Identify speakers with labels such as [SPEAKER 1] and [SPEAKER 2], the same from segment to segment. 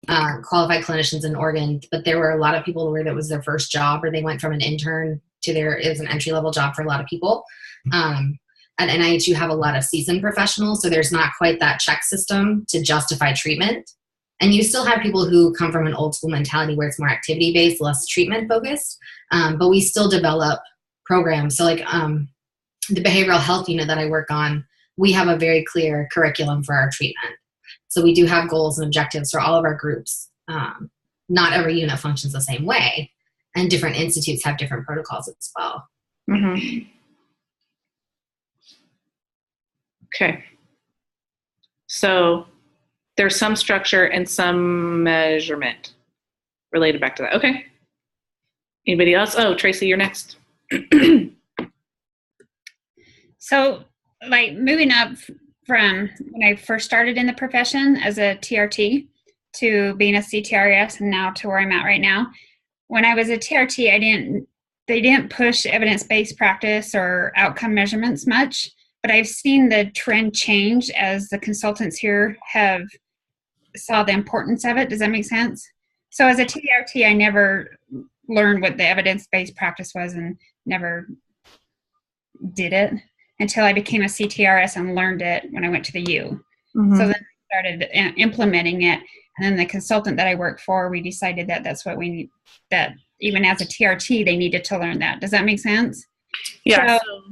[SPEAKER 1] qualified clinicians in Oregon, but there were a lot of people where that was their first job, or they went from an intern to it was an entry level job for a lot of people. At NIH, you have a lot of seasoned professionals, so there's not quite that check system to justify treatment. And you still have people who come from an old school mentality where it's more activity based, less treatment focused. But we still develop programs. So like the behavioral health unit that I work on, we have a very clear curriculum for our treatment. So we do have goals and objectives for all of our groups. Not every unit functions the same way, and different institutes have different protocols as well.
[SPEAKER 2] Mm-hmm. Okay. So there's some structure and some measurement related back to that. Okay. Anybody else? Oh, Tracy, you're next.
[SPEAKER 3] So, like, moving up from when I first started in the profession as a TRT to being a CTRS and now to where I'm at right now. When I was a TRT, they didn't push evidence-based practice or outcome measurements much, but I've seen the trend change as the consultants here have saw the importance of it. Does that make sense? So as a TRT, I never learned what the evidence-based practice was and never did it until I became a CTRS and learned it when I went to the U. Mm-hmm. So then I started implementing it. And then the consultant that I work for, we decided that that's what we need, that even as a TRT, they needed to learn that. Does that make sense?
[SPEAKER 2] Yeah. So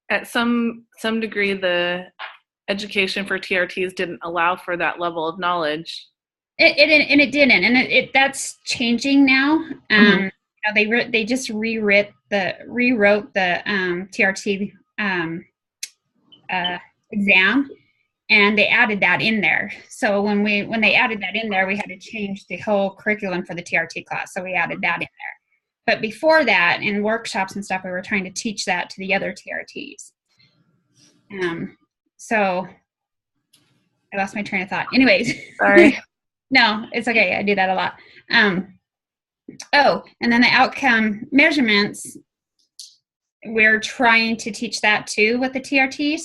[SPEAKER 2] at some degree, the education for TRTs didn't allow for that level of knowledge.
[SPEAKER 3] It didn't. And that's changing now. Mm-hmm. You know, they just rewrote the TRT exam, and they added that in there. So when they added that in there, we had to change the whole curriculum for the TRT class. So we added that in there. But before that, in workshops and stuff, we were trying to teach that to the other TRTs. So I lost my train of thought. Anyways.
[SPEAKER 2] Sorry.
[SPEAKER 3] No, it's okay. I do that a lot. And then the outcome measurements, we're trying to teach that too with the TRTs,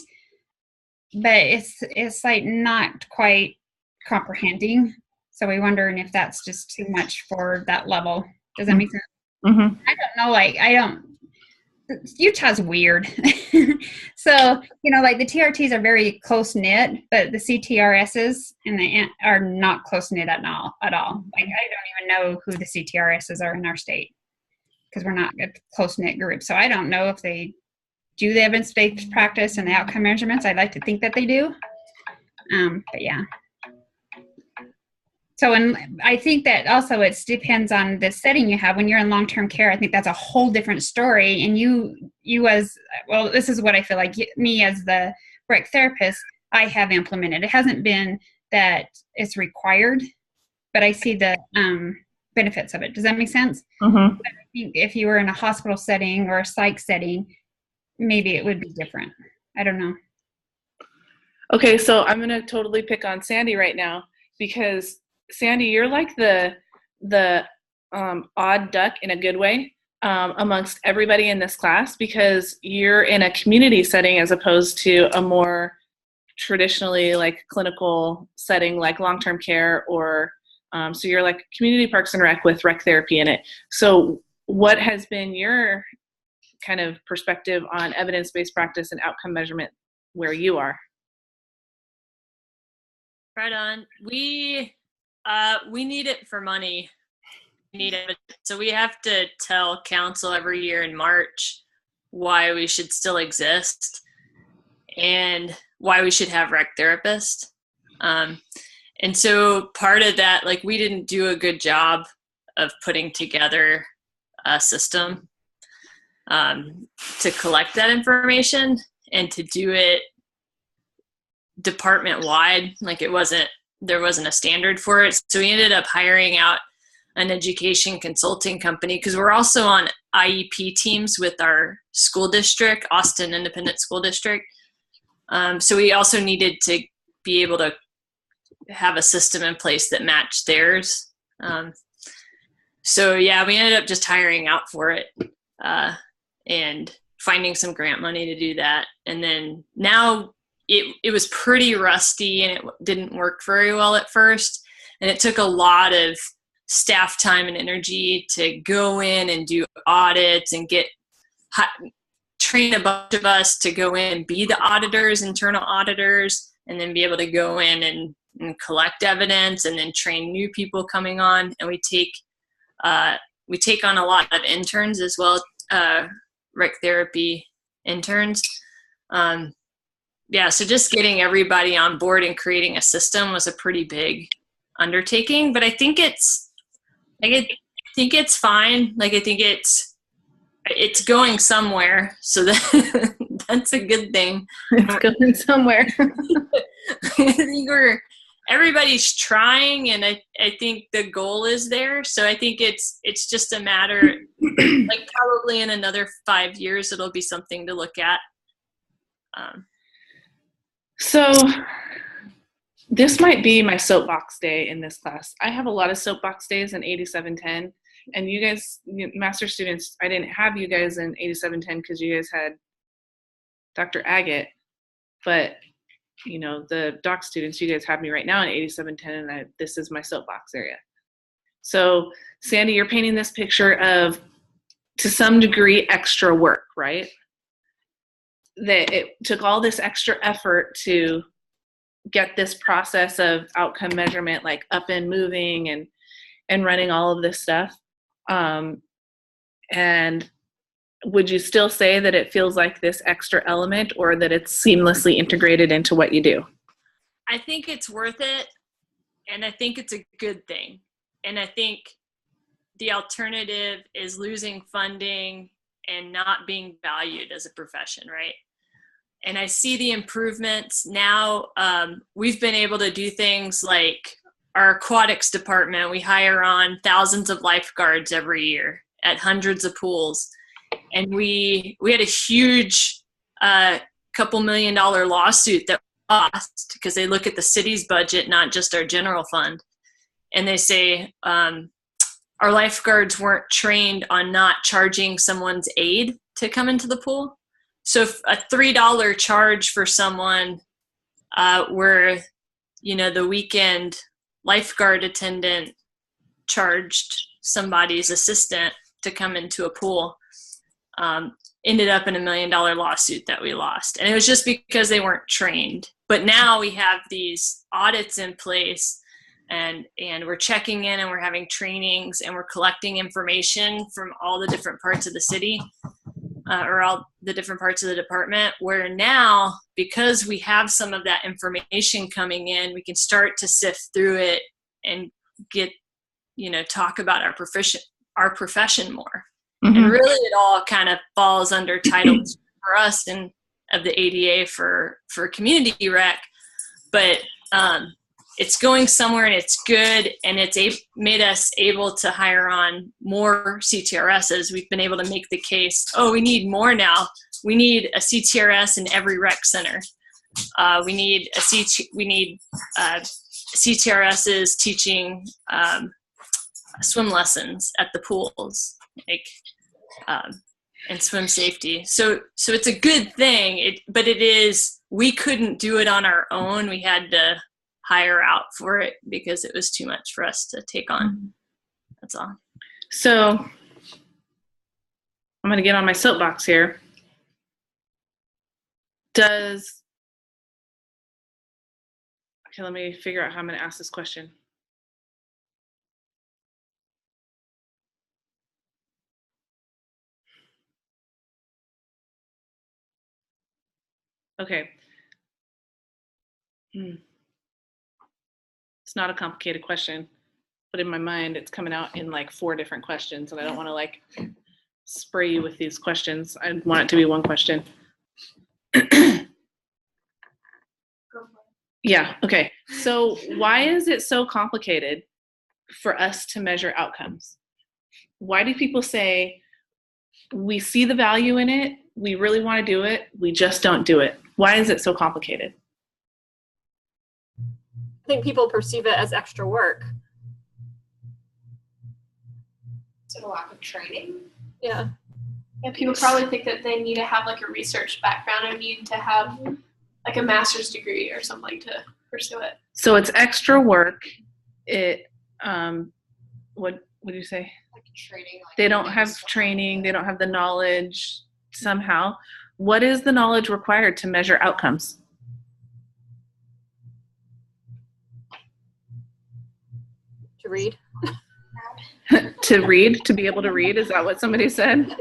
[SPEAKER 3] but it's like not quite comprehending. So we're wondering if that's just too much for that level. Does that make sense? Mm-hmm. I don't know. Utah's weird. So, you know, like the TRTs are very close knit, but the CTRSs are not close knit at all. Like I don't even know who the CTRSs are in our state because we're not a close knit group. So I don't know if they do the evidence-based practice and the outcome measurements. I'd like to think that they do. But yeah. So, and I think that also it depends on the setting you have. When you're in long-term care, I think that's a whole different story. And you as, well, this is what I feel like me as the rec therapist, I have implemented. It hasn't been that it's required, but I see the benefits of it. Does that make sense? Mm-hmm. I think if you were in a hospital setting or a psych setting, maybe it would be different. I don't know.
[SPEAKER 2] Okay, so I'm going to totally pick on Sandy right now because Sandy, you're like the odd duck in a good way amongst everybody in this class because you're in a community setting as opposed to a more traditionally like clinical setting like long-term care or so you're like community parks and rec with rec therapy in it. So what has been your kind of perspective on evidence-based practice and outcome measurement where you are?
[SPEAKER 4] Right on. We need it for money. We need it. So we have to tell council every year in March why we should still exist and why we should have rec therapists. And so part of that, like we didn't do a good job of putting together a system to collect that information and to do it department wide. Like there wasn't a standard for it. So we ended up hiring out an education consulting company because we're also on IEP teams with our school district, Austin Independent School District. So we also needed to be able to have a system in place that matched theirs. So yeah, we ended up just hiring out for it and finding some grant money to do that. And then now it was pretty rusty and it didn't work very well at first, And it took a lot of staff time and energy to go in and do audits and train a bunch of us to go in and be the auditors, internal auditors, and then be able to go in and collect evidence, and then train new people coming on. And we take on a lot of interns as well, rec therapy interns. So just getting everybody on board and creating a system was a pretty big undertaking, but I think it's fine. Like, I think it's going somewhere, so that's a good thing.
[SPEAKER 2] It's going somewhere.
[SPEAKER 4] I think everybody's trying, and I think the goal is there. So I think it's just a matter, like, probably in another 5 years, it'll be something to look at.
[SPEAKER 2] So this might be my soapbox day in this class. I have a lot of soapbox days in 8710, and you guys, master students, I didn't have you guys in 8710 because you guys had Dr. Agate, but the doc students, you guys have me right now in 8710, and this is my soapbox area. So Sandy, you're painting this picture of, to some degree, extra work, right? That it took all this extra effort to get this process of outcome measurement, like up and moving and running all of this stuff. And would you still say that it feels like this extra element, or that it's seamlessly integrated into what you do?
[SPEAKER 4] I think it's worth it, and I think it's a good thing. And I think the alternative is losing funding and not being valued as a profession, right? And I see the improvements now. We've been able to do things like our aquatics department. We hire on thousands of lifeguards every year at hundreds of pools. And we had a huge couple $1 million lawsuit that we lost because they look at the city's budget, not just our general fund. And they say our lifeguards weren't trained on not charging someone's aid to come into the pool. So if a $3 charge for someone where, the weekend lifeguard attendant charged somebody's assistant to come into a pool, ended up in $1 million lawsuit that we lost. And it was just because they weren't trained. But now we have these audits in place, and we're checking in, and we're having trainings, and we're collecting information from all the different parts of the city. Or all the different parts of the department, where now, because we have some of that information coming in, we can start to sift through it and get, talk about our profession more. Mm-hmm. And really it all kind of falls under Title II for us and of the ADA for community rec. But it's going somewhere, and it's good, and it's made us able to hire on more CTRSs. We've been able to make the case, we need more now. We need a CTRS in every rec center. We need CTRSs teaching swim lessons at the pools, and swim safety. So it's a good thing, but we couldn't do it on our own. We had to hire out for it because it was too much for us to take on. That's all.
[SPEAKER 2] So I'm going to get on my soapbox here. Okay, let me figure out how I'm going to ask this question. Okay. It's not a complicated question, but in my mind, it's coming out in like 4 different questions, and I don't want to spray you with these questions. I want it to be one question. Yeah, okay. So why is it so complicated for us to measure outcomes? Why do people say, we see the value in it, we really want to do it, we just don't do it? Why is it so complicated?
[SPEAKER 5] I think people perceive it as extra work.
[SPEAKER 6] So a lack of training.
[SPEAKER 5] Yeah.
[SPEAKER 6] Yeah, people probably think that they need to have like a research background and need to have like a master's degree or something to pursue it.
[SPEAKER 2] So it's extra work, it, what do you say?
[SPEAKER 1] Like training. Like
[SPEAKER 2] They don't have training, they don't have the knowledge somehow. What is the knowledge required to measure outcomes?
[SPEAKER 5] To read.
[SPEAKER 2] To read, to be able to read? Is that what somebody said?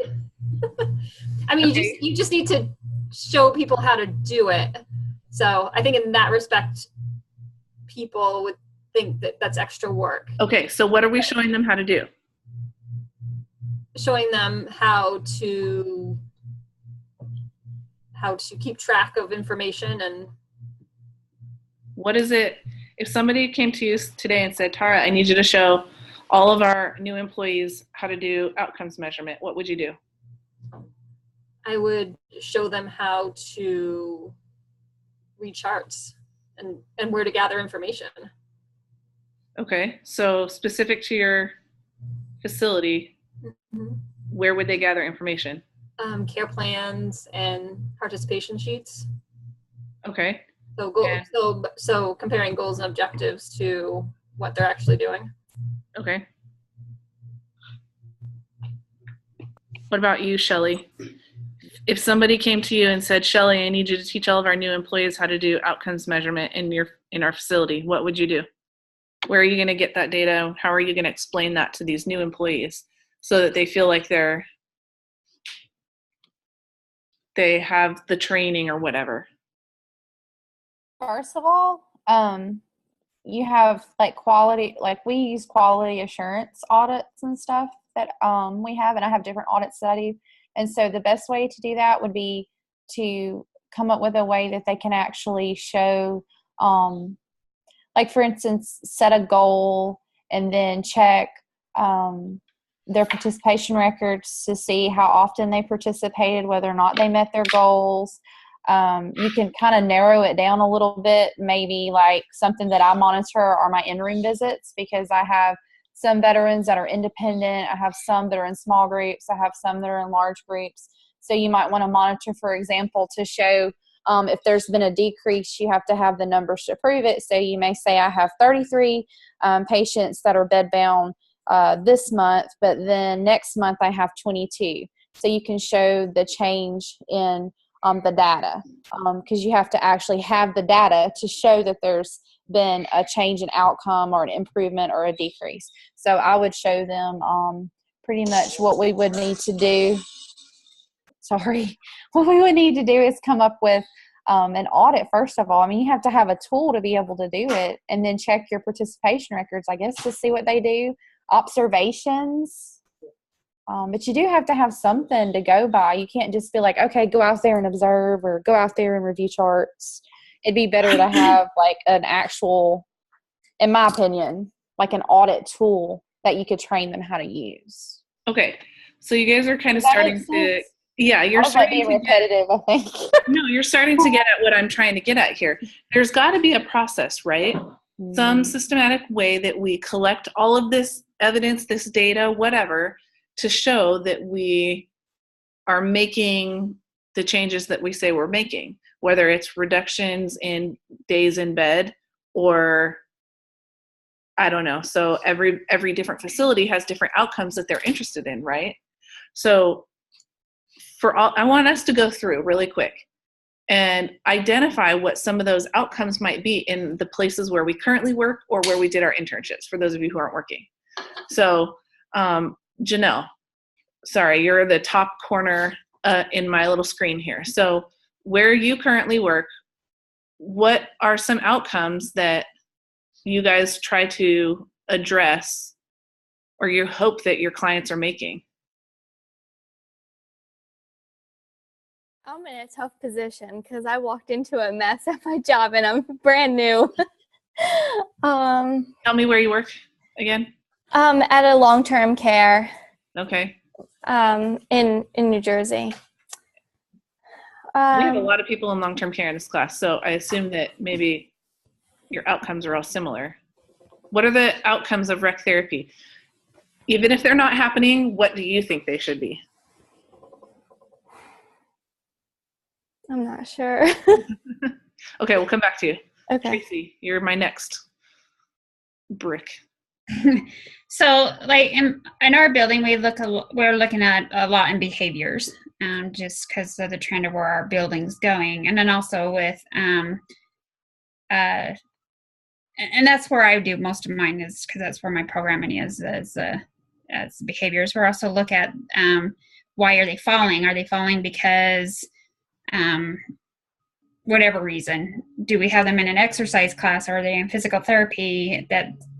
[SPEAKER 5] I mean,
[SPEAKER 2] Okay.
[SPEAKER 5] you just need to show people how to do it. So I think in that respect, people would think that that's extra work.
[SPEAKER 2] Okay, so what are we showing them how to do?
[SPEAKER 5] Showing them how to keep track of information and
[SPEAKER 2] What is it, if somebody came to you today and said, Tara, I need you to show all of our new employees how to do outcomes measurement, what would you do?
[SPEAKER 5] I would show them how to read charts and where to gather information.
[SPEAKER 2] Okay, so specific to your facility, where would they gather information?
[SPEAKER 5] Care plans and participation sheets.
[SPEAKER 2] Okay,
[SPEAKER 5] So
[SPEAKER 2] Yeah.
[SPEAKER 5] so comparing goals and objectives to what they're actually doing.
[SPEAKER 2] okay. What about you, Shelley? If somebody came to you and said, Shelley, I need you to teach all of our new employees how to do outcomes measurement in our facility, what would you do? Where are you going to get that data? How are you going to explain that to these new employees so that they feel like they have the training or whatever?
[SPEAKER 7] First of all, you have like quality, like we use quality assurance audits and stuff that we have, and I have different audits that I do. And so the best way to do that would be to come up with a way that they can actually show, like for instance, set a goal and then check their participation records to see how often they participated, whether or not they met their goals. You can kind of narrow it down a little bit, maybe like something that I monitor are my in-room visits, because I have some veterans that are independent. I have some that are in small groups. I have some that are in large groups. So you might want to monitor, for example, to show if there's been a decrease, you have to have the numbers to prove it. So you may say I have 33 patients that are bedbound this month, but then next month I have 22. So you can show the change in the data, because you have to actually have the data to show that there's been a change in outcome or an improvement or a decrease. So I would show them pretty much what we would need to do. What we would need to do is come up with an audit, first of all. I mean, you have to have a tool to be able to do it, and then check your participation records, I guess, to see what they do, observations. But you do have to have something to go by. You can't just be like, okay, go out there and observe or go out there and review charts. It'd be better to have like an actual, in my opinion, like an audit tool that you could train them how to use.
[SPEAKER 2] Okay, so you guys are kind of
[SPEAKER 7] Does that
[SPEAKER 2] starting
[SPEAKER 7] make
[SPEAKER 2] to,
[SPEAKER 7] sense?
[SPEAKER 2] yeah, you're
[SPEAKER 7] I was like
[SPEAKER 2] starting
[SPEAKER 7] being
[SPEAKER 2] to get,
[SPEAKER 7] repetitive, I think.
[SPEAKER 2] no, you're starting to get at what I'm trying to get at here. There's got to be a process, right? Some systematic way that we collect all of this evidence, this data, whatever, to show that we are making the changes that we say we're making, whether it's reductions in days in bed or I don't know. So every different facility has different outcomes that they're interested in, right? So I want us to go through really quick and identify what some of those outcomes might be in the places where we currently work or where we did our internships, for those of you who aren't working. So Janelle, sorry, you're the top corner in my little screen here. So where you currently work, what are some outcomes that you guys try to address or you hope that your clients are making?
[SPEAKER 8] I'm in a tough position because I walked into a mess at my job and I'm brand new.
[SPEAKER 2] Tell me where you work again.
[SPEAKER 8] At a long-term care
[SPEAKER 2] Okay.
[SPEAKER 8] in New Jersey.
[SPEAKER 2] We have a lot of people in long-term care in this class, so I assume that maybe your outcomes are all similar. What are the outcomes of rec therapy? Even if they're not happening, what do you think they should be?
[SPEAKER 8] I'm not sure.
[SPEAKER 2] Okay, we'll come back to you.
[SPEAKER 8] Okay.
[SPEAKER 2] Tracy, you're my next. brick.
[SPEAKER 3] So, like in our building, we're looking at a lot in behaviors, just because of the trend of where our building's going, and then also with and that's where I do most of mine, is because that's where my programming is as behaviors. We also look at why are they falling? Are they falling because whatever reason? Do we have them in an exercise class, or are they in physical therapy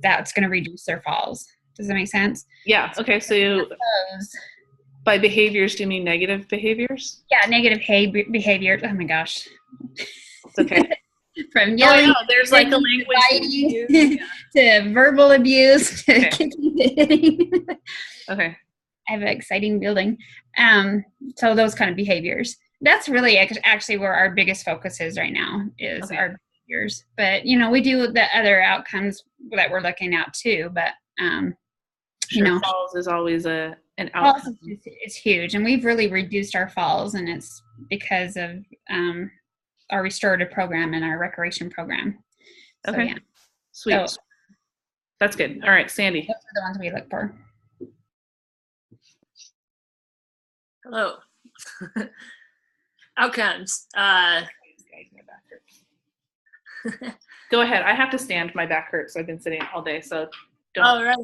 [SPEAKER 3] that's going to reduce their falls? Does that make sense?
[SPEAKER 2] Yeah. Okay. So by behaviors, do you mean negative behaviors?
[SPEAKER 3] Yeah, negative behavior. Oh my gosh.
[SPEAKER 2] It's okay.
[SPEAKER 3] From yelling,
[SPEAKER 2] there's like a language
[SPEAKER 3] to verbal abuse to
[SPEAKER 2] Okay.
[SPEAKER 3] kicking to hitting.
[SPEAKER 2] Okay.
[SPEAKER 3] I have an exciting building. So those kind of behaviors. That's really actually where our biggest focus is right now, is
[SPEAKER 2] Okay.
[SPEAKER 3] our behaviors. But, we do the other outcomes that we're looking at too. But,
[SPEAKER 2] Sure, falls is always an
[SPEAKER 3] falls
[SPEAKER 2] outcome.
[SPEAKER 3] is huge. And we've really reduced our falls, and it's because of our restorative program and our recreation program. So,
[SPEAKER 2] Okay.
[SPEAKER 3] yeah,
[SPEAKER 2] Sweet.
[SPEAKER 3] So-
[SPEAKER 2] That's good. All right, Sandy.
[SPEAKER 3] those are the ones we look for.
[SPEAKER 4] Hello. Outcomes.
[SPEAKER 2] Go ahead. I have to stand. My back hurts. I've been sitting all day, so don't.
[SPEAKER 4] Oh, right.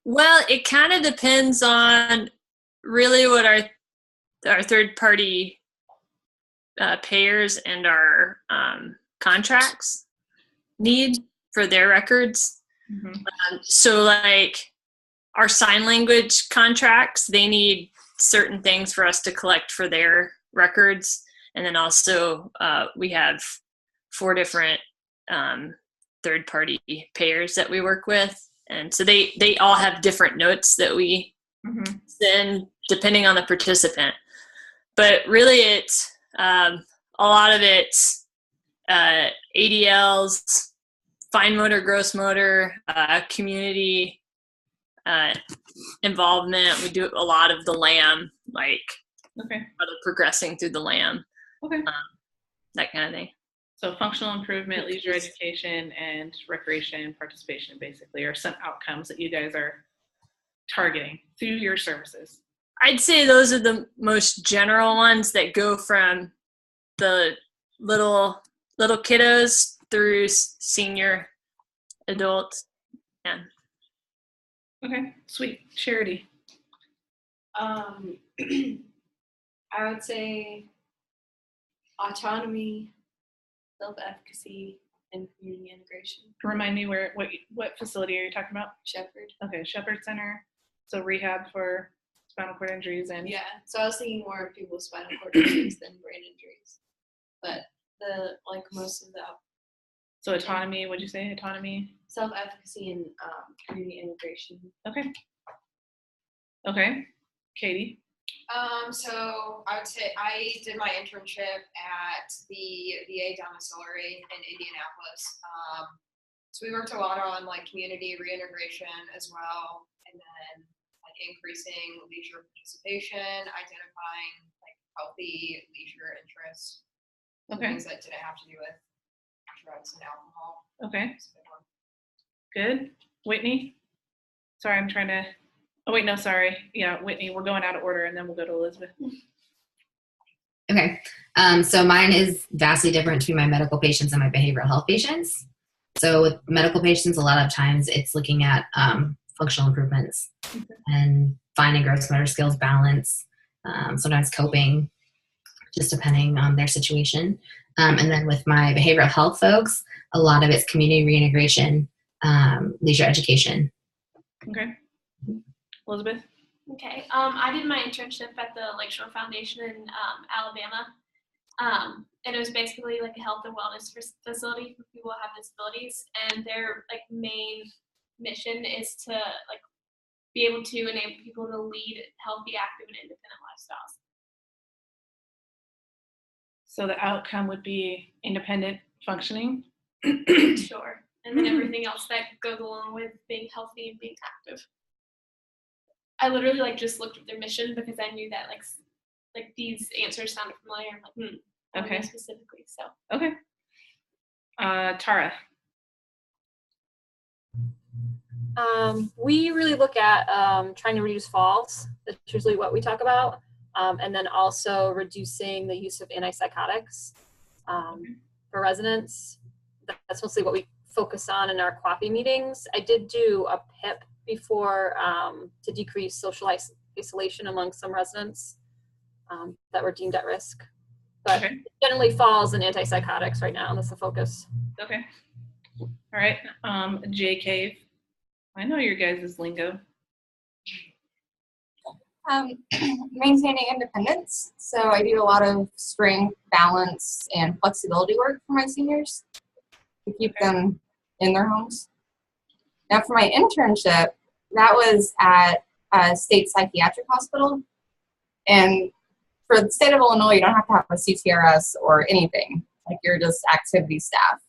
[SPEAKER 4] Well, it kind of depends on really what our third party payers and our contracts need for their records.
[SPEAKER 2] Mhm.
[SPEAKER 4] So like our sign language contracts, they need certain things for us to collect for their records. And then also we have 4 different third party payers that we work with. And so they all have different notes that we send depending on the participant. But really it's a lot of it's ADLs, fine motor, gross motor, community involvement. We do a lot of the LAM, like
[SPEAKER 2] Okay.
[SPEAKER 4] other progressing through the LAM,
[SPEAKER 2] Okay.
[SPEAKER 4] that kind of thing.
[SPEAKER 2] So functional improvement, leisure education, and recreation participation basically are some outcomes that you guys are targeting through your services.
[SPEAKER 4] I'd say those are the most general ones that go from the little kiddos through senior adults. Yeah.
[SPEAKER 2] Okay, sweet. Charity.
[SPEAKER 9] I would say autonomy, self-efficacy, and community integration.
[SPEAKER 2] Remind me what facility are you talking about?
[SPEAKER 9] Shepherd.
[SPEAKER 2] Okay, Shepherd Center. So rehab for spinal cord injuries and
[SPEAKER 9] Yeah, so I was thinking more of people with spinal cord injuries than brain injuries. But most of the
[SPEAKER 2] so autonomy. What'd you say? Autonomy.
[SPEAKER 9] self-efficacy and community integration.
[SPEAKER 2] Okay. Okay. Katie.
[SPEAKER 10] So I would say I did my internship at the VA domiciliary in Indianapolis. So we worked a lot on like community reintegration as well, and then like increasing leisure participation, identifying like healthy leisure interests,
[SPEAKER 2] Okay.
[SPEAKER 10] things that didn't have to do with drugs and alcohol.
[SPEAKER 2] Okay.
[SPEAKER 10] That's a good one.
[SPEAKER 2] Good. Whitney. Sorry, I'm trying to. Oh wait, no, sorry. Yeah, Whitney. We're going out of order, and then we'll go to Elizabeth.
[SPEAKER 1] Okay. So mine is vastly different between my medical patients and my behavioral health patients. So with medical patients, a lot of times it's looking at functional improvements and finding gross motor skills balance, sometimes coping, just depending on their situation. And then with my behavioral health folks, a lot of it's community reintegration, leisure education.
[SPEAKER 2] Okay. Elizabeth.
[SPEAKER 6] Okay. I did my internship at the Lakeshore Foundation in Alabama. And it was basically like a health and wellness facility for people who have disabilities. And their like main mission is to like be able to enable people to lead healthy, active, and independent lifestyles.
[SPEAKER 2] So the outcome would be independent functioning.
[SPEAKER 6] Sure. And then everything else that goes along with being healthy and being active. I literally like just looked at their mission because I knew that like these answers sounded familiar. I'm like,
[SPEAKER 2] Okay.
[SPEAKER 6] specifically. So
[SPEAKER 2] Okay. Tara.
[SPEAKER 5] We really look at trying to reduce falls. That's usually what we talk about. And then also reducing the use of antipsychotics for residents. That's mostly what we focus on in our QAPI meetings. I did do a PIP before to decrease social isolation among some residents that were deemed at risk. But
[SPEAKER 2] Okay.
[SPEAKER 5] generally falls and antipsychotics right now. That's the focus.
[SPEAKER 2] Okay. All right. J Cave. I know your guys' lingo.
[SPEAKER 11] Maintaining independence. So I do a lot of strength, balance, and flexibility work for my seniors to keep them in their homes. Now for my internship, that was at a state psychiatric hospital. And for the state of Illinois, you don't have to have a CTRS or anything. Like, you're just activity staff.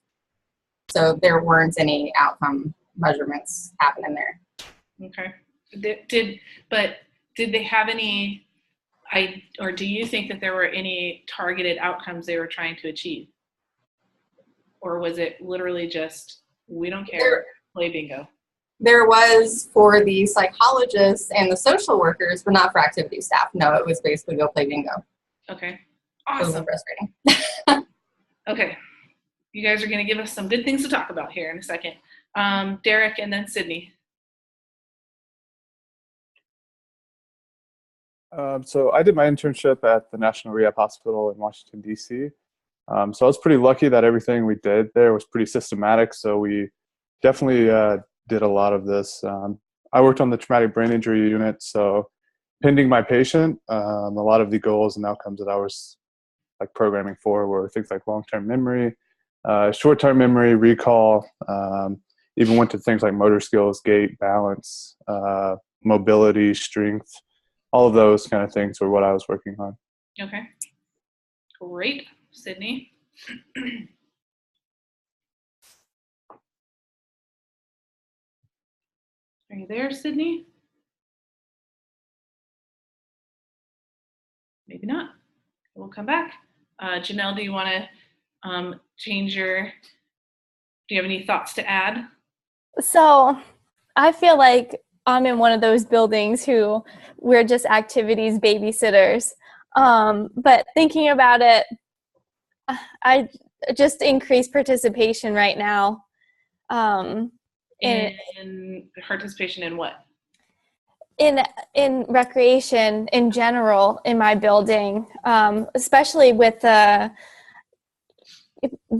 [SPEAKER 11] So there weren't any outcome measurements happening there.
[SPEAKER 2] Okay. Did they have any, or do you think that there were any targeted outcomes they were trying to achieve? Or was it literally just, we don't care, play bingo?
[SPEAKER 11] There was for the psychologists and the social workers, but not for activity staff. No, it was basically go play bingo.
[SPEAKER 2] Okay.
[SPEAKER 11] Awesome. It was frustrating.
[SPEAKER 2] Okay. You guys are going to give us some good things to talk about here in a second. Derek and then Sydney.
[SPEAKER 12] So I did my internship at the National Rehab Hospital in Washington, D.C. So I was pretty lucky that everything we did there was pretty systematic. So we definitely did a lot of this. I worked on the traumatic brain injury unit. So pending my patient, a lot of the goals and outcomes that I was like programming for were things like long-term memory, short-term memory, recall, even went to things like motor skills, gait, balance, mobility, strength. All of those kind of things were what I was working on.
[SPEAKER 2] Okay. Great. Sydney. Are you there, Sydney? Maybe not. We'll come back. Janelle, do you want to change do you have any thoughts to add?
[SPEAKER 8] So I feel like I'm in one of those buildings who we're just activities babysitters. But thinking about it, I just increase participation right now.
[SPEAKER 2] In participation in what?
[SPEAKER 8] In recreation in general in my building, especially with the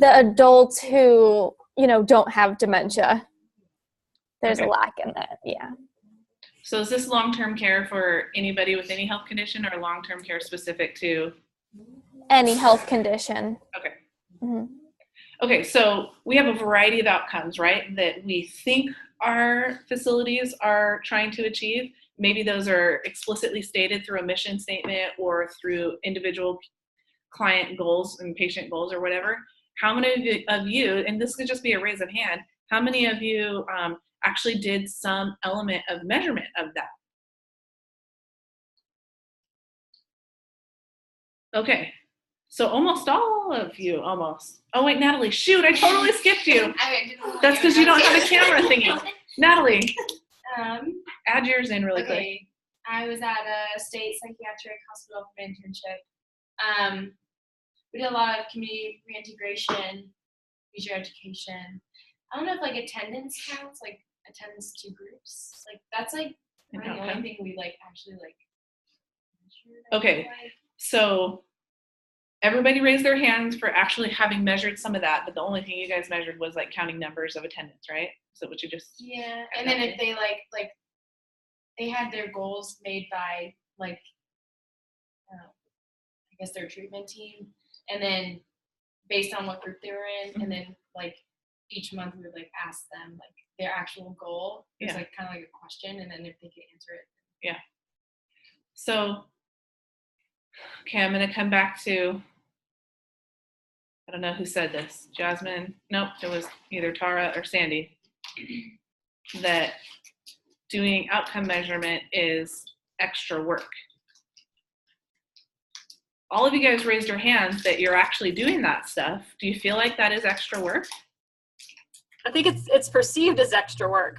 [SPEAKER 8] adults who, don't have dementia. There's a lack in that, yeah.
[SPEAKER 2] So is this long-term care for anybody with any health condition or long-term care specific to?
[SPEAKER 8] Any health condition.
[SPEAKER 2] Okay.
[SPEAKER 8] Mm-hmm.
[SPEAKER 2] Okay, so we have a variety of outcomes, right, that we think our facilities are trying to achieve. Maybe those are explicitly stated through a mission statement or through individual client goals and patient goals or whatever. How many of you, and this could just be a raise of hand, how many of you actually did some element of measurement of that? Okay, so almost all of you, almost. Oh wait, Natalie, shoot, I totally skipped you. That's because you don't have a camera thingy. Natalie, add yours in really quick.
[SPEAKER 6] I was at a state psychiatric hospital for an internship. We did a lot of community reintegration, future education. I don't know if attendance counts, attendance to groups. That's the only thing we actually measured.
[SPEAKER 2] Okay, so everybody raised their hands for actually having measured some of that, but the only thing you guys measured was counting numbers of attendance, right? Is that what you just?
[SPEAKER 6] Yeah, and then if they they had their goals made by I guess their treatment team, and then based on what group they were in, and then each month we would ask them their actual goal. It's kind of a question, and then if they could answer it.
[SPEAKER 2] Yeah. So, okay, I'm going to come back to, I don't know who said this. Jasmine? Nope, it was either Tara or Sandy. That doing outcome measurement is extra work. All of you guys raised your hands that you're actually doing that stuff. Do you feel like that is extra work?
[SPEAKER 5] I think it's perceived as extra work.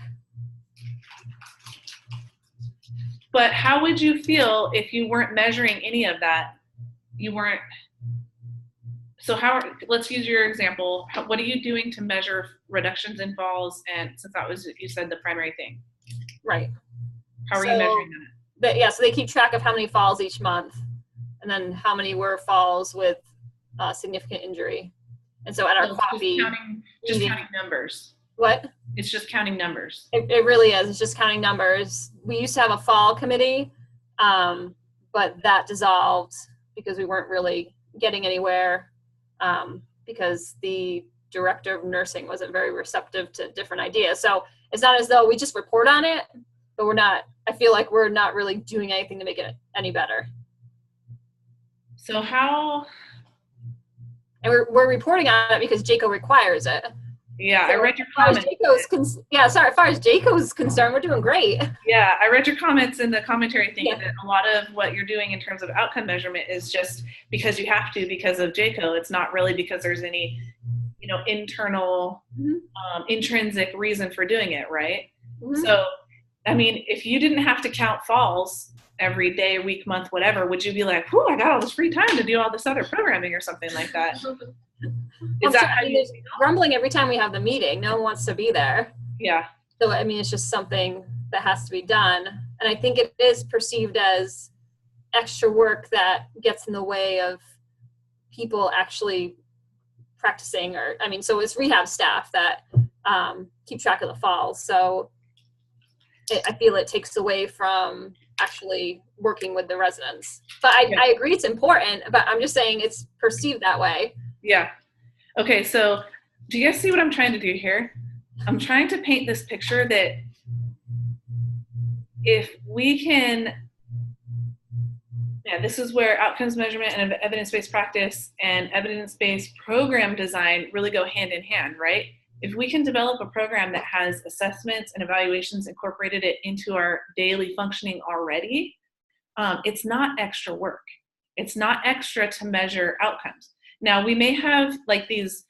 [SPEAKER 2] But how would you feel if you weren't measuring any of that? You weren't. So let's use your example. What are you doing to measure reductions in falls? And since that was, you said, the primary thing.
[SPEAKER 5] Right.
[SPEAKER 2] How are you measuring that?
[SPEAKER 5] So they keep track of how many falls each month, and then how many were falls with significant injury. And so at our coffee,
[SPEAKER 2] just counting numbers.
[SPEAKER 5] What?
[SPEAKER 2] It's just counting numbers.
[SPEAKER 5] It really is. It's just counting numbers. We used to have a fall committee, but that dissolved because we weren't really getting anywhere, because the director of nursing wasn't very receptive to different ideas. So it's not as though we just report on it, but I feel like we're not really doing anything to make it any better.
[SPEAKER 2] So how?
[SPEAKER 5] And we're reporting on it because JCAHO requires it.
[SPEAKER 2] Yeah,
[SPEAKER 5] so
[SPEAKER 2] I read your comments.
[SPEAKER 5] As far as JCAHO is concerned, we're doing great.
[SPEAKER 2] Yeah, I read your comments in the commentary thing that a lot of what you're doing in terms of outcome measurement is just because you have to because of JCAHO. It's not really because there's any, internal, intrinsic reason for doing it, right? Mm-hmm. So, I mean, if you didn't have to count falls every day, week, month, whatever, would you be like, whew, I got all this free time to do all this other programming or something like that? Is that how you
[SPEAKER 5] grumbling every time we have the meeting? No one wants to be there.
[SPEAKER 2] Yeah.
[SPEAKER 5] So, I mean, it's just something that has to be done. And I think it is perceived as extra work that gets in the way of people actually practicing, so it's rehab staff that keep track of the falls. So I feel it takes away from actually working with the residents. But I agree it's important, but I'm just saying it's perceived that way.
[SPEAKER 2] Yeah. Okay, so do you guys see what I'm trying to do here? I'm trying to paint this picture that if we can, this is where outcomes measurement and evidence-based practice and evidence-based program design really go hand in hand, right? If we can develop a program that has assessments and evaluations incorporated it into our daily functioning already, it's not extra work. It's not extra to measure outcomes. Now, we may have like these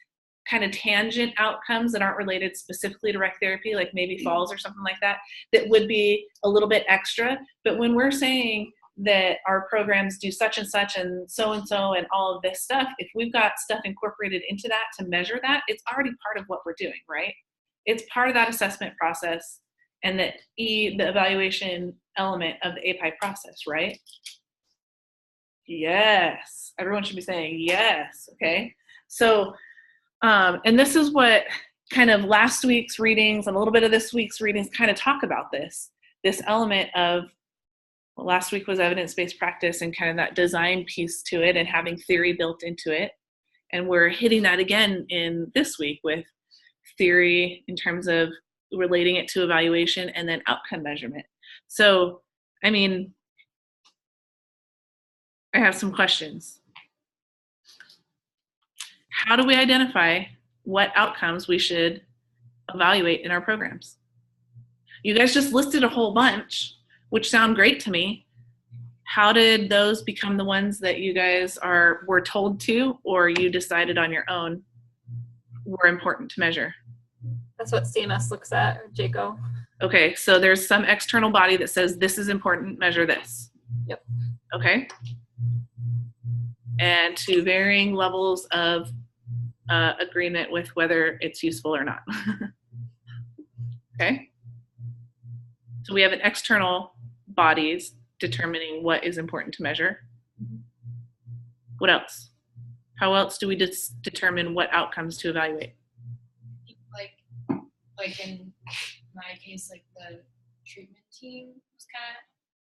[SPEAKER 2] kind of tangent outcomes that aren't related specifically to rec therapy, like maybe falls or something like that, that would be a little bit extra. But when we're saying that our programs do such and such and so and all of this stuff, if we've got stuff incorporated into that to measure that, it's already part of what we're doing, right? It's part of that assessment process and the evaluation element of the API process, right? Yes, everyone should be saying yes. Okay, so and this is what kind of last week's readings and a little bit of this week's readings kind of talk about this element of, well, last week was evidence-based practice and kind of that design piece to it and having theory built into it, and we're hitting that again in this week with theory in terms of relating it to evaluation and then outcome measurement. So I mean, I have some questions. How do we identify what outcomes we should evaluate in our programs? You guys just listed a whole bunch, which sound great to me. How did those become the ones that you guys were told to, or you decided on your own were important to measure?
[SPEAKER 5] That's what CMS looks at, or JCAHO.
[SPEAKER 2] Okay, so there's some external body that says this is important, measure this.
[SPEAKER 5] Yep. Okay.
[SPEAKER 2] And to varying levels of agreement with whether it's useful or not. Okay. So we have an external bodies determining what is important to measure. What else? How else do we determine what outcomes to evaluate?
[SPEAKER 9] Like in my case, like the treatment team was kind of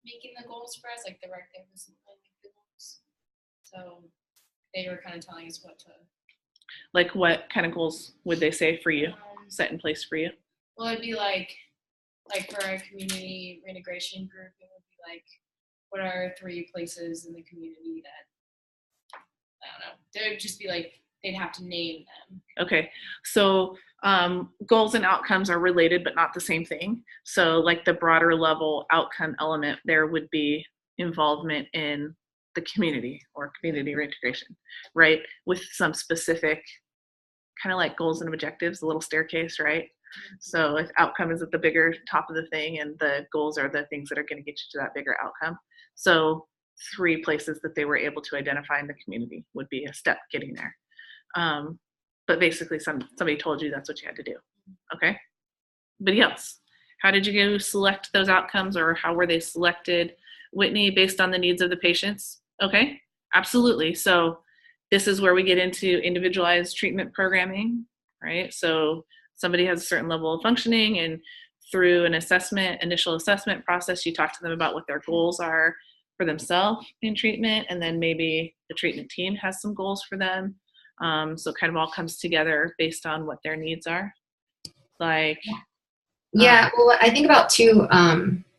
[SPEAKER 9] making the goals for us, like the rec therapist wasn't really making the goals. So they were kind of telling us what to.
[SPEAKER 2] Like what kind of goals would they say for you, set in place for you?
[SPEAKER 9] Well, it'd be like for our community reintegration group, it would be like, what are 3 places in the community that, I don't know, they would just be like, they'd have to name them.
[SPEAKER 2] Okay, so goals and outcomes are related but not the same thing. So like the broader level outcome element, there would be involvement in the community or community reintegration, right? With some specific kind of like goals and objectives, a little staircase, right? So if outcome is at the bigger top of the thing, and the goals are the things that are going to get you to that bigger outcome. So 3 places that they were able to identify in the community would be a step getting there. But basically somebody told you that's what you had to do. Okay. Anybody else? How did you go select those outcomes, or how were they selected? Whitney, based on the needs of the patients? Okay, absolutely. So this is where we get into individualized treatment programming, right? So somebody has a certain level of functioning, and through an initial assessment process, you talk to them about what their goals are for themselves in treatment, and then maybe the treatment team has some goals for them. So it kind of all comes together based on what their needs are. Like,
[SPEAKER 1] yeah, well, I think about too,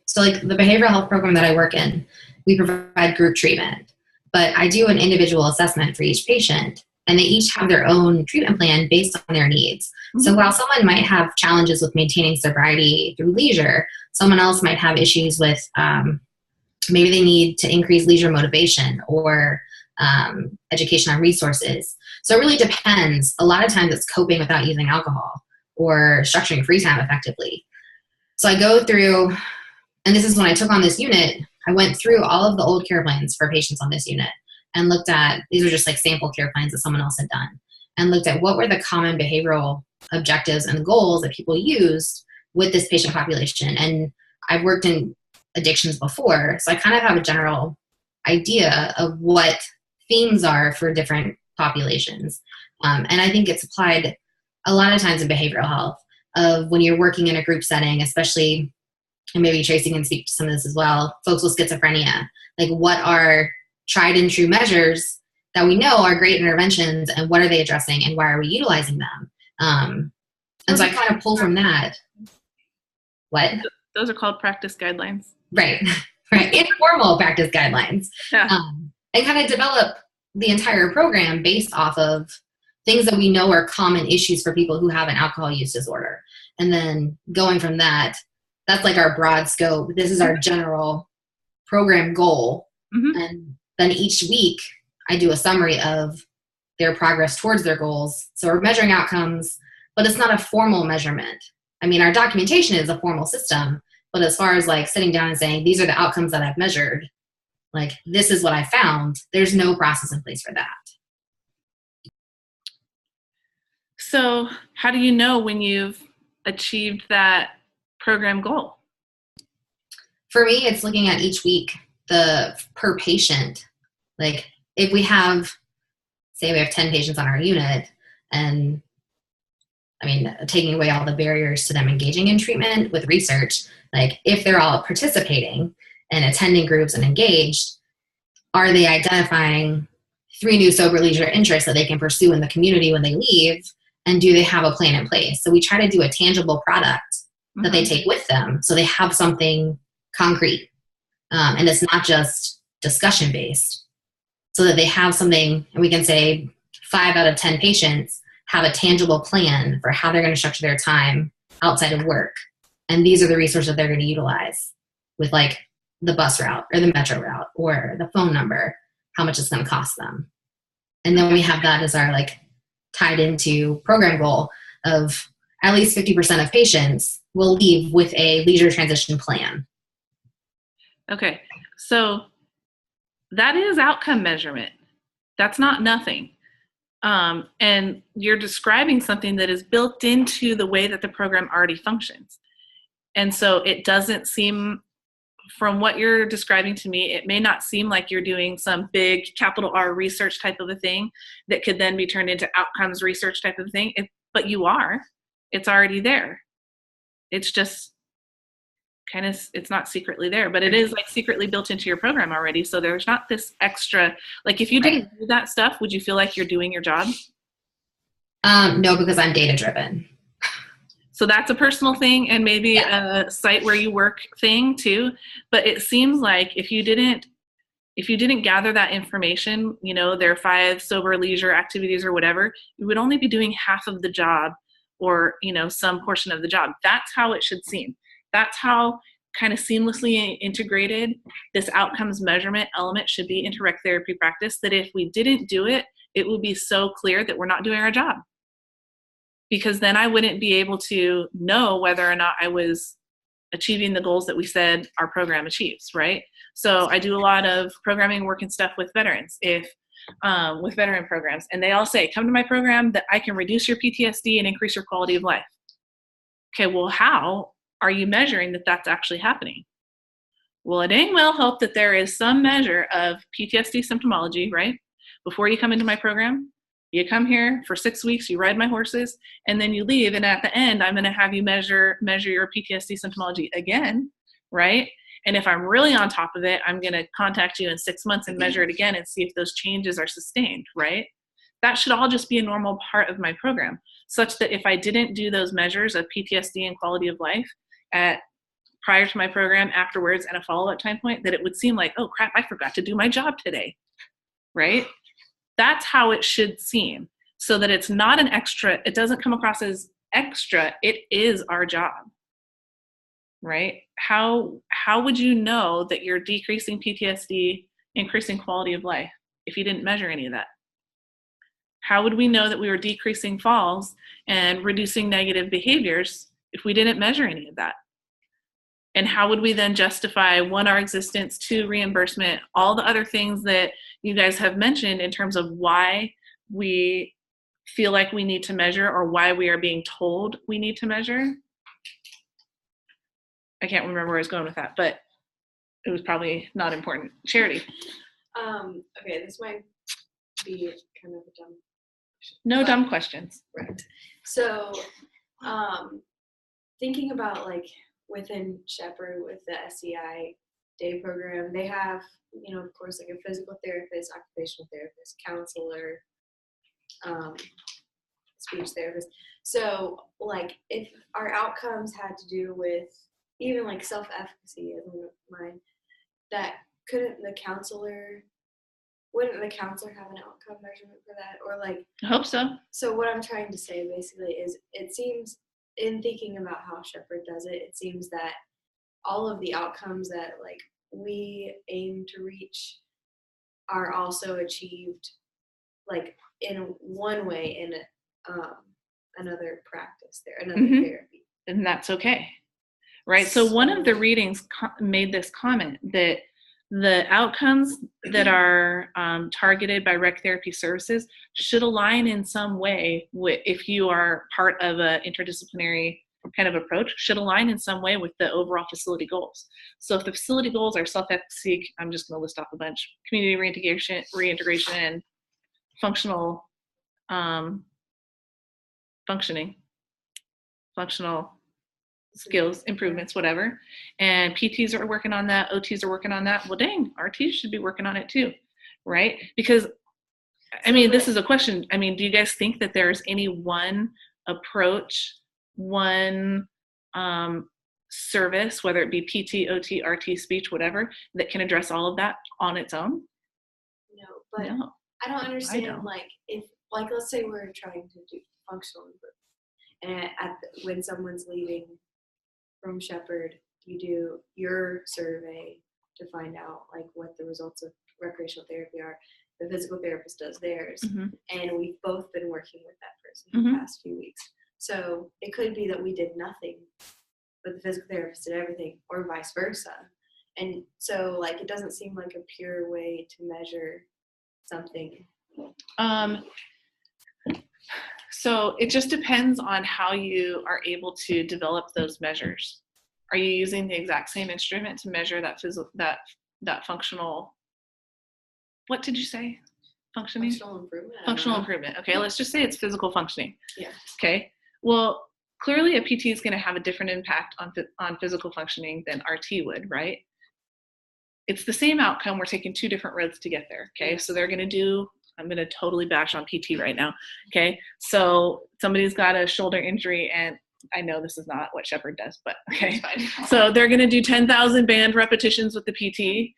[SPEAKER 1] so like the behavioral health program that I work in, we provide group treatment, but I do an individual assessment for each patient, and they each have their own treatment plan based on their needs. Mm-hmm. So while someone might have challenges with maintaining sobriety through leisure, someone else might have issues with, maybe they need to increase leisure motivation or education on resources. So it really depends. A lot of times it's coping without using alcohol or structuring free time effectively. So I go through, and this is when I took on this unit, I went through all of the old care plans for patients on this unit and looked at, these are just like sample care plans that someone else had done, and looked at what were the common behavioral objectives and goals that people used with this patient population. And I've worked in addictions before, so I kind of have a general idea of what themes are for different populations. And I think it's applied a lot of times in behavioral health, of when you're working in a group setting, especially, and maybe Tracy can speak to some of this as well, folks with schizophrenia, like what are tried and true measures that we know are great interventions, and what are they addressing, and why are we utilizing them? And so I kind of pull from that. What?
[SPEAKER 2] Those are called practice guidelines.
[SPEAKER 1] Right, right. Informal practice guidelines.
[SPEAKER 2] Yeah.
[SPEAKER 1] And kind of develop the entire program based off of things that we know are common issues for people who have an alcohol use disorder. And then going from that, that's like our broad scope. This is our general program goal. Mm-hmm. And then each week I do a summary of their progress towards their goals. So we're measuring outcomes, but it's not a formal measurement. I mean, our documentation is a formal system, but as far as like sitting down and saying, these are the outcomes that I've measured, like this is what I found, there's no process in place for that.
[SPEAKER 2] So how do you know when you've achieved that program goal?
[SPEAKER 1] For me, it's looking at each week, the per patient. Like if we have, say we have 10 patients on our unit, and I mean, taking away all the barriers to them engaging in treatment with research, like if they're all participating and attending groups and engaged, are they identifying 3 new sober leisure interests that they can pursue in the community when they leave? And do they have a plan in place? So we try to do a tangible product that they take with them, so they have something concrete. And it's not just discussion based, so that they have something, and we can say 5 out of 10 patients have a tangible plan for how they're going to structure their time outside of work. And these are the resources they're going to utilize, with like the bus route or the metro route or the phone number, how much it's going to cost them. And then we have that as our like tied into program goal of at least 50% of patients will leave with a leisure transition plan.
[SPEAKER 2] Okay, so that is outcome measurement. That's not nothing. And you're describing something that is built into the way that the program already functions. And so it doesn't seem, from what you're describing to me, it may not seem like you're doing some big capital R research type of a thing that could then be turned into outcomes research type of thing, but you are. It's already there. It's just kind of, it's not secretly there, but it is like secretly built into your program already. So there's not this extra, like if you didn't do that stuff, would you feel like you're doing your job?
[SPEAKER 1] No, because I'm data driven.
[SPEAKER 2] So that's a personal thing, and maybe a site where you work thing too. But it seems like if you didn't gather that information, you know, their 5 sober leisure activities or whatever, you would only be doing half of the job, or, you know, some portion of the job. That's how it should seem. That's how kind of seamlessly integrated this outcomes measurement element should be into rec therapy practice, that if we didn't do it, it would be so clear that we're not doing our job. because then I wouldn't be able to know whether or not I was achieving the goals that we said our program achieves, right? So I do a lot of programming work and stuff with veterans, with veteran programs, and they all say, come to my program that I can reduce your PTSD and increase your quality of life. Okay, well, how are you measuring that that's actually happening? Well, it dang well help that there is some measure of PTSD symptomology, right? Before you come into my program, you come here for 6 weeks, you ride my horses, and then you leave. And at the end, I'm going to have you measure your PTSD symptomology again, right? And if I'm really on top of it, I'm going to contact you in 6 months and measure it again and see if those changes are sustained, right? That should all just be a normal part of my program, such that if I didn't do those measures of PTSD and quality of life prior to my program, afterwards, and a follow-up time point, that it would seem like, oh crap, I forgot to do my job today, right? That's how it should seem, so that it's not an extra, it doesn't come across as extra, it is our job, right? How would you know that you're decreasing PTSD, increasing quality of life, if you didn't measure any of that? How would we know that we were decreasing falls and reducing negative behaviors if we didn't measure any of that? And how would we then justify, one, our existence, two, reimbursement, all the other things that you guys have mentioned in terms of why we feel like we need to measure, or why we are being told we need to measure? I can't remember where I was going with that, but it was probably not important. Charity.
[SPEAKER 13] Okay, this might be kind of a dumb question.
[SPEAKER 2] No dumb questions.
[SPEAKER 13] Right. So, thinking about like within Shepherd with the SEI day program, they have, of course, like a physical therapist, occupational therapist, counselor, speech therapist. So like if our outcomes had to do with even like self-efficacy as one of mine, wouldn't the counselor have an outcome measurement for that? Or like,
[SPEAKER 2] I hope so.
[SPEAKER 13] So what I'm trying to say basically is, it seems, in thinking about how Shepherd does it, it seems that all of the outcomes that like we aim to reach are also achieved like in one way in another practice there, another therapy.
[SPEAKER 2] And that's okay, right? So one of the readings made this comment that the outcomes that are targeted by rec therapy services should align in some way with, if you are part of an interdisciplinary kind of approach, should align in some way with the overall facility goals. So if the facility goals are self-efficacy, I'm just going to list off a bunch: community reintegration, and functional skills improvements, whatever, and PTs are working on that, OTs are working on that, well dang, RTs should be working on it too, right? Because I mean, this is a question, I mean, do you guys think that there's any one approach, one service, whether it be PT, OT, RT, speech, whatever, that can address all of that on its own?
[SPEAKER 13] No, but
[SPEAKER 2] No.
[SPEAKER 13] I don't understand, like, if, like, let's say we're trying to do functional improvement, and when someone's leaving from Shepherd, you do your survey to find out, like, what the results of recreational therapy are. The physical therapist does theirs, and we've both been working with that person for the past few weeks. So it could be that we did nothing, but the physical therapist did everything, or vice versa. And so, like, it doesn't seem like a pure way to measure something.
[SPEAKER 2] So it just depends on how you are able to develop those measures. Are you using the exact same instrument to measure that that functional? What did you say? Functioning?
[SPEAKER 13] Functional improvement.
[SPEAKER 2] Functional improvement. Okay, let's just say it's physical functioning.
[SPEAKER 13] Yeah.
[SPEAKER 2] Okay. Well, clearly a PT is going to have a different impact on physical functioning than RT would, right? It's the same outcome. We're taking two different roads to get there. Okay. So they're going to do, I'm going to totally bash on PT right now. Okay. So somebody's got a shoulder injury, and I know this is not what Shepherd does, but okay. So they're going to do 10,000 band repetitions with the PT,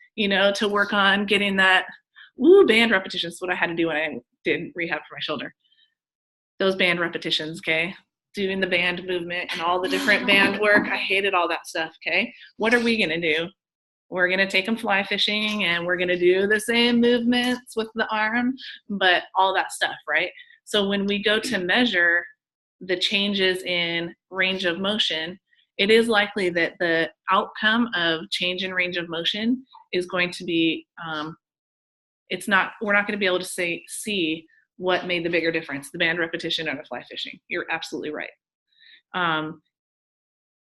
[SPEAKER 2] to work on getting that band repetitions. Is what I had to do when I did rehab for my shoulder. Those band repetitions. Okay. Doing the band movement and all the different band work. I hated all that stuff. Okay. What are we going to do? We're going to take them fly fishing, and we're going to do the same movements with the arm, but all that stuff, right? So when we go to measure the changes in range of motion, it is likely that the outcome of change in range of motion is going to be, we're not going to be able to see what made the bigger difference, the band repetition or the fly fishing. You're absolutely right.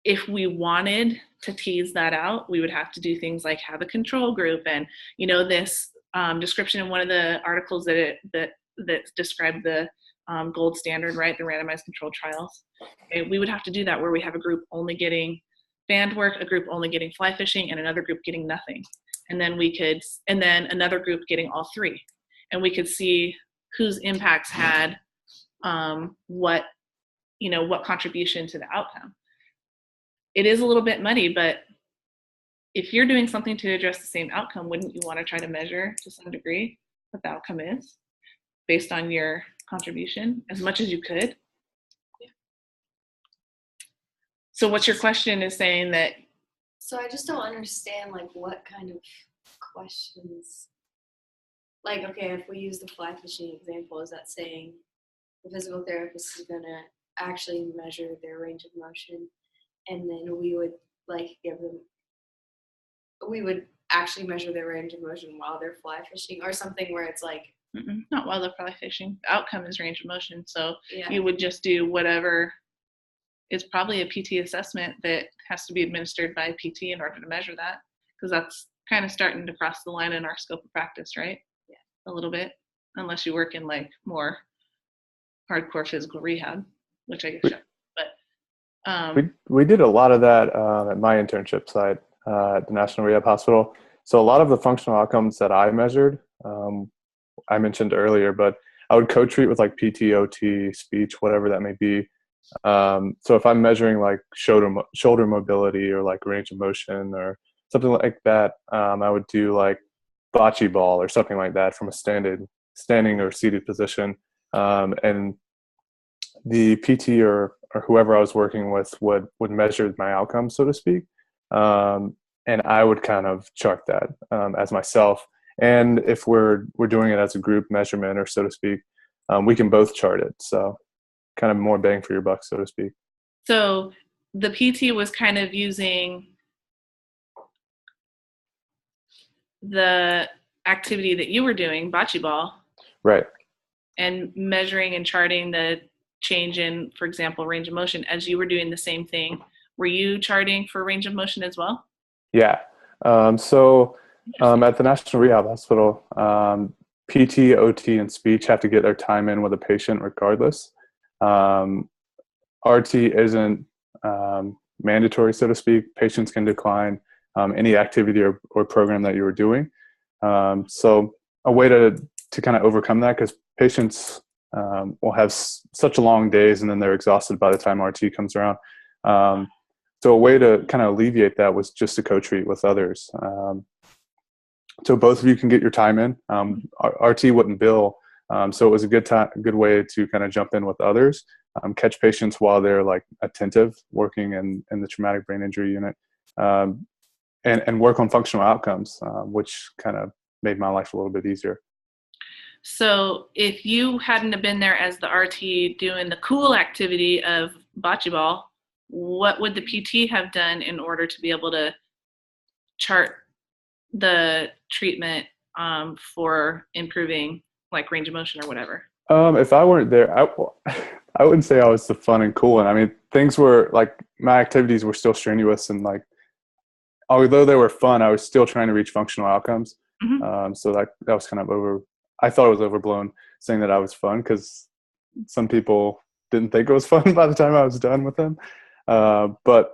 [SPEAKER 2] If we wanted to tease that out, we would have to do things like have a control group, and this description in one of the articles that described the gold standard, right, the randomized controlled trials. Okay, we would have to do that where we have a group only getting band work, a group only getting fly fishing, and another group getting nothing, and then another group getting all three, and we could see whose impacts had what contribution to the outcome. It is a little bit muddy, but if you're doing something to address the same outcome, wouldn't you want to try to measure to some degree what the outcome is based on your contribution as much as you could?
[SPEAKER 13] Yeah.
[SPEAKER 2] So what's your question is saying that?
[SPEAKER 13] So I just don't understand what kind of questions, okay, if we use the fly fishing example, is that saying the physical therapist is going to actually measure their range of motion, and then we would we would actually measure their range of motion while they're fly fishing, or something where it's
[SPEAKER 2] not while they're fly fishing. The outcome is range of motion. So
[SPEAKER 13] yeah.
[SPEAKER 2] You would just do whatever is probably a PT assessment that has to be administered by a PT in order to measure that, because that's kind of starting to cross the line in our scope of practice, right?
[SPEAKER 13] Yeah.
[SPEAKER 2] A little bit, unless you work in more hardcore physical rehab, which I guess.
[SPEAKER 12] We did a lot of that at my internship site at the National Rehab Hospital. So a lot of the functional outcomes that I measured, I mentioned earlier, but I would co-treat with PT, OT, speech, whatever that may be. So if I'm measuring shoulder mobility or range of motion or something like that, I would do bocce ball or something like that from a standing or seated position. And the PT or whoever I was working with would measure my outcome, so to speak. And I would kind of chart that as myself. And if we're doing it as a group measurement, or so to speak, we can both chart it. So kind of more bang for your buck, so to speak.
[SPEAKER 2] So the PT was kind of using the activity that you were doing, bocce ball.
[SPEAKER 12] Right.
[SPEAKER 2] And measuring and charting the change in, for example, range of motion as you were doing the same thing. Were you charting for range of motion as well?
[SPEAKER 12] Yeah. So at the National Rehab Hospital, PT, OT, and speech have to get their time in with a patient regardless. RT isn't mandatory, so to speak. Patients can decline any activity or program that you were doing. So a way to kind of overcome that, because patients will have such long days and then they're exhausted by the time RT comes around. So a way to kind of alleviate that was just to co-treat with others. So both of you can get your time in. RT wouldn't bill, so it was a good way to kind of jump in with others, catch patients while they're attentive, working in the traumatic brain injury unit, and work on functional outcomes, which kind of made my life a little bit easier.
[SPEAKER 2] So if you hadn't have been there as the RT doing the cool activity of bocce ball, what would the PT have done in order to be able to chart the treatment for improving range of motion or whatever?
[SPEAKER 12] If I weren't there, I wouldn't say I was the fun and cool one. I mean, things were my activities were still strenuous, and although they were fun, I was still trying to reach functional outcomes. Mm-hmm. So that was kind of I thought it was overblown saying that I was fun, because some people didn't think it was fun by the time I was done with them. But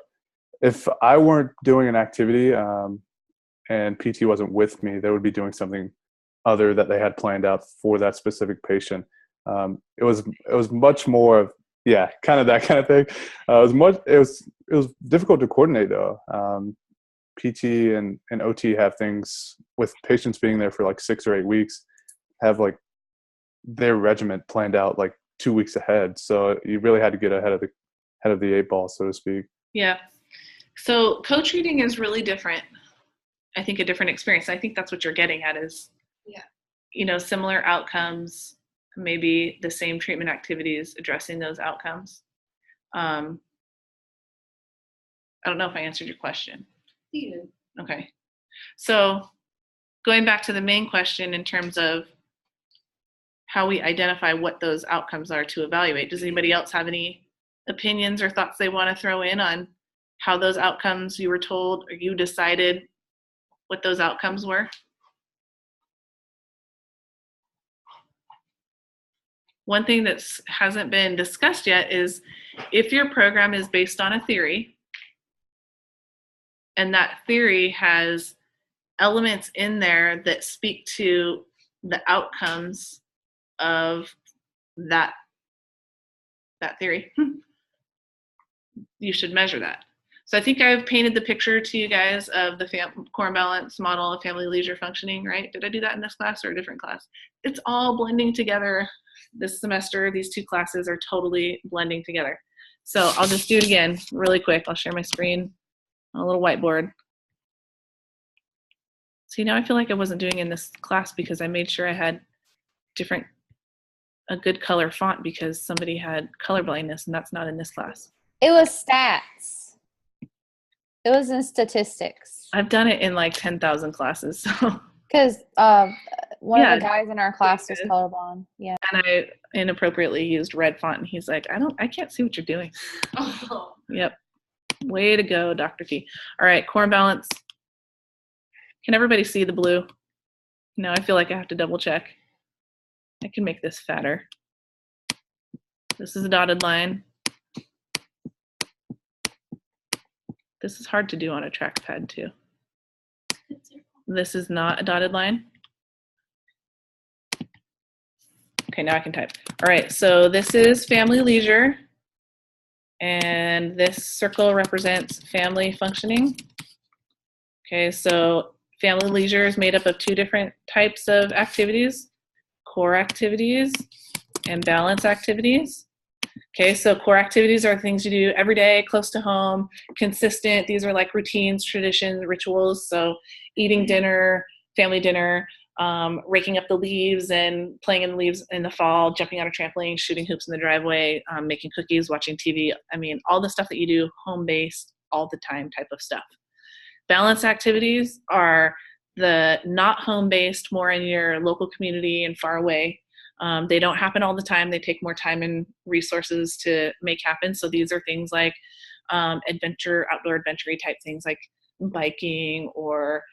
[SPEAKER 12] if I weren't doing an activity and PT wasn't with me, they would be doing something other that they had planned out for that specific patient. It was much more of, kind of that kind of thing. It was difficult to coordinate though. PT and OT have things with patients being there for 6 or 8 weeks, have their regiment planned out 2 weeks ahead. So you really had to get ahead of the 8 ball, so to speak.
[SPEAKER 2] Yeah. So co-treating is really different. I think a different experience. I think that's what you're getting at is, similar outcomes, maybe the same treatment activities addressing those outcomes. I don't know if I answered your question.
[SPEAKER 9] You did.
[SPEAKER 2] Okay. So going back to the main question in terms of how we identify what those outcomes are to evaluate, does anybody else have any opinions or thoughts they want to throw in on how those outcomes you were told or you decided what those outcomes were? One thing that hasn't been discussed yet is if your program is based on a theory, and that theory has elements in there that speak to the outcomes of that theory, you should measure that. So I think I've painted the picture to you guys of the core and balance model of family leisure functioning, right? Did I do that in this class or a different class? It's all blending together this semester. These two classes are totally blending together. So I'll just do it again really quick. I'll share my screen on a little whiteboard. See, now I feel like I wasn't doing in this class because I made sure I had a good color font because somebody had color blindness, and that's not in this class.
[SPEAKER 7] It was stats. It was in statistics.
[SPEAKER 2] I've done it in like 10,000 classes. So.
[SPEAKER 7] Because one of the guys in our class was colorblind. Yeah.
[SPEAKER 2] And I inappropriately used red font, and he's like, I can't see what you're doing.
[SPEAKER 9] Oh.
[SPEAKER 2] Yep. Way to go, Dr. T. All right, core and balance. Can everybody see the blue? No, I feel like I have to double check. I can make this fatter. This is a dotted line. This is hard to do on a trackpad too. This is not a dotted line. Okay, now I can type. All right, so this is family leisure, and this circle represents family functioning. Okay, so family leisure is made up of two different types of activities, core activities and balance activities. Okay, so core activities are things you do every day, close to home, consistent. These are like routines, traditions, rituals. So eating dinner, family dinner, raking up the leaves and playing in the leaves in the fall, jumping on a trampoline, shooting hoops in the driveway, making cookies, watching TV. I mean, all the stuff that you do home-based all the time type of stuff. Balance activities are the not home-based, more in your local community and far away. They don't happen all the time. They take more time and resources to make happen. So these are things like outdoor adventure type things like biking or,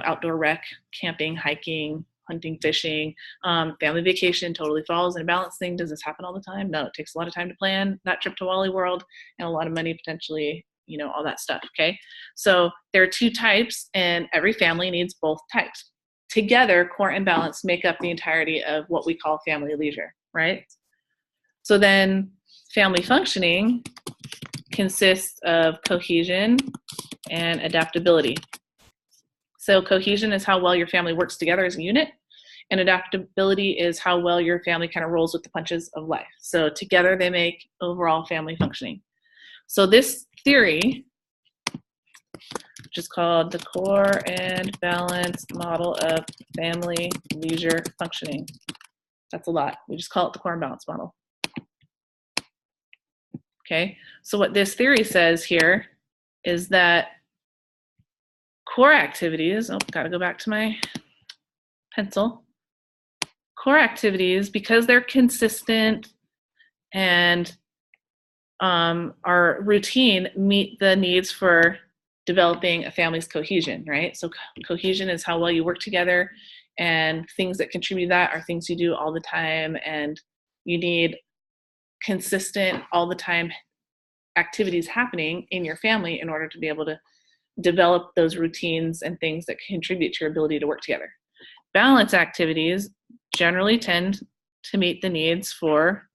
[SPEAKER 2] outdoor rec, camping, hiking, hunting, fishing. Family vacation totally falls in a balance thing. Does this happen all the time? No, it takes a lot of time to plan. That trip to Wally World and a lot of money potentially, all that stuff, okay? So there are two types, and every family needs both types. Together, core and balance make up the entirety of what we call family leisure, right? So then family functioning consists of cohesion and adaptability. So cohesion is how well your family works together as a unit, and adaptability is how well your family kind of rolls with the punches of life. So together they make overall family functioning. So this theory, which is called the core and balance model of family leisure functioning. That's a lot. We just call it the core and balance model. Okay, so what this theory says here is that core activities, gotta go back to my pencil. Core activities, because they're consistent and our routine, meet the needs for developing a family's cohesion, right? So cohesion is how well you work together, and things that contribute to that are things you do all the time, and you need consistent all the time activities happening in your family in order to be able to develop those routines and things that contribute to your ability to work together. Balance activities generally tend to meet the needs for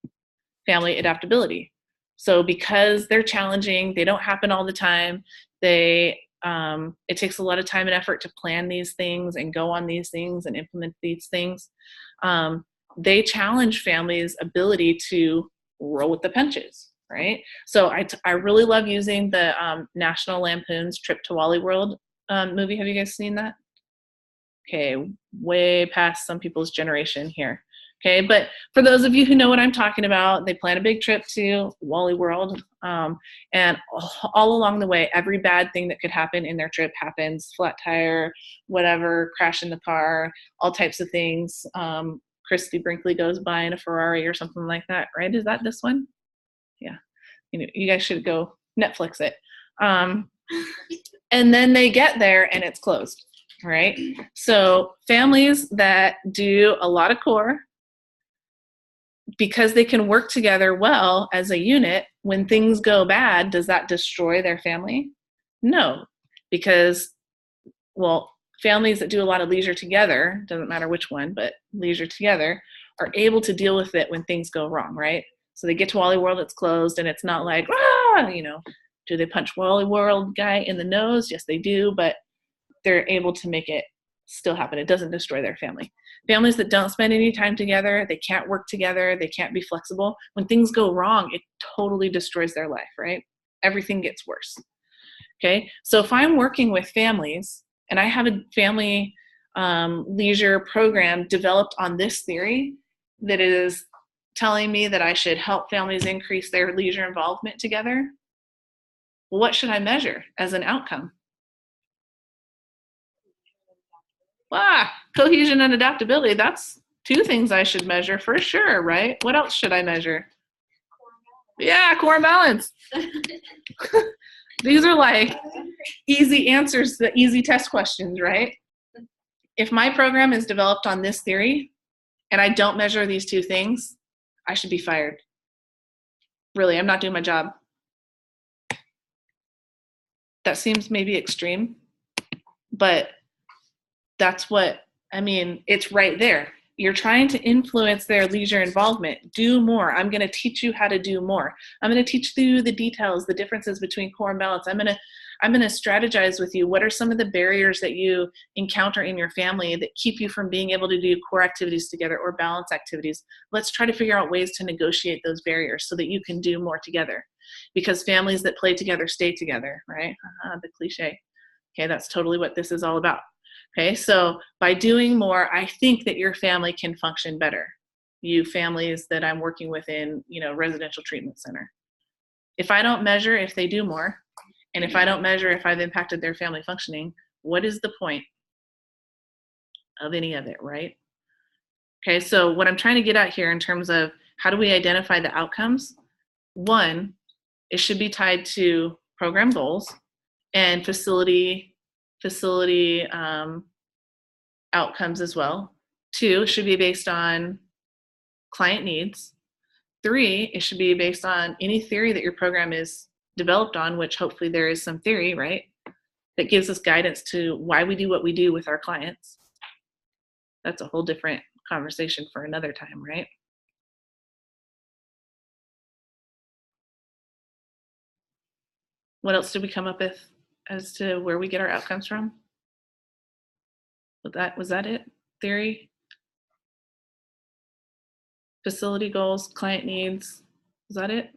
[SPEAKER 2] family adaptability. So because they're challenging, they don't happen all the time, it takes a lot of time and effort to plan these things and go on these things and implement these things. They challenge families' ability to roll with the punches, right? So I really love using the National Lampoon's Trip to Wally World movie. Have you guys seen that? Okay, way past some people's generation here. Okay, but for those of you who know what I'm talking about, they plan a big trip to Wally World, and all along the way, every bad thing that could happen in their trip happens. Flat tire, whatever, crash in the car, all types of things. Christy Brinkley goes by in a Ferrari or something like that, right? Is that this one? Yeah. You guys should go Netflix it. And then they get there and it's closed, right? So families that do a lot of core, because they can work together well as a unit, when things go bad, does that destroy their family? No, because, well, families that do a lot of leisure together, doesn't matter which one, but leisure together, are able to deal with it when things go wrong, right? So they get to Wally World, it's closed, and it's not like, do they punch Wally World guy in the nose? Yes, they do, but they're able to make it still happen. It doesn't destroy their family. Families that don't spend any time together, they can't work together, they can't be flexible. When things go wrong, it totally destroys their life, right? Everything gets worse. Okay, so if I'm working with families and I have a family leisure program developed on this theory that is telling me that I should help families increase their leisure involvement together, what should I measure as an outcome? Cohesion and adaptability. That's two things I should measure for sure, right? What else should I measure? Yeah, core and balance. These are like easy answers to the easy test questions, right? If my program is developed on this theory and I don't measure these two things, I should be fired. Really, I'm not doing my job. That seems maybe extreme, but that's what, I mean, it's right there. You're trying to influence their leisure involvement. Do more. I'm going to teach you how to do more. I'm going to teach you the details, the differences between core and balance. I'm going to strategize with you. What are some of the barriers that you encounter in your family that keep you from being able to do core activities together or balance activities? Let's try to figure out ways to negotiate those barriers so that you can do more together. Because families that play together stay together, right? The cliche. Okay, that's totally what this is all about. Okay, so by doing more, I think that your family can function better. You families that I'm working with in, residential treatment center. If I don't measure if they do more, and if I don't measure if I've impacted their family functioning, what is the point of any of it, right? Okay, so what I'm trying to get at here in terms of how do we identify the outcomes? One, it should be tied to program goals and facility outcomes as well. 2, it should be based on client needs. 3, it should be based on any theory that your program is developed on, which hopefully there is some theory, right? That gives us guidance to why we do what we do with our clients. That's a whole different conversation for another time, right? What else did we come up with as to where we get our outcomes from? Was that it? Theory, facility goals, client needs. Is that it?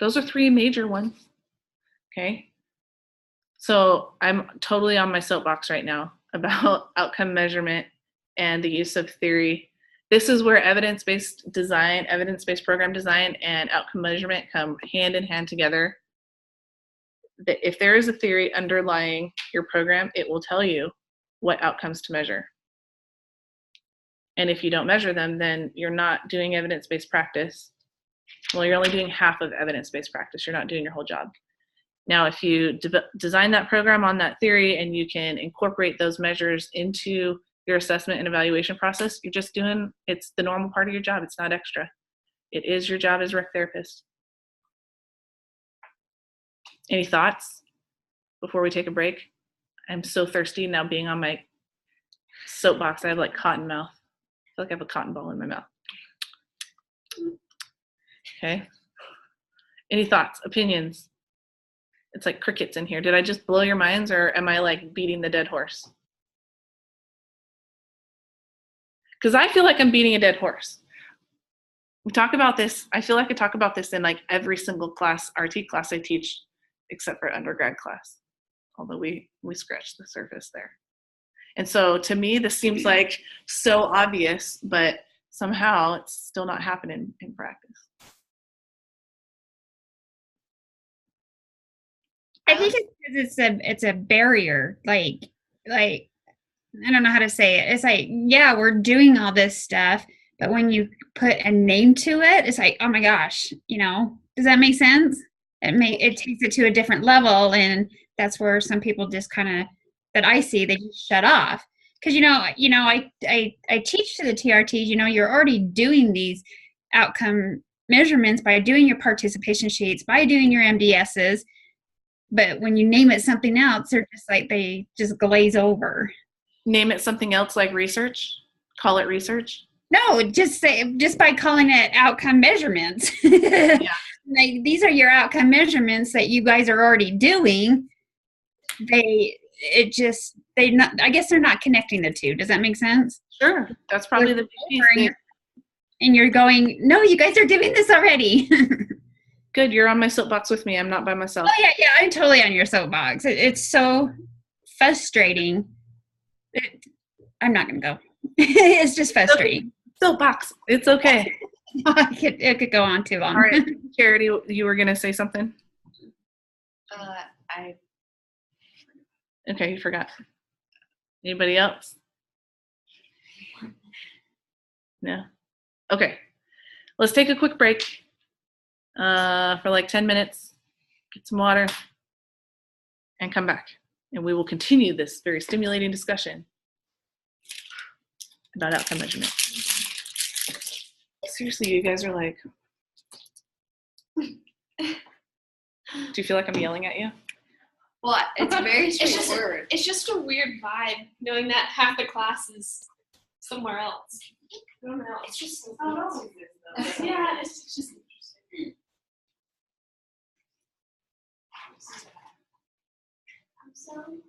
[SPEAKER 2] Those are 3 major ones. Okay. So I'm totally on my soapbox right now about outcome measurement and the use of theory. This is where evidence-based design, evidence-based program design, and outcome measurement come hand in hand together. If there is a theory underlying your program, it will tell you what outcomes to measure. And if you don't measure them, then you're not doing evidence-based practice. Well, you're only doing half of evidence-based practice. You're not doing your whole job. Now, if you design that program on that theory and you can incorporate those measures into your assessment and evaluation process, you're just doing, it's the normal part of your job. It's not extra. It is your job as a rec therapist. Any thoughts before we take a break? I'm so thirsty now being on my soapbox. I have like cotton mouth. I feel like I have a cotton ball in my mouth. Okay. Any thoughts, opinions? It's like crickets in here. Did I just blow your minds, or am I like beating the dead horse? Because I feel like I'm beating a dead horse. We talk about this. I feel like I talk about this in like every single class, RT class I teach, except for undergrad class. Although we scratched the surface there. And so to me, this seems like so obvious, but somehow it's still not happening in practice.
[SPEAKER 3] I think it's because it's a barrier. Like I don't know how to say it. It's like, yeah, we're doing all this stuff, but when you put a name to it, it's like, oh my gosh, does that make sense? It takes it to a different level, and that's where some people just kind of, that I see, they just shut off. Because I teach to the TRTs. You're already doing these outcome measurements by doing your participation sheets, by doing your MDSs, but when you name it something else, they're just like, they just glaze over.
[SPEAKER 2] Name it something else, like research. Call it research.
[SPEAKER 3] No, just by calling it outcome measurements. Yeah. Like, these are your outcome measurements that you guys are already doing. I guess they're not connecting the two. Does that make sense?
[SPEAKER 2] Sure. That's probably the big piece.
[SPEAKER 3] And you're going, no, you guys are doing this already.
[SPEAKER 2] Good. You're on my soapbox with me. I'm not by myself.
[SPEAKER 3] Oh, yeah. I'm totally on your soapbox. It's so frustrating. I'm not going to go. It's just frustrating.
[SPEAKER 2] Soapbox. It's okay.
[SPEAKER 3] It could go on too long.
[SPEAKER 2] All right. Charity, you were going to say something? Okay, you forgot. Anybody else? No? Okay. Let's take a quick break for like 10 minutes, get some water, and come back. And we will continue this very stimulating discussion about outcome measurement. Seriously, you guys are like, do you feel like I'm yelling at you?
[SPEAKER 13] Well, it's very
[SPEAKER 6] It's
[SPEAKER 13] straightforward.
[SPEAKER 6] it's just a weird vibe knowing that half the class is somewhere else. I don't know. It's just I don't know. Yeah, it's just interesting. I'm sorry.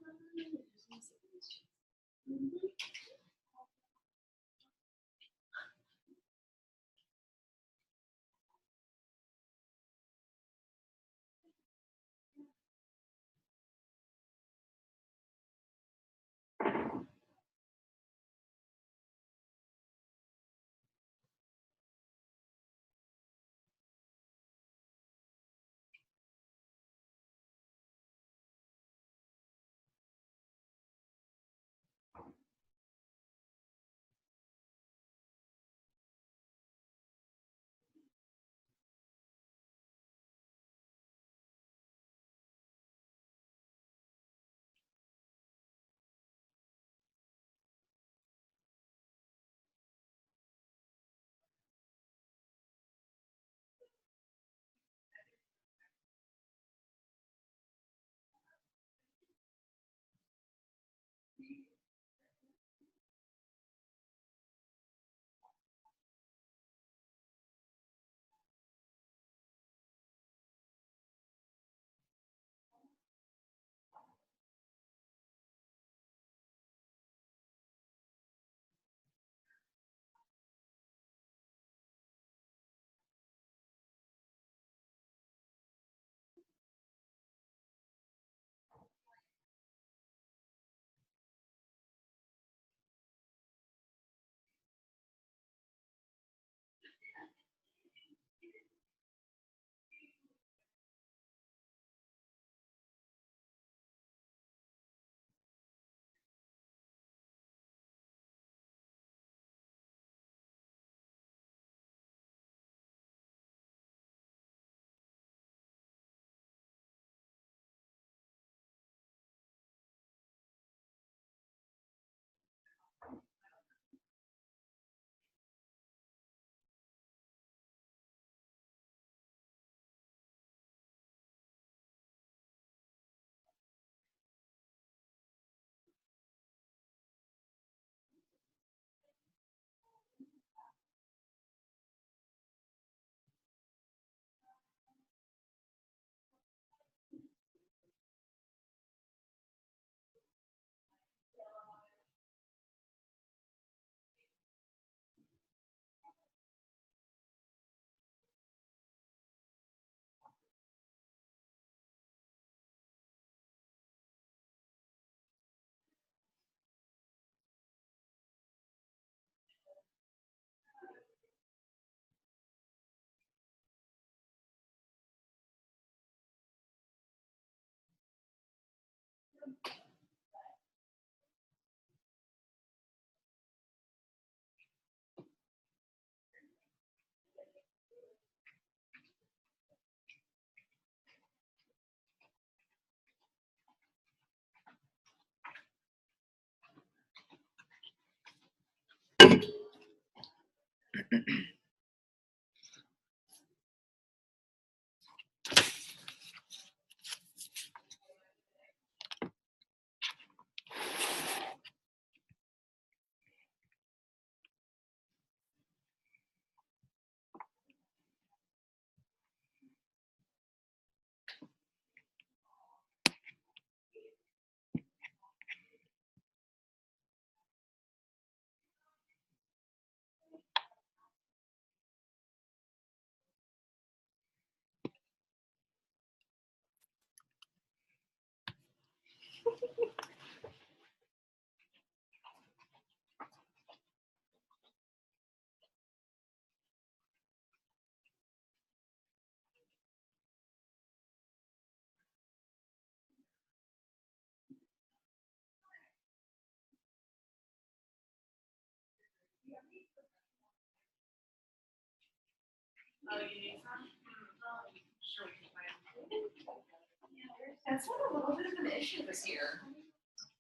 [SPEAKER 10] That's not a little bit of an issue this year.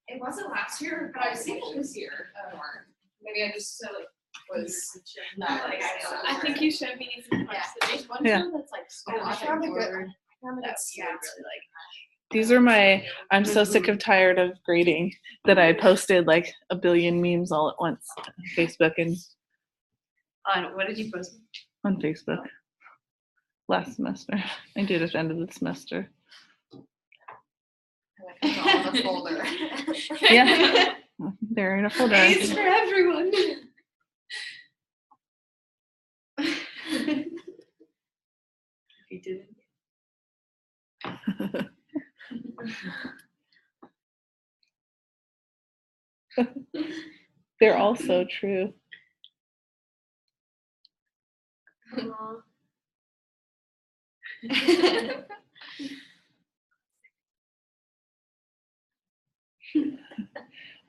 [SPEAKER 10] It wasn't last year, but I've seen it this year more. Maybe I just was not like
[SPEAKER 6] I think you showed me some parts today.
[SPEAKER 10] There's one
[SPEAKER 2] Yeah.
[SPEAKER 10] tool that's like so straightforward. That's really like.
[SPEAKER 2] These are my, I'm so sick of tired of grading that I posted like a billion memes all at once on Facebook and
[SPEAKER 10] What did you post?
[SPEAKER 2] on Facebook last semester. I did at the end of the semester.
[SPEAKER 10] On the folder.
[SPEAKER 2] Yeah, they're in a folder.
[SPEAKER 10] It's for everyone. You didn't.
[SPEAKER 2] They're all so true.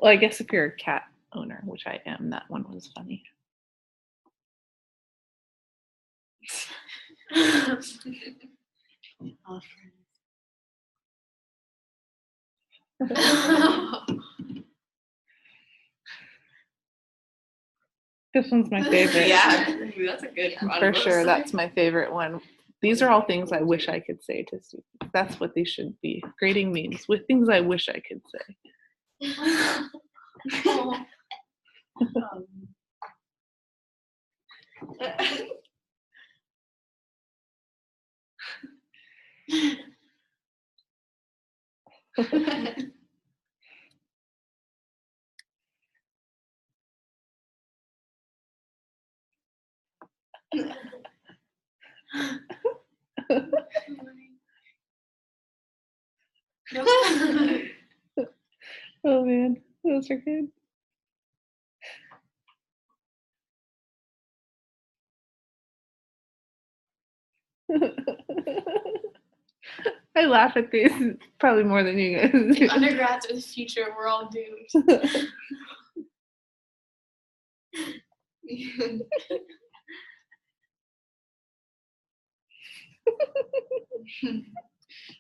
[SPEAKER 2] Well, I guess if you're a cat owner, which I am, that one was funny. This one's my favorite.
[SPEAKER 10] Yeah, that's a good one.
[SPEAKER 2] For sure, that's my favorite one. These are all things I wish I could say to students. That's what these should be. Grading memes with things I wish I could say. Oh man, those are good. I laugh at these probably more than you guys.
[SPEAKER 6] Undergrads are the future. We're all doomed.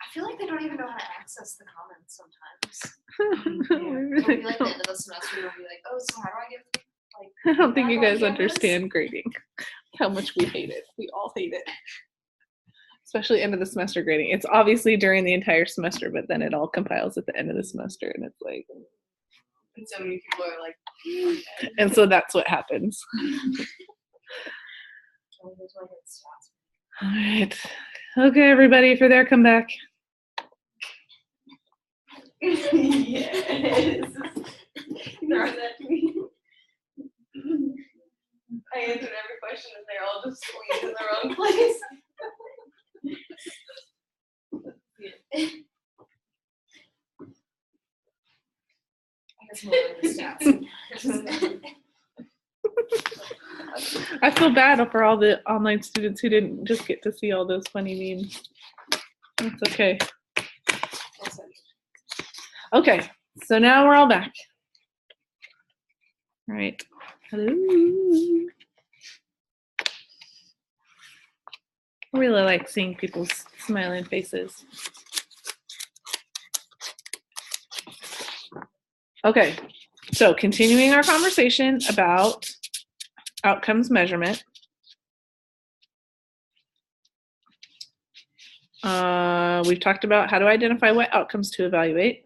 [SPEAKER 10] I feel like they don't even know how to access the comments sometimes. It'll be like the end of the semester, it'll be like, oh, so how do I get like?
[SPEAKER 2] I don't think
[SPEAKER 10] how
[SPEAKER 2] you
[SPEAKER 10] do I
[SPEAKER 2] guys
[SPEAKER 10] get
[SPEAKER 2] understand grading, how much we hate it. We all hate it. Especially end of the semester grading. It's obviously during the entire semester, but then it all compiles at the end of the semester, and it's like.
[SPEAKER 10] And so many people are like.
[SPEAKER 2] And so that's what happens. All right. Okay, everybody, for their comeback.
[SPEAKER 10] Yes. I answered every question and they're all just going in their own place.
[SPEAKER 2] I feel bad for all the online students who didn't just get to see all those funny memes. It's okay. Okay, so now we're all back. All right. Hello. I really like seeing people's smiling faces. Okay, so continuing our conversation about outcomes measurement. We've talked about how to identify what outcomes to evaluate.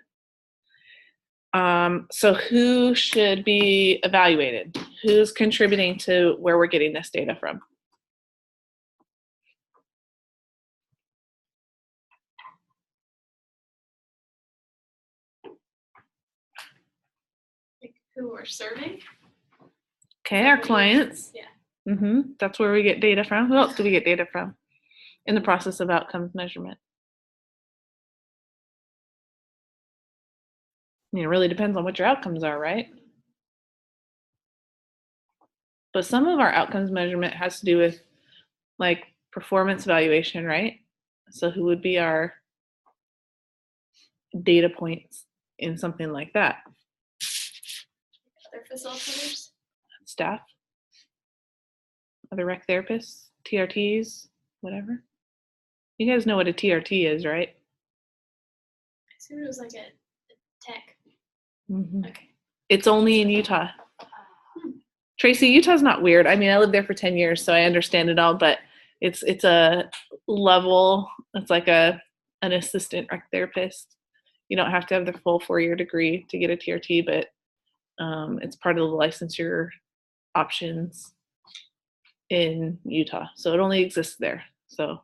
[SPEAKER 2] So who should be evaluated? Who's contributing to where we're getting this data from?
[SPEAKER 6] Like who we're serving?
[SPEAKER 2] Okay, our clients.
[SPEAKER 6] Yeah.
[SPEAKER 2] That's where we get data from. Who else do we get data from in the process of outcomes measurement? I mean, it really depends on what your outcomes are, right? But some of our outcomes measurement has to do with like performance evaluation, right? So who would be our data points in something like that?
[SPEAKER 6] Other facilitators?
[SPEAKER 2] Staff? Other rec therapists? TRTs? Whatever? You guys know what a TRT is, right?
[SPEAKER 6] I assume it was like a tech. Okay.
[SPEAKER 2] It's only in Utah. Tracy, Utah's not weird. I mean, I lived there for 10 years, so I understand it all, but it's a level, it's like an assistant rec therapist. You don't have to have the full 4-year degree to get a TRT, but it's part of the licensure options in Utah. So it only exists there. So,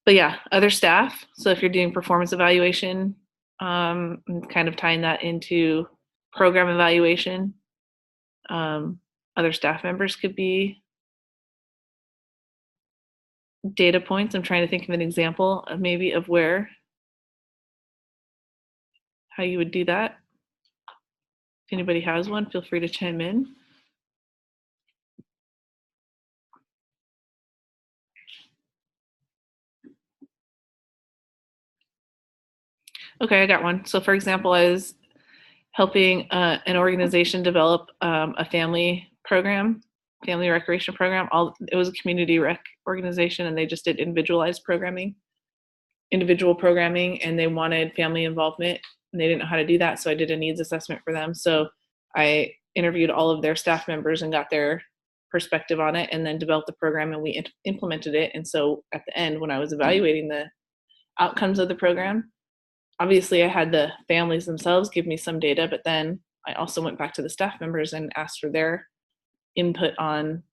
[SPEAKER 2] but yeah, other staff. So if you're doing performance evaluation, kind of tying that into program evaluation, other staff members could be data points. I'm trying to think of an example of maybe of how you would do that. If anybody has one, feel free to chime in. Okay, I got one. So for example, I was helping an organization develop a family recreation program. It was a community rec organization, and they just did individual programming, and they wanted family involvement, and they didn't know how to do that. So I did a needs assessment for them. So I interviewed all of their staff members and got their perspective on it, and then developed the program, and we implemented it. And so at the end, when I was evaluating the outcomes of the program, obviously I had the families themselves give me some data, but then I also went back to the staff members and asked for their input on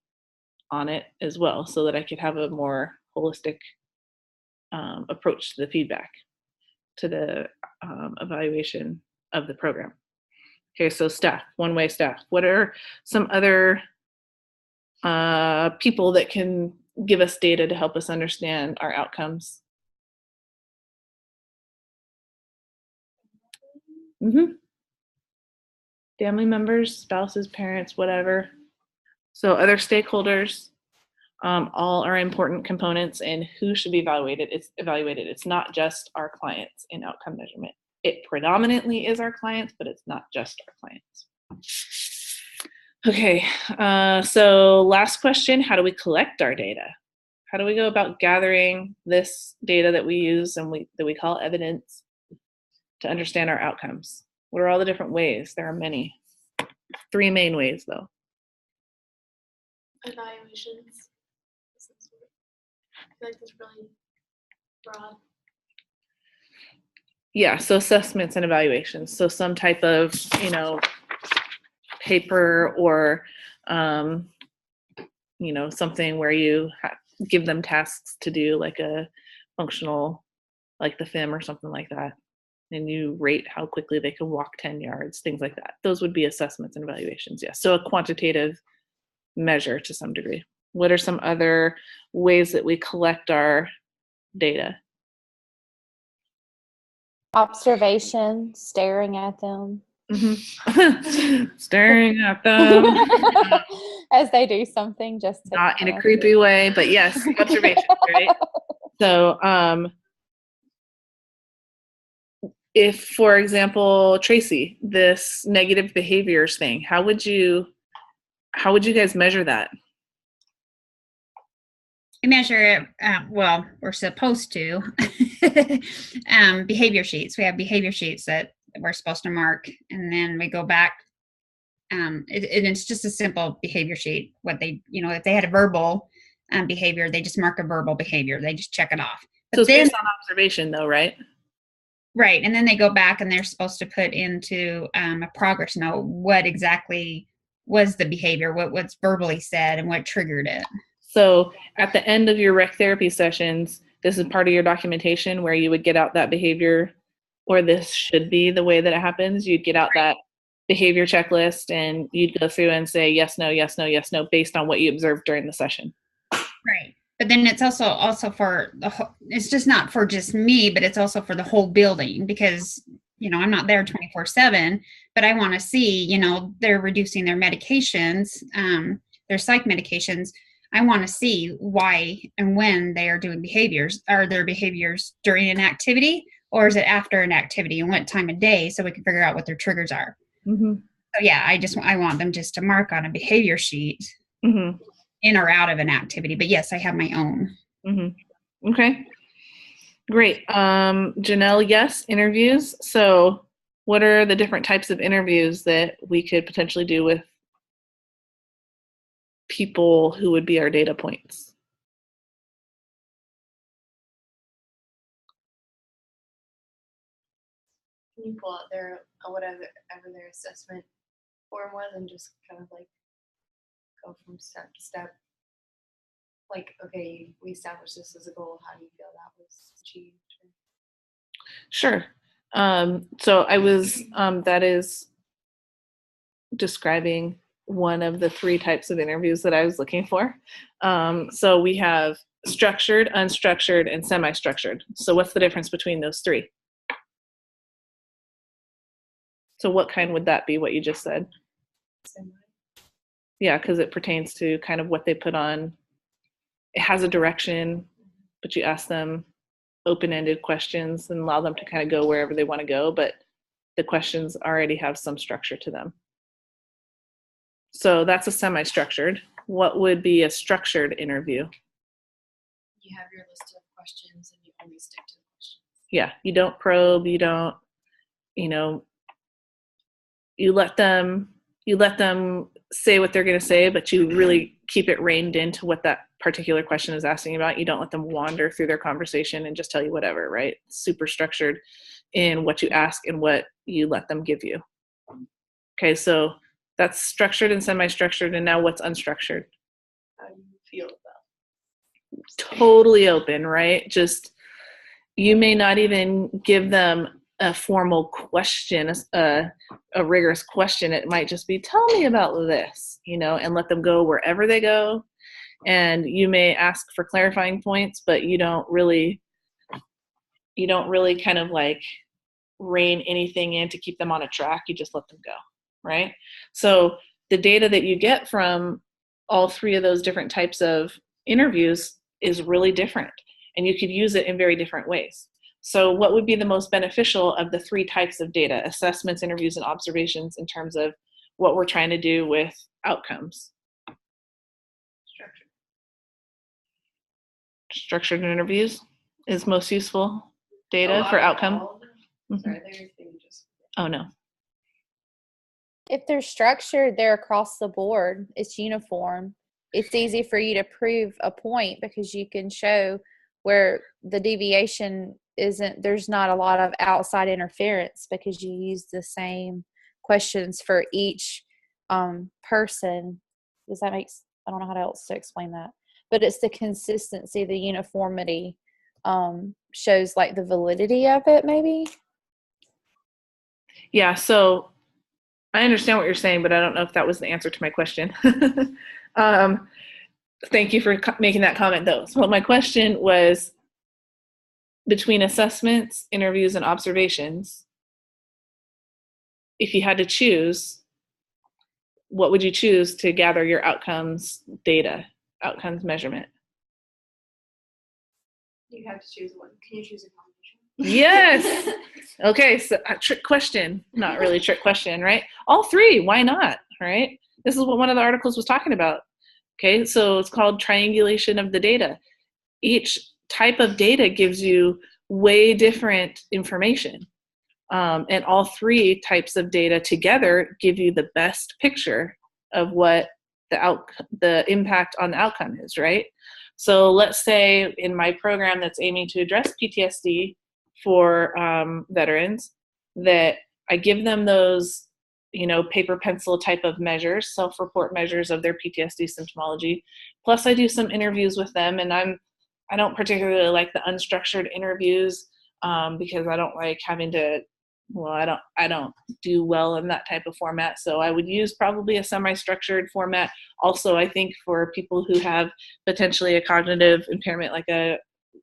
[SPEAKER 2] it as well, so that I could have a more holistic approach to the feedback, to the evaluation of the program. Okay, so staff, one-way staff. What are some other people that can give us data to help us understand our outcomes? Family members, spouses, parents, whatever. So other stakeholders, all are important components, and who should be evaluated. It's not just our clients in outcome measurement. It predominantly is our clients, but it's not just our clients. Okay, so last question, how do we collect our data? How do we go about gathering this data that we use and that we call evidence to understand our outcomes? What are all the different ways? There are many. 3 main ways, though.
[SPEAKER 6] Evaluations. I feel like that's really broad.
[SPEAKER 2] Yeah, so assessments and evaluations. So some type of, paper or, something where you give them tasks to do, like a functional, like the FIM or something like that. And you rate how quickly they can walk 10 yards, things like that. Those would be assessments and evaluations, yes. So a quantitative measure to some degree. What are some other ways that we collect our data?
[SPEAKER 7] Observation, staring at them.
[SPEAKER 2] Staring at them.
[SPEAKER 7] As they do something, just to
[SPEAKER 2] not in a creepy way, but yes, observation, right? So if, for example, Tracy, this negative behaviors thing, how would you guys measure that?
[SPEAKER 3] We measure it, well, we're supposed to, behavior sheets. We have behavior sheets that we're supposed to mark, and then we go back. It's just a simple behavior sheet. What they, if they had a verbal behavior, they just mark a verbal behavior. They just check it off. But
[SPEAKER 2] So it's
[SPEAKER 3] then,
[SPEAKER 2] based on observation though, right?
[SPEAKER 3] right, and then they go back and they're supposed to put into a progress note what exactly was the behavior, what's verbally said, and what triggered it.
[SPEAKER 2] So at the end of your rec therapy sessions, this is part of your documentation where you would get out that behavior, or this should be the way that it happens. You'd get out that behavior checklist and you'd go through and say yes, no, yes, no, yes, no, based on what you observed during the session.
[SPEAKER 3] Right. But then it's also for the whole, it's just not for just me, but it's also for the whole building, because, I'm not there 24/7, but I want to see, they're reducing their medications, their psych medications. I want to see why and when they are doing behaviors. Are their behaviors during an activity, or is it after an activity, and what time of day, so we can figure out what their triggers are.
[SPEAKER 2] Mm-hmm.
[SPEAKER 3] So yeah, I want them just to mark on a behavior sheet
[SPEAKER 2] Mm-hmm.
[SPEAKER 3] in or out of an activity. But yes, I have my own.
[SPEAKER 2] Mm-hmm. Okay. Great. Janelle, yes, interviews. So what are the different types of interviews that we could potentially do with people who would be our data points?
[SPEAKER 13] Can you pull out their whatever their assessment form was and just kind of like go from step to step? Like, okay, we established this as a goal. How do you feel that was achieved?
[SPEAKER 2] Sure. So I was, that is describing one of the 3 types of interviews that I was looking for. So we have structured, unstructured, and semi-structured. So what's the difference between those 3? So what kind would that be, what you just said? Yeah, because it pertains to kind of what they put on. It has a direction, but you ask them open-ended questions and allow them to kind of go wherever they want to go, but the questions already have some structure to them. So that's a semi-structured. What would be a structured interview?
[SPEAKER 13] You have your list of questions and you only stick to the questions.
[SPEAKER 2] Yeah, you don't probe, you don't, you let them say what they're going to say, but you really keep it reined into what that particular question is asking about. You don't let them wander through their conversation and just tell you whatever, right? Super structured in what you ask and what you let them give you. Okay, so that's structured and semi-structured, and now what's unstructured?
[SPEAKER 13] How do you feel about it?
[SPEAKER 2] Totally open, right? Just, you may not even give them a formal question, a rigorous question. It might just be, tell me about this, and let them go wherever they go. And you may ask for clarifying points, but you don't really kind of like rein anything in to keep them on a track. You just let them go, right? So the data that you get from all 3 of those different types of interviews is really different, and you could use it in very different ways. So what would be the most beneficial of the 3 types of data, assessments, interviews, and observations, in terms of what we're trying to do with outcomes? Structured interviews is most useful data for outcome.
[SPEAKER 13] Sorry, there's just.
[SPEAKER 2] Oh, no.
[SPEAKER 7] If they're structured, they're across the board. It's uniform. It's easy for you to prove a point because you can show where the deviation isn't, there's not a lot of outside interference because you use the same questions for each person. Does that make sense? I don't know how else to explain that. But it's the consistency, the uniformity shows like the validity of it, maybe.
[SPEAKER 2] Yeah, so I understand what you're saying, but I don't know if that was the answer to my question. Thank you for making that comment, though. So my question was, between assessments, interviews, and observations, if you had to choose, what would you choose to gather your outcomes data, outcomes measurement?
[SPEAKER 13] You have to choose one. Can you choose a
[SPEAKER 2] Yes. Okay, so a trick question. Not really a trick question, right? All three, why not, right? This is what one of the articles was talking about. Okay, so it's called triangulation of the data. Each type of data gives you way different information. And all three types of data together give you the best picture of what the impact on the outcome is, right? So let's say in my program that's aiming to address PTSD for veterans, that I give them those, paper pencil type of measures, self-report measures of their PTSD symptomology. Plus I do some interviews with them, and I don't particularly like the unstructured interviews because I don't like having to, I don't do well in that type of format. So I would use probably a semi-structured format. Also, I think for people who have potentially a cognitive impairment, like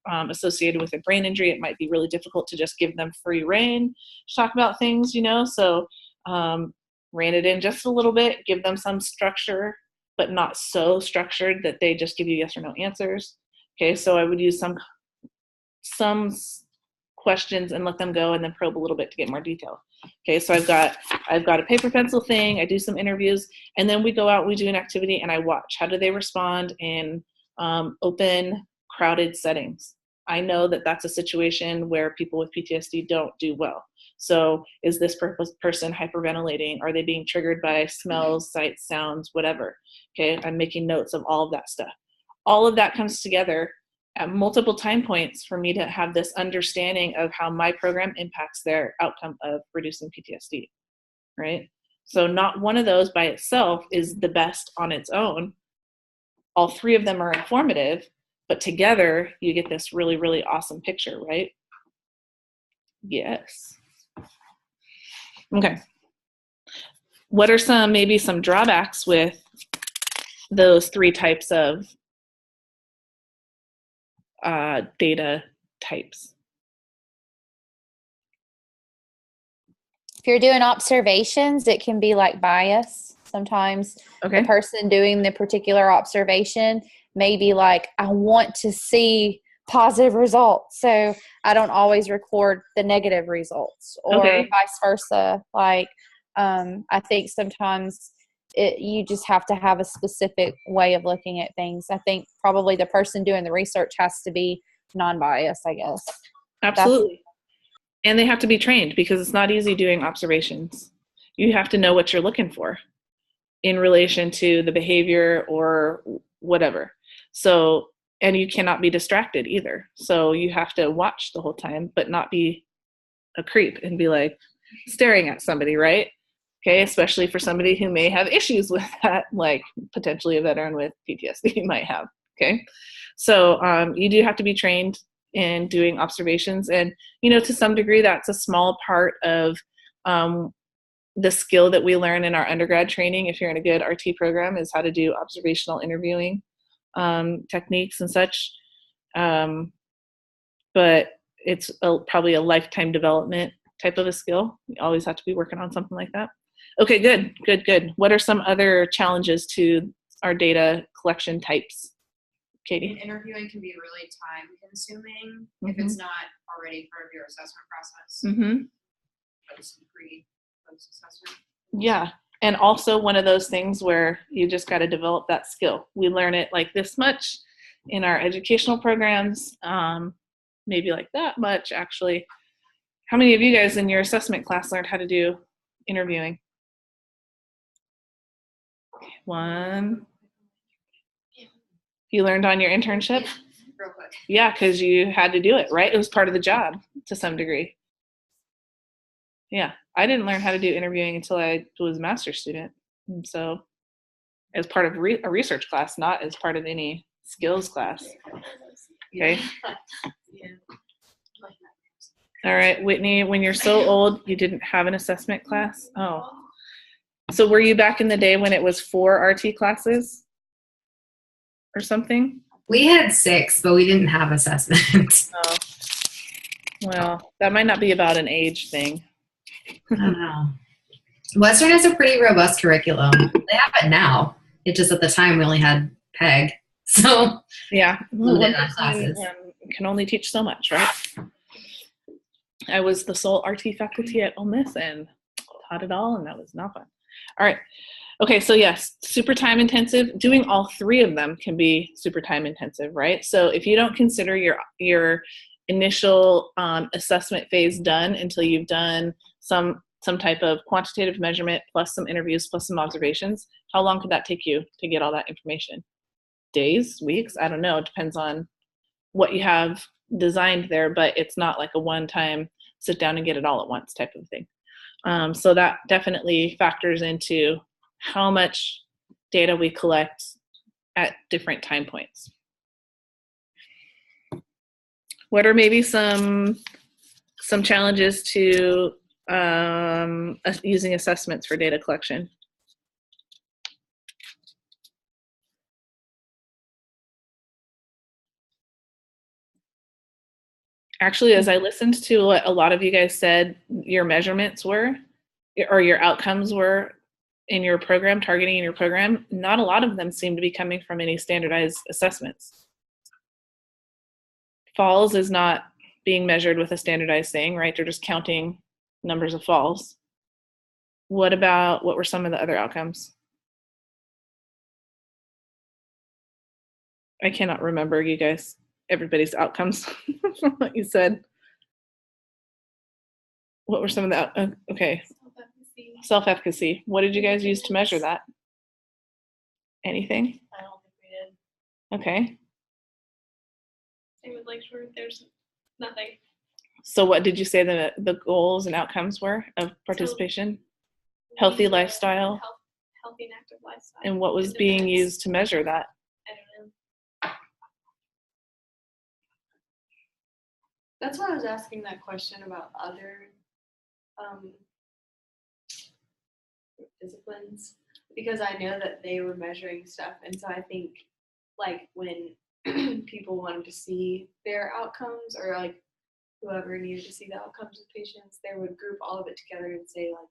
[SPEAKER 2] associated with a brain injury, it might be really difficult to just give them free rein to talk about things, So rein it in just a little bit, give them some structure, but not so structured that they just give you yes or no answers. Okay, so I would use some questions and let them go, and then probe a little bit to get more detail. Okay, so I've got a paper pencil thing, I do some interviews, and then we go out, we do an activity, and I watch how do they respond in open, crowded settings. I know that that's a situation where people with PTSD don't do well. So is this person hyperventilating? Are they being triggered by smells, sights, sounds, whatever? Okay, I'm making notes of all of that stuff. All of that comes together at multiple time points for me to have this understanding of how my program impacts their outcome of reducing PTSD, right? So not one of those by itself is the best on its own. All three of them are informative, but together you get this really, really awesome picture, right? Yes. Okay. What are maybe some drawbacks with those three types of data types?
[SPEAKER 7] If you're doing observations, it can be like bias. Sometimes the person doing the particular observation may be like, I want to see positive results, so I don't always record the negative results, or vice versa. Like, I think sometimes you just have to have a specific way of looking at things. I think probably the person doing the research has to be non-biased, I guess.
[SPEAKER 2] Absolutely. And they have to be trained, because it's not easy doing observations. You have to know what you're looking for in relation to the behavior or whatever. So, and you cannot be distracted either. So you have to watch the whole time, but not be a creep and be like staring at somebody, right? Okay, especially for somebody who may have issues with that, like potentially a veteran with PTSD might have, okay? So you do have to be trained in doing observations, and, to some degree, that's a small part of the skill that we learn in our undergrad training, if you're in a good RT program, is how to do observational interviewing techniques and such. But it's probably a lifetime development type of a skill. You always have to be working on something like that. Okay, good. What are some other challenges to our data collection types? Katie?
[SPEAKER 10] And interviewing can be really time consuming if it's not already part of your assessment process. Post-assessment.
[SPEAKER 2] Yeah. And also one of those things where you just got to develop that skill. We learn it like this much in our educational programs, maybe like that much actually. How many of you guys in your assessment class learned how to do interviewing? One. You learned on your internship?
[SPEAKER 10] Real quick.
[SPEAKER 2] Yeah, because you had to do it, right? It was part of the job to some degree. Yeah, I didn't learn how to do interviewing until I was a master's student. And so as part of a research class, not as part of any skills class. Okay. All right, Whitney, when you're so old, you didn't have an assessment class? Oh. So were you back in the day when it was 4 RT classes or something?
[SPEAKER 1] We had 6, but we didn't have assessments.
[SPEAKER 2] Oh. Well, that might not be about an age thing.
[SPEAKER 1] I don't know. Western has a pretty robust curriculum. They have it now. It just at the time we only had PEG. So
[SPEAKER 2] yeah,
[SPEAKER 1] limited on classes.
[SPEAKER 2] Can only teach so much, right? I was the sole RT faculty at Ole Miss and taught it all, and that was not fun. All right. Okay, so yes, super time intensive. Doing all three of them can be super time intensive, right? So if you don't consider your initial assessment phase done until you've done some type of quantitative measurement plus some interviews plus some observations, how long could that take you to get all that information? Days, weeks? I don't know. It depends on what you have designed there, but it's not like a one-time sit down and get it all at once type of thing. So that definitely factors into how much data we collect at different time points. What are maybe some challenges to using assessments for data collection? Actually, as I listened to what a lot of you guys said your measurements were, or your outcomes were in your program, targeting in your program, not a lot of them seem to be coming from any standardized assessments. Falls is not being measured with a standardized thing, right? They're just counting numbers of falls. What were some of the other outcomes? I cannot remember, you guys, everybody's outcomes from what you said. What were some of the, okay. Self-efficacy. What did you guys use to measure that? Anything?
[SPEAKER 6] I don't think we did.
[SPEAKER 2] Okay.
[SPEAKER 6] Same with Lakeshore, there's nothing.
[SPEAKER 2] So what did you say the goals and outcomes were of participation? Healthy lifestyle?
[SPEAKER 6] Healthy and active lifestyle.
[SPEAKER 2] And what was being used to measure that?
[SPEAKER 6] I don't know.
[SPEAKER 9] That's why I was asking that question about other disciplines, because I know that they were measuring stuff, and so I think like when people wanted to see their outcomes, or like whoever needed to see the outcomes of patients, they would group all of it together and say like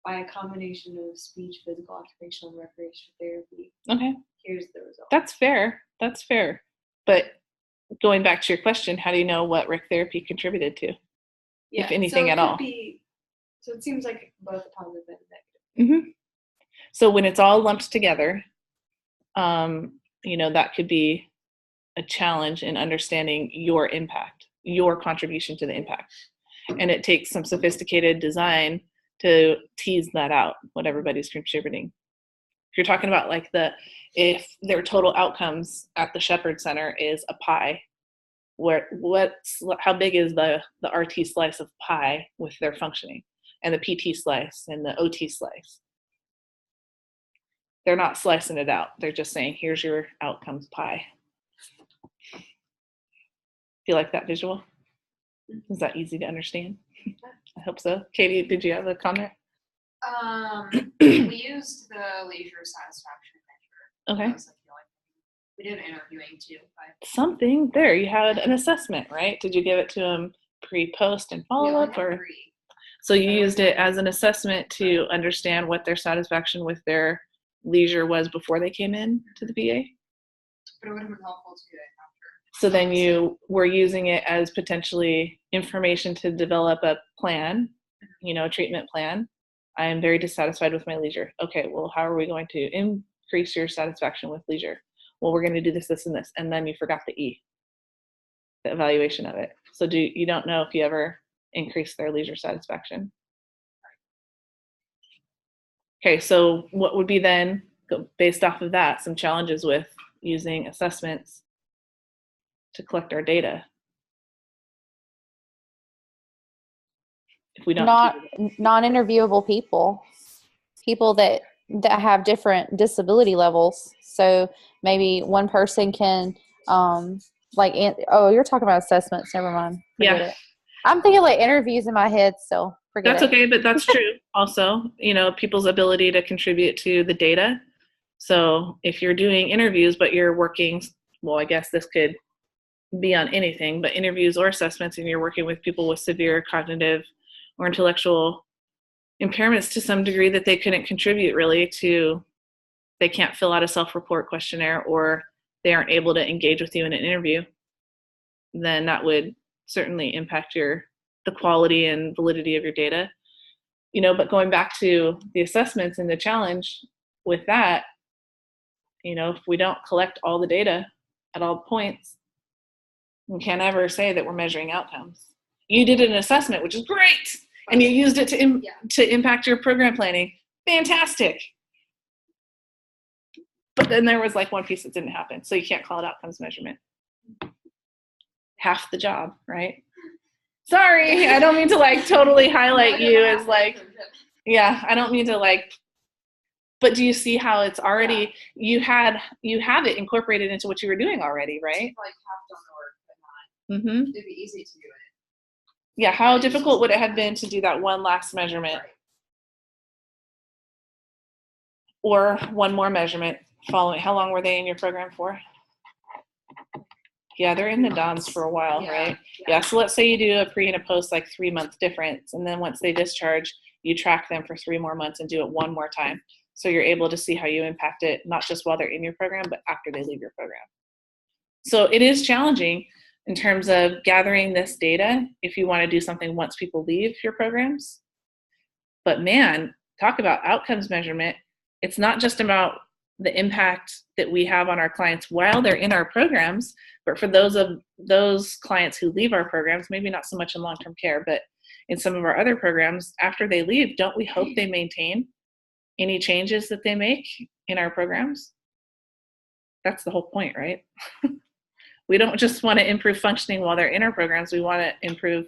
[SPEAKER 9] by a combination of speech, physical, occupational, and recreational therapy.
[SPEAKER 2] Okay.
[SPEAKER 9] Here's the result.
[SPEAKER 2] That's fair. That's fair. But going back to your question, how do you know what rec therapy contributed to, if anything at all?
[SPEAKER 9] So it seems like both positive and negative.
[SPEAKER 2] Mm-hmm. So when it's all lumped together, that could be a challenge in understanding your impact, your contribution to the impact. And it takes some sophisticated design to tease that out, what everybody's contributing. If you're talking about like if their total outcomes at the Shepherd Center is a pie, how big is the RT slice of pie with their functioning, and the PT slice and the OT slice? They're not slicing it out. They're just saying, here's your outcomes pie. Do you like that visual? Is that easy to understand? I hope so. Katie, did you have a comment?
[SPEAKER 10] We used the leisure satisfaction measure.
[SPEAKER 2] Okay.
[SPEAKER 10] We did interviewing too. But
[SPEAKER 2] Something there. You had an assessment, right? Did you give it to them pre, post, and follow up, or? So you used it as an assessment to understand what their satisfaction with their leisure was before they came in to the VA?
[SPEAKER 10] But it would have been helpful to do it after.
[SPEAKER 2] So then you were using it as potentially information to develop a plan, a treatment plan. I am very dissatisfied with my leisure. Okay, well, how are we going to increase your satisfaction with leisure? Well, we're going to do this, this, and this. And then you forgot the E, the evaluation of it. So you don't know if you ever increase their leisure satisfaction. Okay, so what would be then, based off of that, some challenges with using assessments to collect our data? If we don't
[SPEAKER 7] non-interviewable people that have different disability levels. So maybe one person can you're talking about assessments. Never mind. Forget it. I'm thinking like interviews in my head, so forget
[SPEAKER 2] That's
[SPEAKER 7] it.
[SPEAKER 2] okay, but that's true. Also, people's ability to contribute to the data. So if you're doing interviews, but you're working, well, I guess this could be on anything, but interviews or assessments, and you're working with people with severe cognitive or intellectual impairments to some degree that they couldn't contribute really to, they can't fill out a self-report questionnaire, or they aren't able to engage with you in an interview, then that would certainly impact your the quality and validity of your data. But going back to the assessments and the challenge with that, if we don't collect all the data at all points, we can't ever say that we're measuring outcomes. You did an assessment, which is great, and you used it to impact your program planning. Fantastic. But then there was like one piece that didn't happen, so you can't call it outcomes measurement. Half the job, right? Sorry, I don't mean to like totally highlight you as like, yeah, I don't mean to like, but do you see how it's already, you have it incorporated into what you were doing already, right?
[SPEAKER 10] Like half done the work, but not. It'd be easy to do it.
[SPEAKER 2] Yeah, how difficult would it have been to do that one last measurement?
[SPEAKER 10] Right.
[SPEAKER 2] Or one more measurement following, how long were they in your program for? Yeah, they're in the DONS for a while, right? Yeah, so let's say you do a pre and a post, like 3 month difference, and then once they discharge, you track them for 3 more months and do it one more time. So you're able to see how you impact it, not just while they're in your program, but after they leave your program. So it is challenging in terms of gathering this data if you want to do something once people leave your programs. But man, talk about outcomes measurement. It's not just about the impact that we have on our clients while they're in our programs, but for those clients who leave our programs, maybe not so much in long-term care, but in some of our other programs, after they leave, don't we hope they maintain any changes that they make in our programs? That's the whole point, right? We don't just want to improve functioning while they're in our programs. We want to improve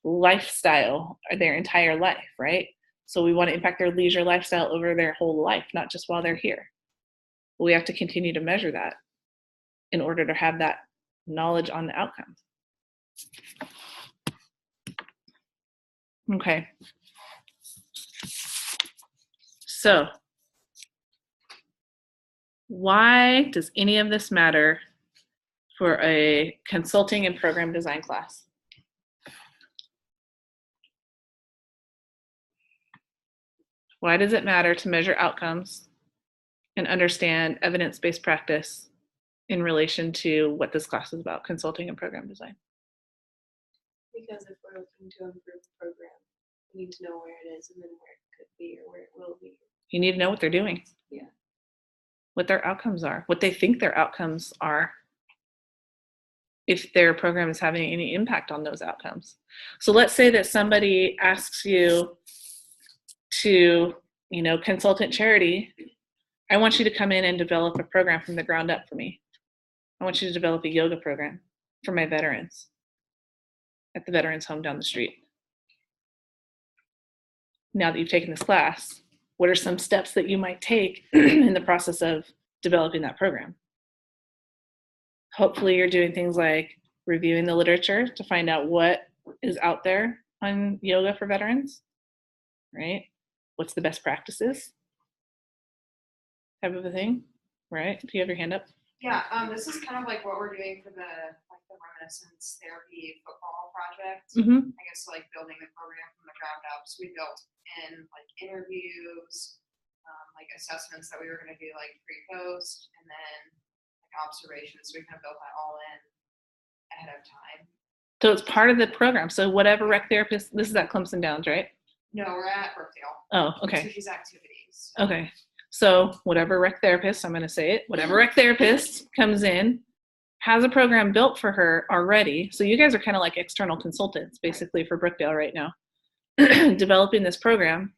[SPEAKER 2] lifestyle their entire life, right? So we want to impact their leisure lifestyle over their whole life, not just while they're here. We have to continue to measure that in order to have that knowledge on the outcomes. Okay. So, why does any of this matter for a consulting and program design class? Why does it matter to measure outcomes and understand evidence-based practice in relation to what this class is about, consulting and program design?
[SPEAKER 13] Because if we're looking to improve the program, we need to know where it is and then where it could be or where it will be.
[SPEAKER 2] You need to know what they're doing.
[SPEAKER 13] Yeah.
[SPEAKER 2] What their outcomes are, what they think their outcomes are, if their program is having any impact on those outcomes. So let's say that somebody asks you to, consultant charity, I want you to come in and develop a program from the ground up for me. I want you to develop a yoga program for my veterans at the veterans home down the street. Now that you've taken this class, what are some steps that you might take in the process of developing that program? Hopefully you're doing things like reviewing the literature to find out what is out there on yoga for veterans, right? What's the best practices type of a thing, right? Do you have your hand up?
[SPEAKER 10] Yeah, this is kind of like what we're doing for the reminiscence therapy football project. I guess like building the program from the ground up. So we built in like interviews, like assessments that we were going to do like pre-post, and then like observations. So we kind of built that all in ahead of time.
[SPEAKER 2] So it's part of the program. So whatever rec therapist, this is at Clemson Downs, right?
[SPEAKER 10] No, we're at Brookdale.
[SPEAKER 2] Oh, okay.
[SPEAKER 10] So these activities.
[SPEAKER 2] Okay. So whatever rec therapist, I'm going to say it, whatever rec therapist comes in, has a program built for her already. So you guys are kind of like external consultants basically for Brookdale right now, developing this program.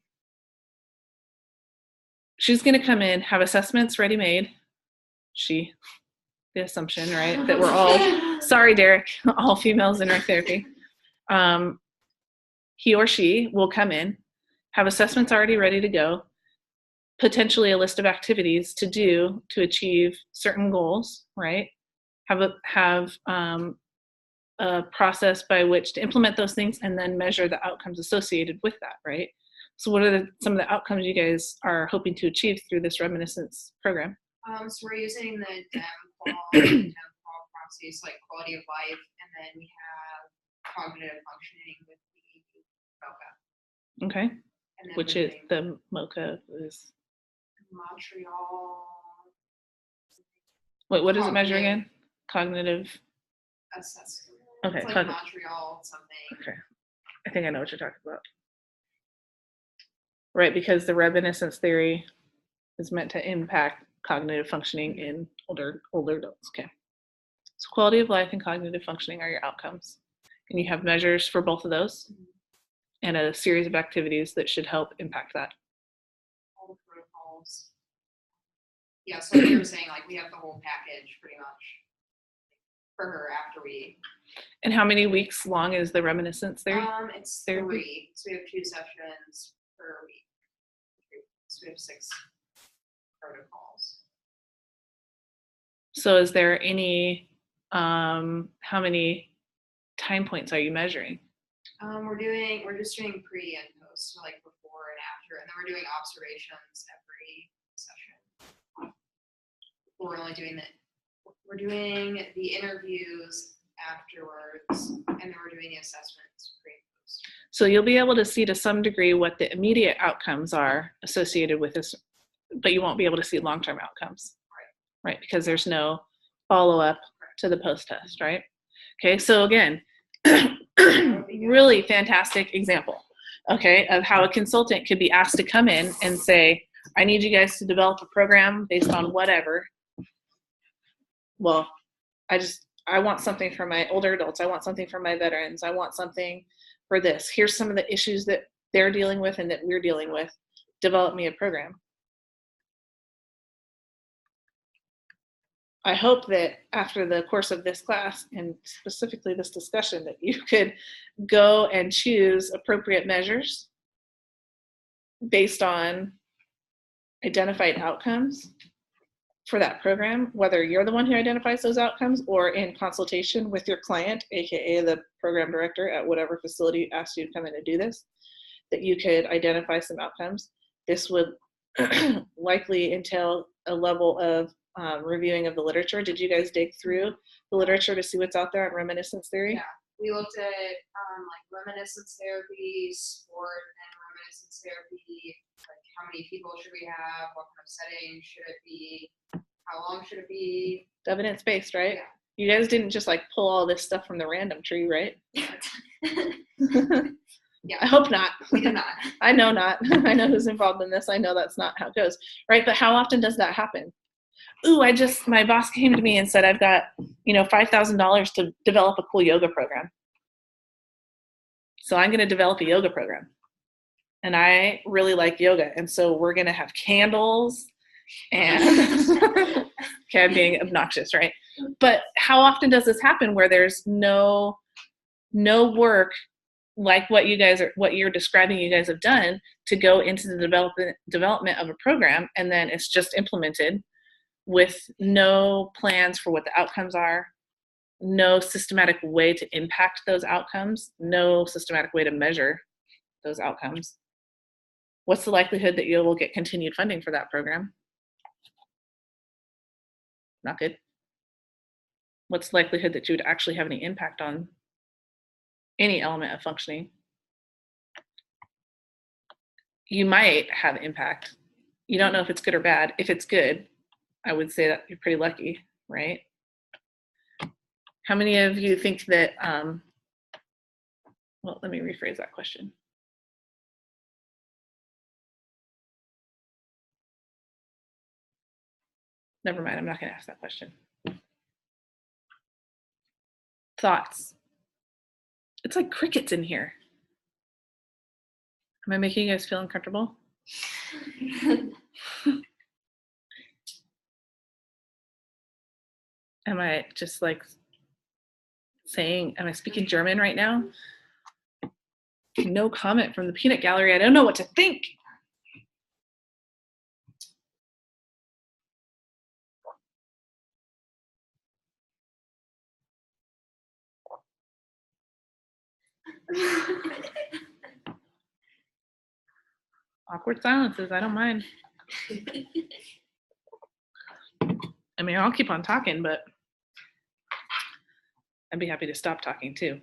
[SPEAKER 2] She's going to come in, have assessments ready-made. The assumption, right, that we're all, sorry, Derek, all females in rec therapy. He or she will come in, have assessments already ready to go, potentially a list of activities to do to achieve certain goals, right? Have a process by which to implement those things and then measure the outcomes associated with that, right? So what are some of the outcomes you guys are hoping to achieve through this reminiscence program?
[SPEAKER 10] So we're using the DEM proxies like quality of life, and then we have cognitive functioning with the MOCA.
[SPEAKER 2] Okay. Which is the MOCA is
[SPEAKER 10] Montreal.
[SPEAKER 2] Wait, what does it measure again? Cognitive
[SPEAKER 10] assessment.
[SPEAKER 2] Okay.
[SPEAKER 10] It's like Montreal something.
[SPEAKER 2] Okay. I think I know what you're talking about. Right, because the reminiscence theory is meant to impact cognitive functioning in older adults. Okay. So quality of life and cognitive functioning are your outcomes. And you have measures for both of those and a series of activities that should help impact that.
[SPEAKER 10] All the protocols. Yeah, so like you were saying, like we have the whole package pretty much for her after we.
[SPEAKER 2] And how many weeks long is the reminiscence theory?
[SPEAKER 10] It's
[SPEAKER 2] therapy?
[SPEAKER 10] 3. So we have 2 sessions per week. So we have 6 protocols.
[SPEAKER 2] So is there any, how many time points are you measuring?
[SPEAKER 10] We're just doing pre and post, so like before and after, and then we're doing observations every session. We're doing the interviews afterwards, and then we're doing the assessments pre and post.
[SPEAKER 2] So you'll be able to see to some degree what the immediate outcomes are associated with this, but you won't be able to see long-term outcomes, right? Because there's no follow-up to the post-test, right? Okay, so again, really fantastic example, okay, of how a consultant could be asked to come in and say, I need you guys to develop a program based on whatever. Well, I want something for my older adults. I want something for my veterans. I want something for this. Here's some of the issues that they're dealing with and that we're dealing with. Develop me a program. I hope that after the course of this class, and specifically this discussion, that you could go and choose appropriate measures based on identified outcomes for that program, whether you're the one who identifies those outcomes or in consultation with your client, aka the program director at whatever facility asked you to come in and do this, that you could identify some outcomes. This would likely entail a level of reviewing of the literature. Did you guys dig through the literature to see what's out there on reminiscence theory?
[SPEAKER 10] Yeah, we looked at like reminiscence therapy, sport and reminiscence therapy, like how many people should we have, what kind of setting should it be, how long should it be?
[SPEAKER 2] Evidence-based, right?
[SPEAKER 10] Yeah.
[SPEAKER 2] You guys didn't just like pull all this stuff from the random tree, right?
[SPEAKER 10] Yeah.
[SPEAKER 2] I hope not.
[SPEAKER 10] We did not.
[SPEAKER 2] I know not. I know who's involved in this. I know that's not how it goes, right? But how often does that happen? Ooh, my boss came to me and said, I've got, $5,000 to develop a cool yoga program. So I'm going to develop a yoga program. And I really like yoga. And so we're going to have candles and, okay, I'm being obnoxious, right? But how often does this happen where there's no work like what you're describing you guys have done to go into the development of a program, and then it's just implemented with no plans for what the outcomes are, no systematic way to impact those outcomes, no systematic way to measure those outcomes? What's the likelihood that you will get continued funding for that program? Not good. What's the likelihood that you would actually have any impact on any element of functioning? You might have impact. You don't know if it's good or bad. If it's good, I would say that you're pretty lucky, right? How many of you think that, well, let me rephrase that question. Never mind, I'm not going to ask that question. Thoughts? It's like crickets in here. Am I making you guys feel uncomfortable? Am I just like saying, am I speaking German right now? No comment from the peanut gallery. I don't know what to think. Awkward silences, I don't mind. I mean, I'll keep on talking, but I'd be happy to stop talking too.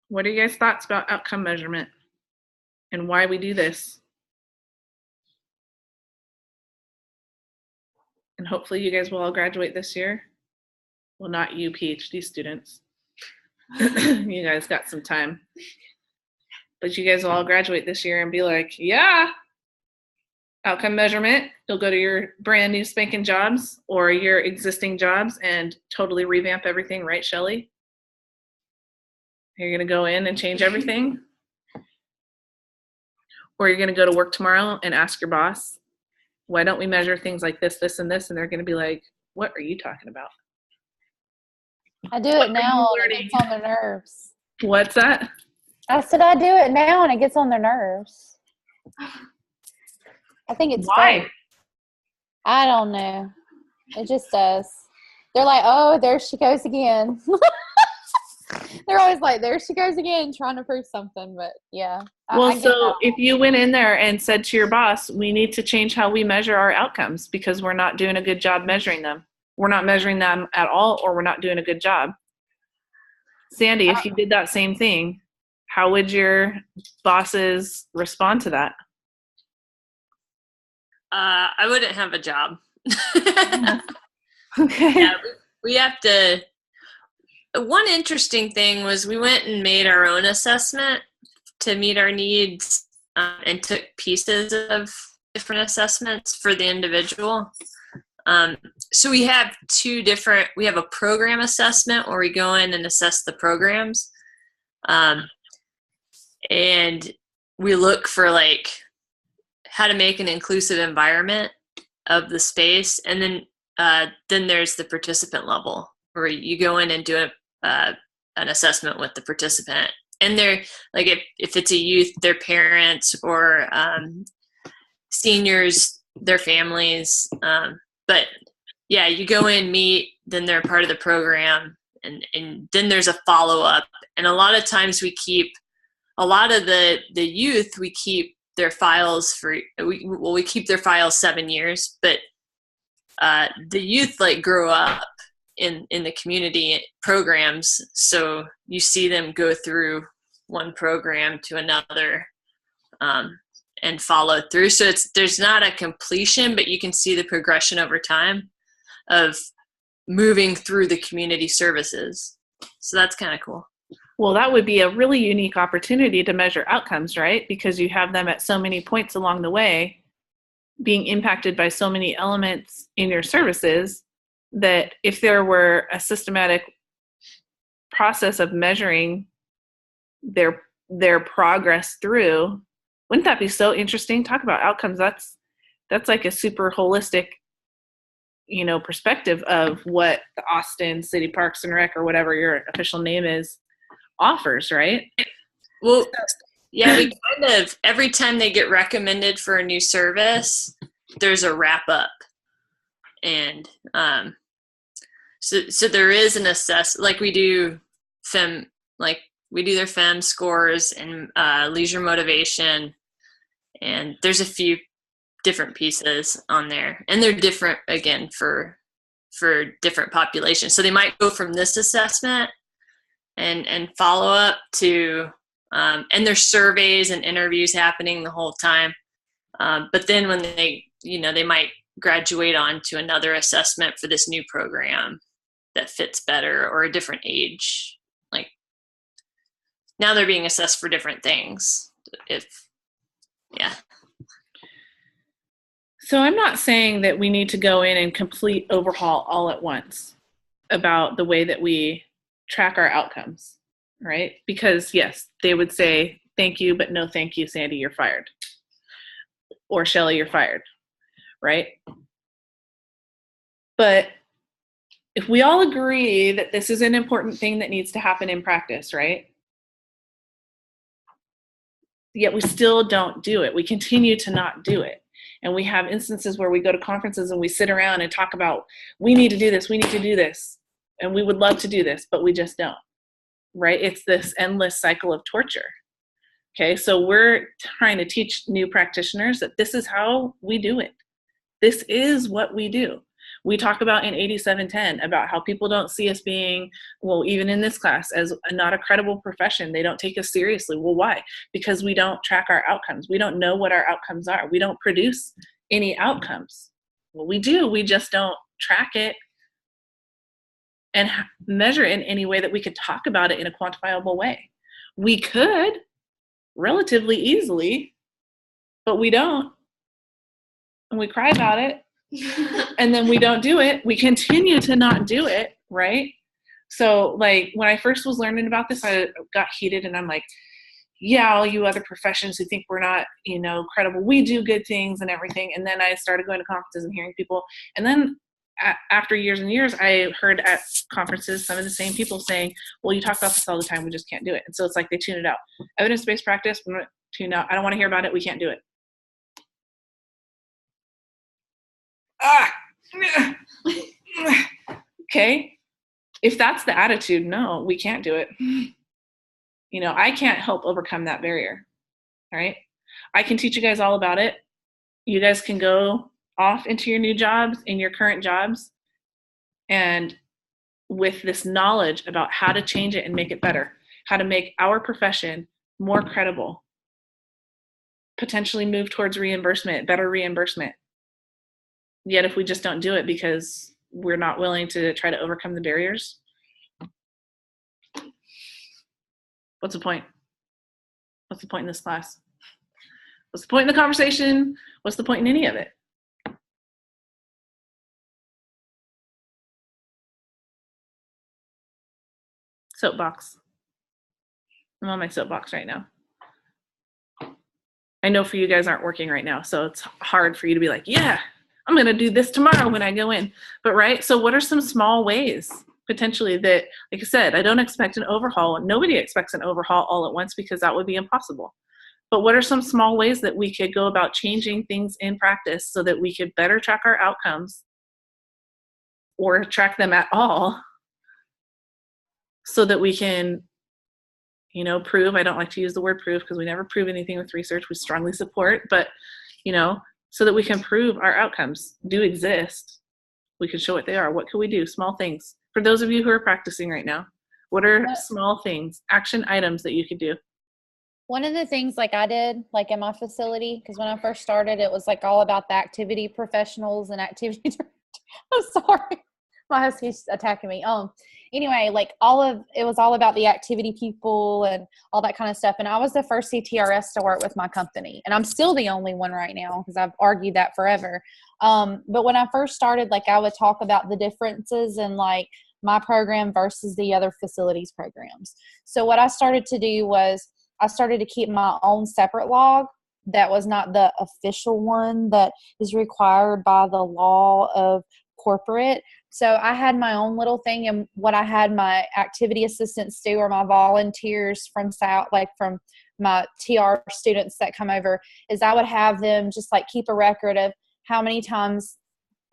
[SPEAKER 2] What are you guys' thoughts about outcome measurement and why we do this? And hopefully you guys will all graduate this year. Well, not you PhD students. You guys got some time. But you guys will all graduate this year and be like, yeah, outcome measurement. You'll go to your brand new spanking jobs or your existing jobs and totally revamp everything, right, Shelley? You're going to go in and change everything? Or you're going to go to work tomorrow and ask your boss, why don't we measure things like this, this, and this? And they're going to be like, what are you talking about?
[SPEAKER 7] I do it now and it gets on their nerves.
[SPEAKER 2] What's that?
[SPEAKER 7] I said I do it now and it gets on their nerves. I think it's
[SPEAKER 2] why?
[SPEAKER 7] Fun. I don't know. It just does. They're like, oh, there she goes again. They're always like, there she goes again, trying to prove something. But yeah.
[SPEAKER 2] Well, so if you went in there and said to your boss, we need to change how we measure our outcomes because we're not doing a good job measuring them. We're not measuring them at all, or we're not doing a good job. Sandy, if you did that same thing, how would your bosses respond to that?
[SPEAKER 4] I wouldn't have a job.
[SPEAKER 2] Okay.
[SPEAKER 4] Yeah, we have to. One interesting thing was we went and made our own assessment to meet our needs and took pieces of different assessments for the individual. So we have we have a program assessment where we go in and assess the programs. And we look for like how to make an inclusive environment of the space. And then there's the participant level where you go in and do an assessment with the participant. And they're like, if it's a youth, their parents or seniors, their families. But yeah, you go in, meet, then they're part of the program, and then there's a follow-up. And a lot of times we keep a lot of the youth, we keep their files we keep their files 7 years, but the youth like grow up in the community programs, so you see them go through one program to another and follow through. So there's not a completion, but you can see the progression over time of moving through the community services. So that's kind of cool.
[SPEAKER 2] Well, that would be a really unique opportunity to measure outcomes, right? Because you have them at so many points along the way being impacted by so many elements in your services that if there were a systematic process of measuring their progress through, wouldn't that be so interesting? Talk about outcomes. That's like a super holistic, perspective of what the Austin City Parks and Rec or whatever your official name is offers, right?
[SPEAKER 4] Well, yeah, we kind of, every time they get recommended for a new service, there's a wrap up. And so there is an like we do their FEM scores and leisure motivation, and there's a few different pieces on there, and they're different again for different populations. So they might go from this assessment and follow up to and there's surveys and interviews happening the whole time, but then when they might graduate on to another assessment for this new program that fits better, or a different age. Like now they're being assessed for different things.
[SPEAKER 2] So I'm not saying that we need to go in and complete overhaul all at once about the way that we track our outcomes, right? Because yes, they would say, thank you, but no thank you, Sandy, you're fired. Or Shelley, you're fired, right? But if we all agree that this is an important thing that needs to happen in practice, right? Yet we still don't do it. We continue to not do it. And we have instances where we go to conferences and we sit around and talk about, we need to do this, we need to do this, and we would love to do this, but we just don't, right? It's this endless cycle of torture. Okay, so we're trying to teach new practitioners that this is how we do it. This is what we do. We talk about in 8710 about how people don't see us being, well, even in this class, as not a credible profession. They don't take us seriously. Well, why? Because we don't track our outcomes. We don't know what our outcomes are. We don't produce any outcomes. Well, we do. We just don't track it. and measure it in any way that we could talk about it in a quantifiable way. We could relatively easily, but we don't. And we cry about it. And then we don't do it. We continue to not do it, right? So like when I first was learning about this, I got heated and I'm like, yeah, all you other professions who think we're not, credible, we do good things and everything. And then I started going to conferences and hearing people. And then after years and years, I heard at conferences some of the same people saying, well, you talk about this all the time, we just can't do it. And so it's like they tune it out. Evidence-based practice, we don't tune out. I don't want to hear about it, we can't do it. Okay. If that's the attitude, no, we can't do it. I can't help overcome that barrier. All right. I can teach you guys all about it. You guys can go off into your new jobs, in your current jobs, and with this knowledge about how to change it and make it better, how to make our profession more credible, potentially move towards reimbursement, better reimbursement. Yet if we just don't do it because we're not willing to try to overcome the barriers, what's the point? What's the point in this class? What's the point in the conversation? What's the point in any of it? Soapbox. I'm on my soapbox right now. I know for you guys aren't working right now, so it's hard for you to be like, yeah, I'm going to do this tomorrow when I go in. But right, so what are some small ways potentially that, like I said, I don't expect an overhaul. Nobody expects an overhaul all at once because that would be impossible. But what are some small ways that we could go about changing things in practice so that we could better track our outcomes or track them at all so that we can, prove, I don't like to use the word prove because we never prove anything with research, we strongly support, but, so that we can prove our outcomes do exist. We can show what they are. What can we do? Small things. For those of you who are practicing right now, what are small things, action items that you could do?
[SPEAKER 7] One of the things like I did, like in my facility, because when I first started, it was like all about the activity professionals and activity. I'm sorry. My husky's attacking me. Anyway, like it was all about the activity people and all that kind of stuff. And I was the first CTRS to work with my company. And I'm still the only one right now because I've argued that forever. But when I first started, like I would talk about the differences in like my program versus the other facilities programs. So what I started to do was I started to keep my own separate log that was not the official one that is required by the law of corporate. So I had my own little thing, and what I had my activity assistants do, or my volunteers from my TR students that come over, is I would have them just like keep a record of how many times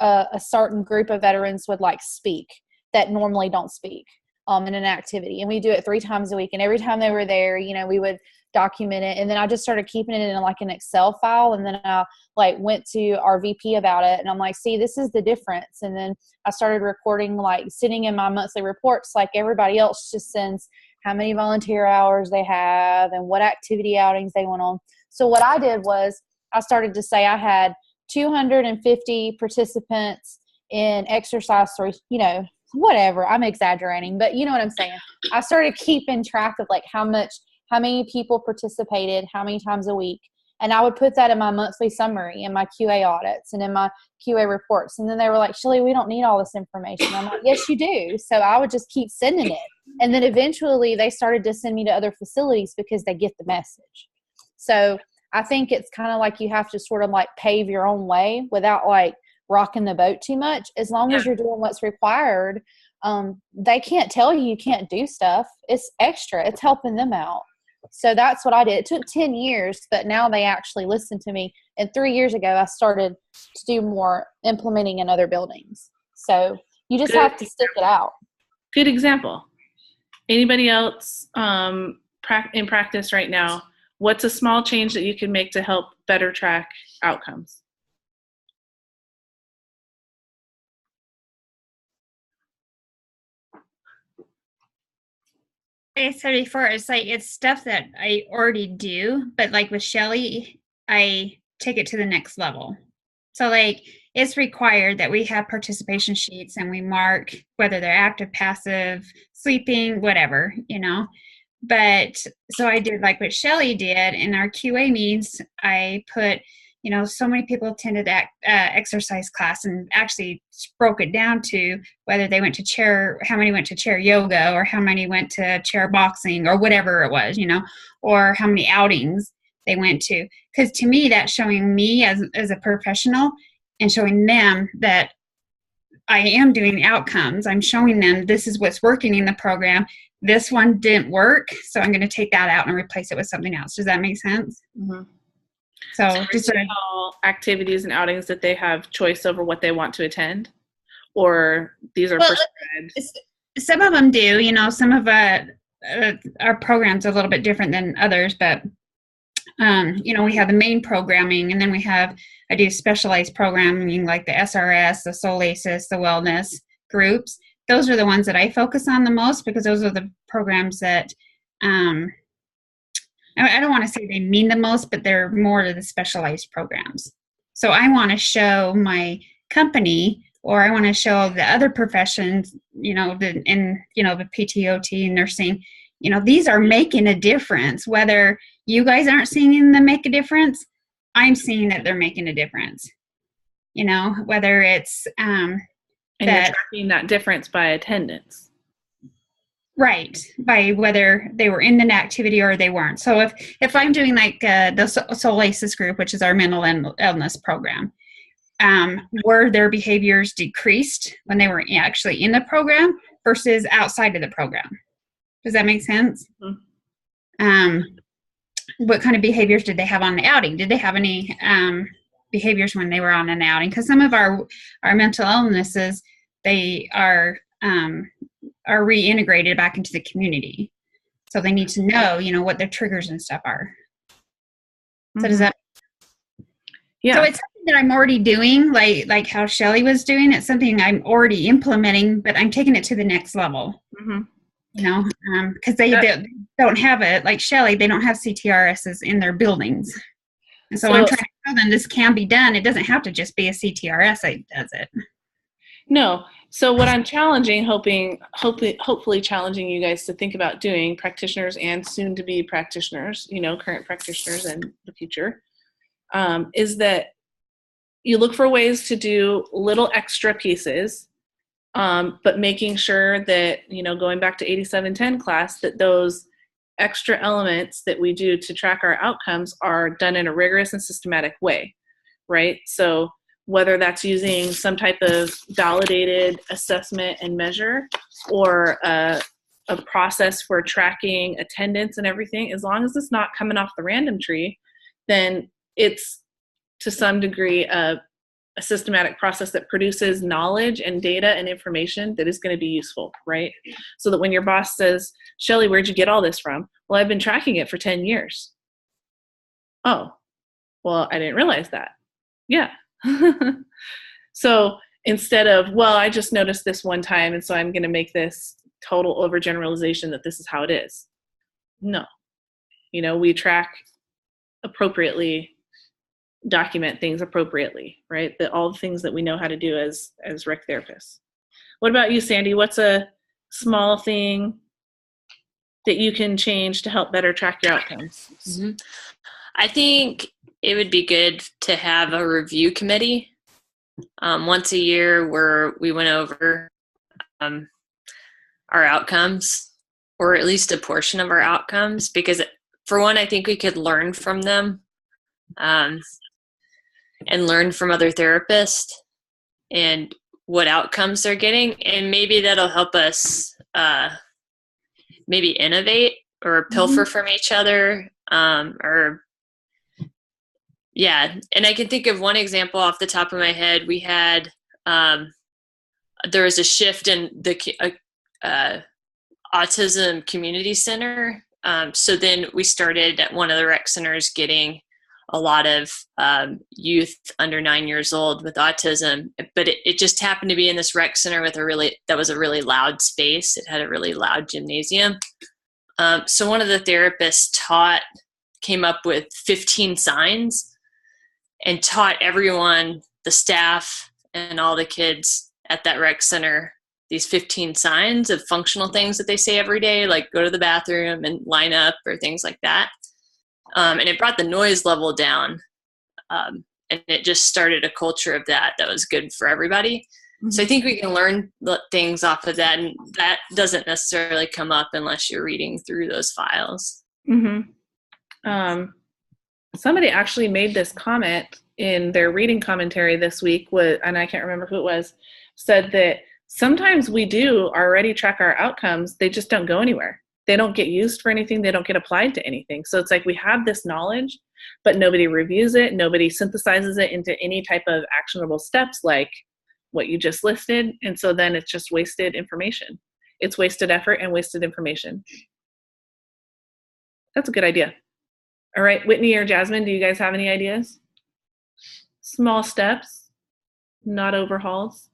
[SPEAKER 7] a certain group of veterans would like speak that normally don't speak in an activity. And we do it 3 times a week. And every time they were there, we would document it. And then I just started keeping it in like an Excel file. And then I like went to our VP about it. And I'm like, see, this is the difference. And then I started recording, like sitting in my monthly reports, like everybody else just sends how many volunteer hours they have and what activity outings they went on. So what I did was I started to say I had 250 participants in exercise 3, whatever, I'm exaggerating, but you know what I'm saying. I started keeping track of like how many people participated, how many times a week. And I would put that in my monthly summary, in my QA audits and in my QA reports. And then they were like, Shelly, we don't need all this information. I'm like, yes, you do. So I would just keep sending it. And then eventually they started to send me to other facilities because they get the message. So I think it's kind of like you have to sort of like pave your own way without like rocking the boat too much. As long as you're doing what's required, they can't tell you can't do stuff. It's extra. It's helping them out. So that's what I did. It took 10 years, but now they actually listen to me. And 3 years ago, I started to do more implementing in other buildings. So you just have to stick it out.
[SPEAKER 2] Good example. Anybody else in practice right now, what's a small change that you can make to help better track outcomes?
[SPEAKER 3] Like I said before, it's stuff that I already do, but like with Shelly, I take it to the next level. So like it's required that we have participation sheets and we mark whether they're active, passive, sleeping, whatever, But so I did like what Shelly did in our QA meetings. I put, so many people attended that exercise class, and actually broke it down to whether they went to chair, how many went to chair yoga, or how many went to chair boxing, or whatever it was, or how many outings they went to. Because to me, that's showing me as a professional and showing them that I am doing the outcomes. I'm showing them this is what's working in the program. This one didn't work, so I'm going to take that out and replace it with something else. Does that make sense?
[SPEAKER 2] Mm-hmm.
[SPEAKER 3] So just
[SPEAKER 2] all activities and outings that they have choice over what they want to attend, or these are prescribed?
[SPEAKER 3] Some of them do. Some of our programs are a little bit different than others, but we have the main programming, and then I do specialized programming like the SRS, the Solasis, the wellness groups. Those are the ones that I focus on the most, because those are the programs that I don't want to say they mean the most, but they're more to the specialized programs. So I want to show my company, or I want to show the other professions, the PTOT, nursing, these are making a difference. Whether you guys aren't seeing them make a difference, I'm seeing that they're making a difference. Whether it's
[SPEAKER 2] and you're tracking that difference by attendance.
[SPEAKER 3] Right, by whether they were in the activity or they weren't. So if I'm doing like the Solasis group, which is our mental illness program, were their behaviors decreased when they were actually in the program versus outside of the program? Does that make sense? Mm-hmm. What kind of behaviors did they have on the outing? Did they have any behaviors when they were on an outing? Because some of our mental illnesses, they are reintegrated back into the community. So they need to know, what their triggers and stuff are. So mm-hmm. Does that? Yeah. So it's something that I'm already doing, like how Shelly was doing. It's something I'm already implementing, but I'm taking it to the next level. Mm-hmm. Because they don't have it, like Shelly, they don't have CTRSs in their buildings. And so I'm trying to tell them this can be done. It doesn't have to just be a CTRS that does it.
[SPEAKER 2] No. So what I'm challenging, hopefully challenging you guys to think about doing, practitioners and soon to be practitioners, current practitioners and the future, is that you look for ways to do little extra pieces, but making sure that, going back to 8710 class, that those extra elements that we do to track our outcomes are done in a rigorous and systematic way, right? So whether that's using some type of validated assessment and measure, or a process for tracking attendance and everything, as long as it's not coming off the random tree, then it's to some degree a systematic process that produces knowledge and data and information that is going to be useful, right? So that when your boss says, Shelly, where'd you get all this from? Well, I've been tracking it for 10 years. Oh, well, I didn't realize that. Yeah. So instead of, well, I just noticed this one time, and so I'm going to make this total overgeneralization that this is how it is. No. We track appropriately, document things appropriately, right? All the things that we know how to do as rec therapists. What about you, Sandy? What's a small thing that you can change to help better track your outcomes?
[SPEAKER 4] Mm-hmm. I think it would be good to have a review committee once a year where we went over our outcomes, or at least a portion of our outcomes, because for one, I think we could learn from them and learn from other therapists and what outcomes they're getting. And maybe that'll help us maybe innovate or pilfer from each other, yeah. And I can think of one example off the top of my head. We had, there was a shift in the autism community center. So then we started at one of the rec centers getting a lot of youth under 9 years old with autism, but it just happened to be in this rec center with that was a really loud space. It had a really loud gymnasium. So one of the therapists came up with 15 signs and taught everyone the staff and all the kids at that rec center these 15 signs of functional things that they say every day, like go to the bathroom and line up or things like that. And it brought the noise level down. And it just started a culture of that was good for everybody. So I think we can learn things off of that, and that doesn't necessarily come up unless you're reading through those files.
[SPEAKER 2] Somebody actually made this comment in their reading commentary this week, and I can't remember who it was, said that sometimes we do already track our outcomes, they just don't go anywhere. They don't get used for anything, they don't get applied to anything. So it's like we have this knowledge, but nobody reviews it, nobody synthesizes it into any type of actionable steps like what you just listed, and so then it's just wasted information. It's wasted effort and wasted information. That's a good idea. All right, Whitney or Jasmine, do you guys have any ideas? Small steps, not overhauls.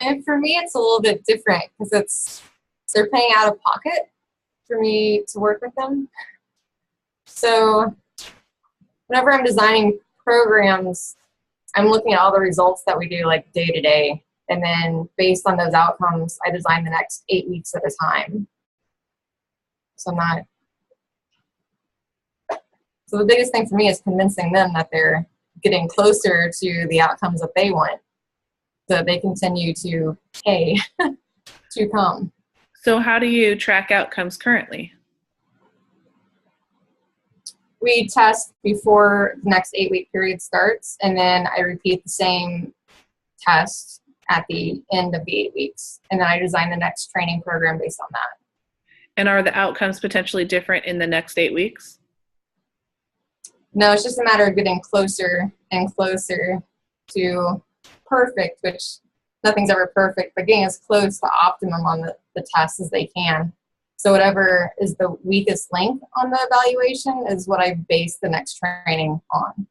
[SPEAKER 11] And for me, it's a little bit different because they're paying out of pocket for me to work with them. So whenever I'm designing programs, I'm looking at all the results that we do like day to day. And then based on those outcomes, I design the next 8 weeks at a time. So the biggest thing for me is convincing them that they're getting closer to the outcomes that they want, so they continue to pay to come.
[SPEAKER 2] So how do you track outcomes currently?
[SPEAKER 11] We test before the next 8-week period starts, and then I repeat the same test at the end of the 8 weeks. And then I design the next training program based on that.
[SPEAKER 2] And are the outcomes potentially different in the next 8 weeks?
[SPEAKER 11] No, it's just a matter of getting closer and closer to perfect, which nothing's ever perfect, but getting as close to optimum on the test as they can. So whatever is the weakest link on the evaluation is what I base the next training on.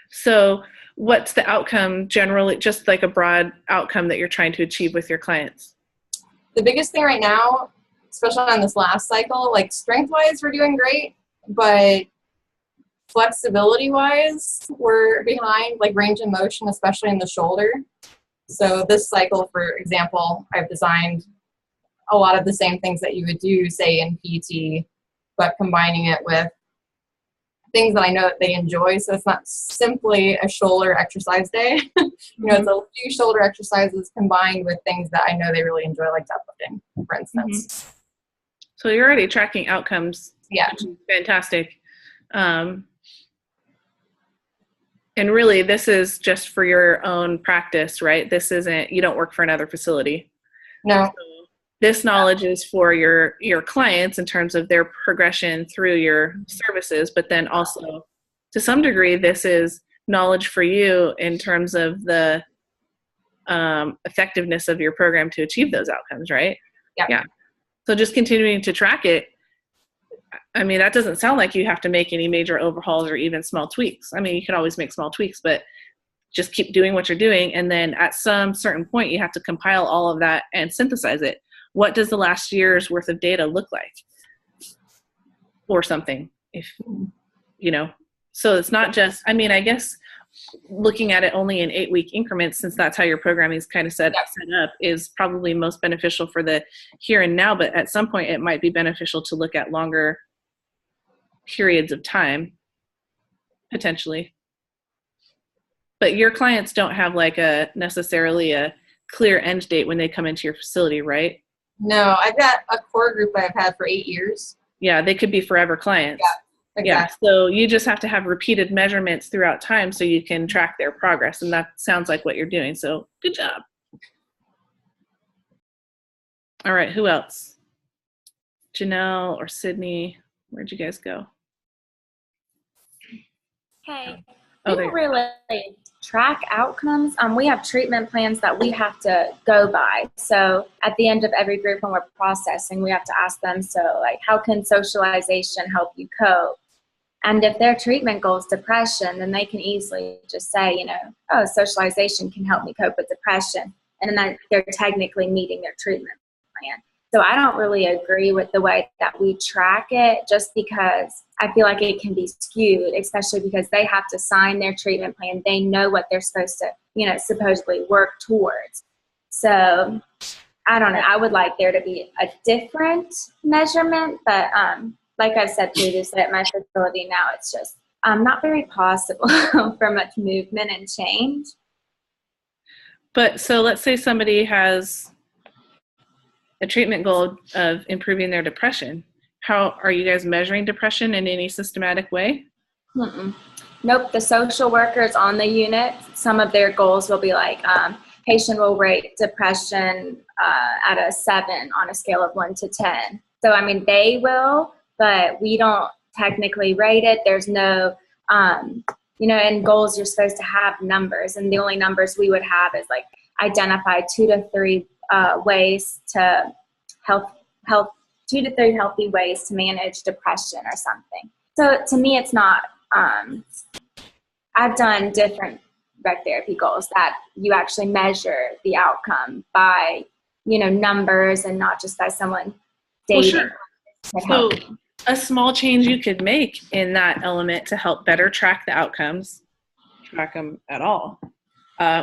[SPEAKER 2] So what's the outcome generally, just like a broad outcome that you're trying to achieve with your clients?
[SPEAKER 11] The biggest thing right now, especially on this last cycle, like strength-wise, we're doing great, but flexibility-wise, we're behind, like range of motion, especially in the shoulder. So this cycle, for example, I've designed a lot of the same things that you would do, say, in PT, but combining it with things that I know that they enjoy. So it's not simply a shoulder exercise day. It's a few shoulder exercises combined with things that I know they really enjoy, like deadlifting, for instance.
[SPEAKER 2] So you're already tracking outcomes.
[SPEAKER 11] Yeah.
[SPEAKER 2] Which is fantastic. And really, this is just for your own practice, right? This isn't, you don't work for another facility.
[SPEAKER 11] No.
[SPEAKER 2] So this knowledge is for your clients in terms of their progression through your services, but then also, to some degree, this is knowledge for you in terms of the effectiveness of your program to achieve those outcomes, right? Yeah. So just continuing to track it, I mean, that doesn't sound like you have to make any major overhauls or even small tweaks. I mean, you can always make small tweaks, but just keep doing what you're doing. And then at some certain point, you have to compile all of that and synthesize it. What does the last year's worth of data look like? Or something, so it's not just, I mean, I guess looking at it only in 8-week increments, since that's how your programming is kind of set up, is probably most beneficial for the here and now. But at some point, it might be beneficial to look at longer periods of time, potentially. But your clients don't have like necessarily a clear end date when they come into your facility, right?
[SPEAKER 11] No, I've got a core group I've had for 8 years.
[SPEAKER 2] Yeah, they could be forever clients.
[SPEAKER 11] Yeah, exactly.
[SPEAKER 2] Yeah, so you just have to have repeated measurements throughout time so you can track their progress, and that sounds like what you're doing, so good job. All right, who else? Janelle or Sydney, where'd you guys go?
[SPEAKER 14] Hey,
[SPEAKER 2] Oh,
[SPEAKER 14] we
[SPEAKER 2] there.
[SPEAKER 14] don't really track outcomes. We have treatment plans that we have to go by. So at the end of every group when we're processing, we have to ask them, so like, how can socialization help you cope? And if their treatment goal is depression, then they can easily just say, oh, socialization can help me cope with depression. And then they're technically meeting their treatment plan. So I don't really agree with the way that we track it, just because I feel like it can be skewed, especially because they have to sign their treatment plan. They know what they're supposed to, supposedly work towards. So I don't know. I would like there to be a different measurement, but like I've said previously, at my facility now, it's just not very possible for much movement and change.
[SPEAKER 2] But so let's say somebody has a treatment goal of improving their depression. How are you guys measuring depression in any systematic way?
[SPEAKER 14] Nope. The social workers on the unit, some of their goals will be like, patient will rate depression at a 7 on a scale of 1 to 10. So, I mean, they will, but we don't technically rate it. There's no, in goals, you're supposed to have numbers, and the only numbers we would have is like identify 2 to 3 ways to 2 to 3 healthy ways to manage depression or something. So to me, it's not, I've done different rec therapy goals that you actually measure the outcome by, numbers and not just by someone dating.
[SPEAKER 2] Well, sure. So a small change you could make in that element to help better track the outcomes, track them at all,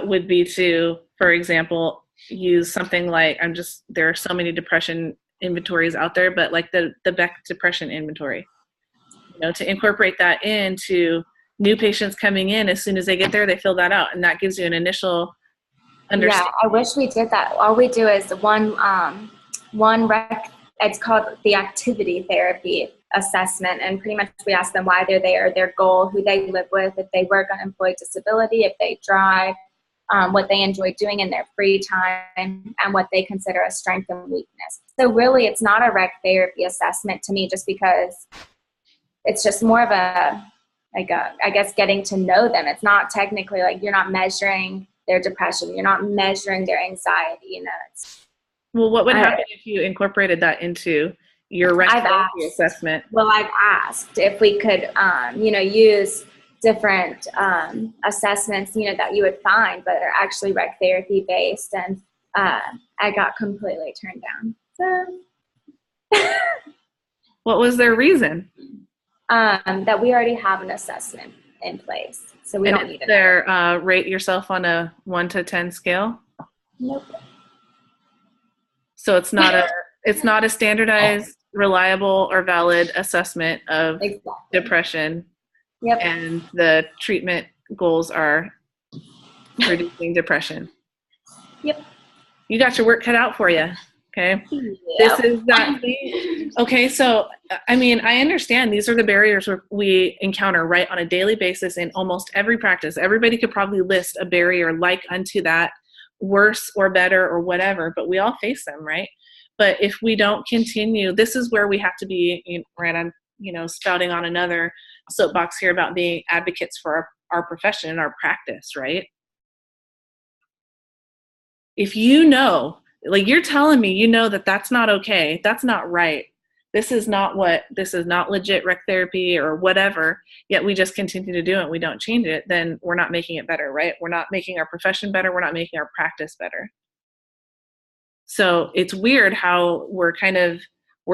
[SPEAKER 2] would be to, for example, use something like, there are so many depression inventories out there, but like the Beck Depression Inventory, to incorporate that into new patients coming in. As soon as they get there, they fill that out, and that gives you an initial understanding.
[SPEAKER 14] Yeah, I wish we did that. All we do is one rec. It's called the activity therapy assessment, and pretty much we ask them why they're there, their goal, who they live with, if they work on employed disability, if they drive, what they enjoy doing in their free time, and what they consider a strength and weakness. So really, it's not a rec therapy assessment to me, just because it's just more of I guess, getting to know them. It's not technically like you're not measuring their depression. You're not measuring their anxiety.
[SPEAKER 2] Well, what would happen if you incorporated that into your rec therapy assessment?
[SPEAKER 14] Well, I've asked if we could, use different assessments, that you would find, but are actually rec therapy based, and I got completely turned down. So,
[SPEAKER 2] what was their reason?
[SPEAKER 14] That we already have an assessment in place, so we don't need it.
[SPEAKER 2] Their rate yourself on a 1 to 10 scale?
[SPEAKER 14] Nope.
[SPEAKER 2] So it's not a standardized, reliable, or valid assessment of depression.
[SPEAKER 14] Yep.
[SPEAKER 2] And the treatment goals are reducing depression.
[SPEAKER 14] Yep.
[SPEAKER 2] You got your work cut out for you. Okay. Yep. This is that thing. Okay. So, I mean, I understand these are the barriers we encounter right on a daily basis in almost every practice. Everybody could probably list a barrier like unto that, worse or better or whatever, but we all face them, right? But if we don't continue, this is where we have to be, right? I'm, spouting on another soapbox here about being advocates for our profession and our practice, right? If like you're telling me, that that's not okay, that's not right, this is not legit rec therapy or whatever, yet we just continue to do it, we don't change it, then we're not making it better, right? We're not making our profession better, we're not making our practice better. So it's weird how we're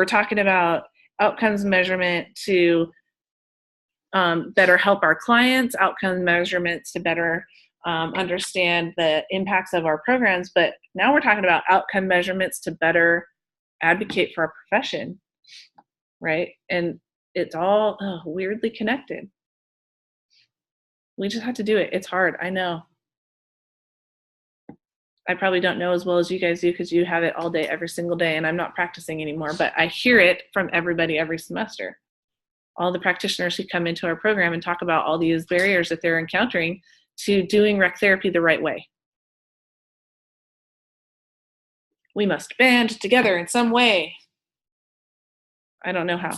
[SPEAKER 2] talking about outcomes measurement to better help our clients, outcome measurements to better understand the impacts of our programs, but now we're talking about outcome measurements to better advocate for our profession, right? And it's all weirdly connected. We just have to do it. It's hard, I know. I probably don't know as well as you guys do because you have it all day, every single day, and I'm not practicing anymore, but I hear it from everybody every semester. All the practitioners who come into our program and talk about all these barriers that they're encountering to doing rec therapy the right way. We must band together in some way. I don't know how.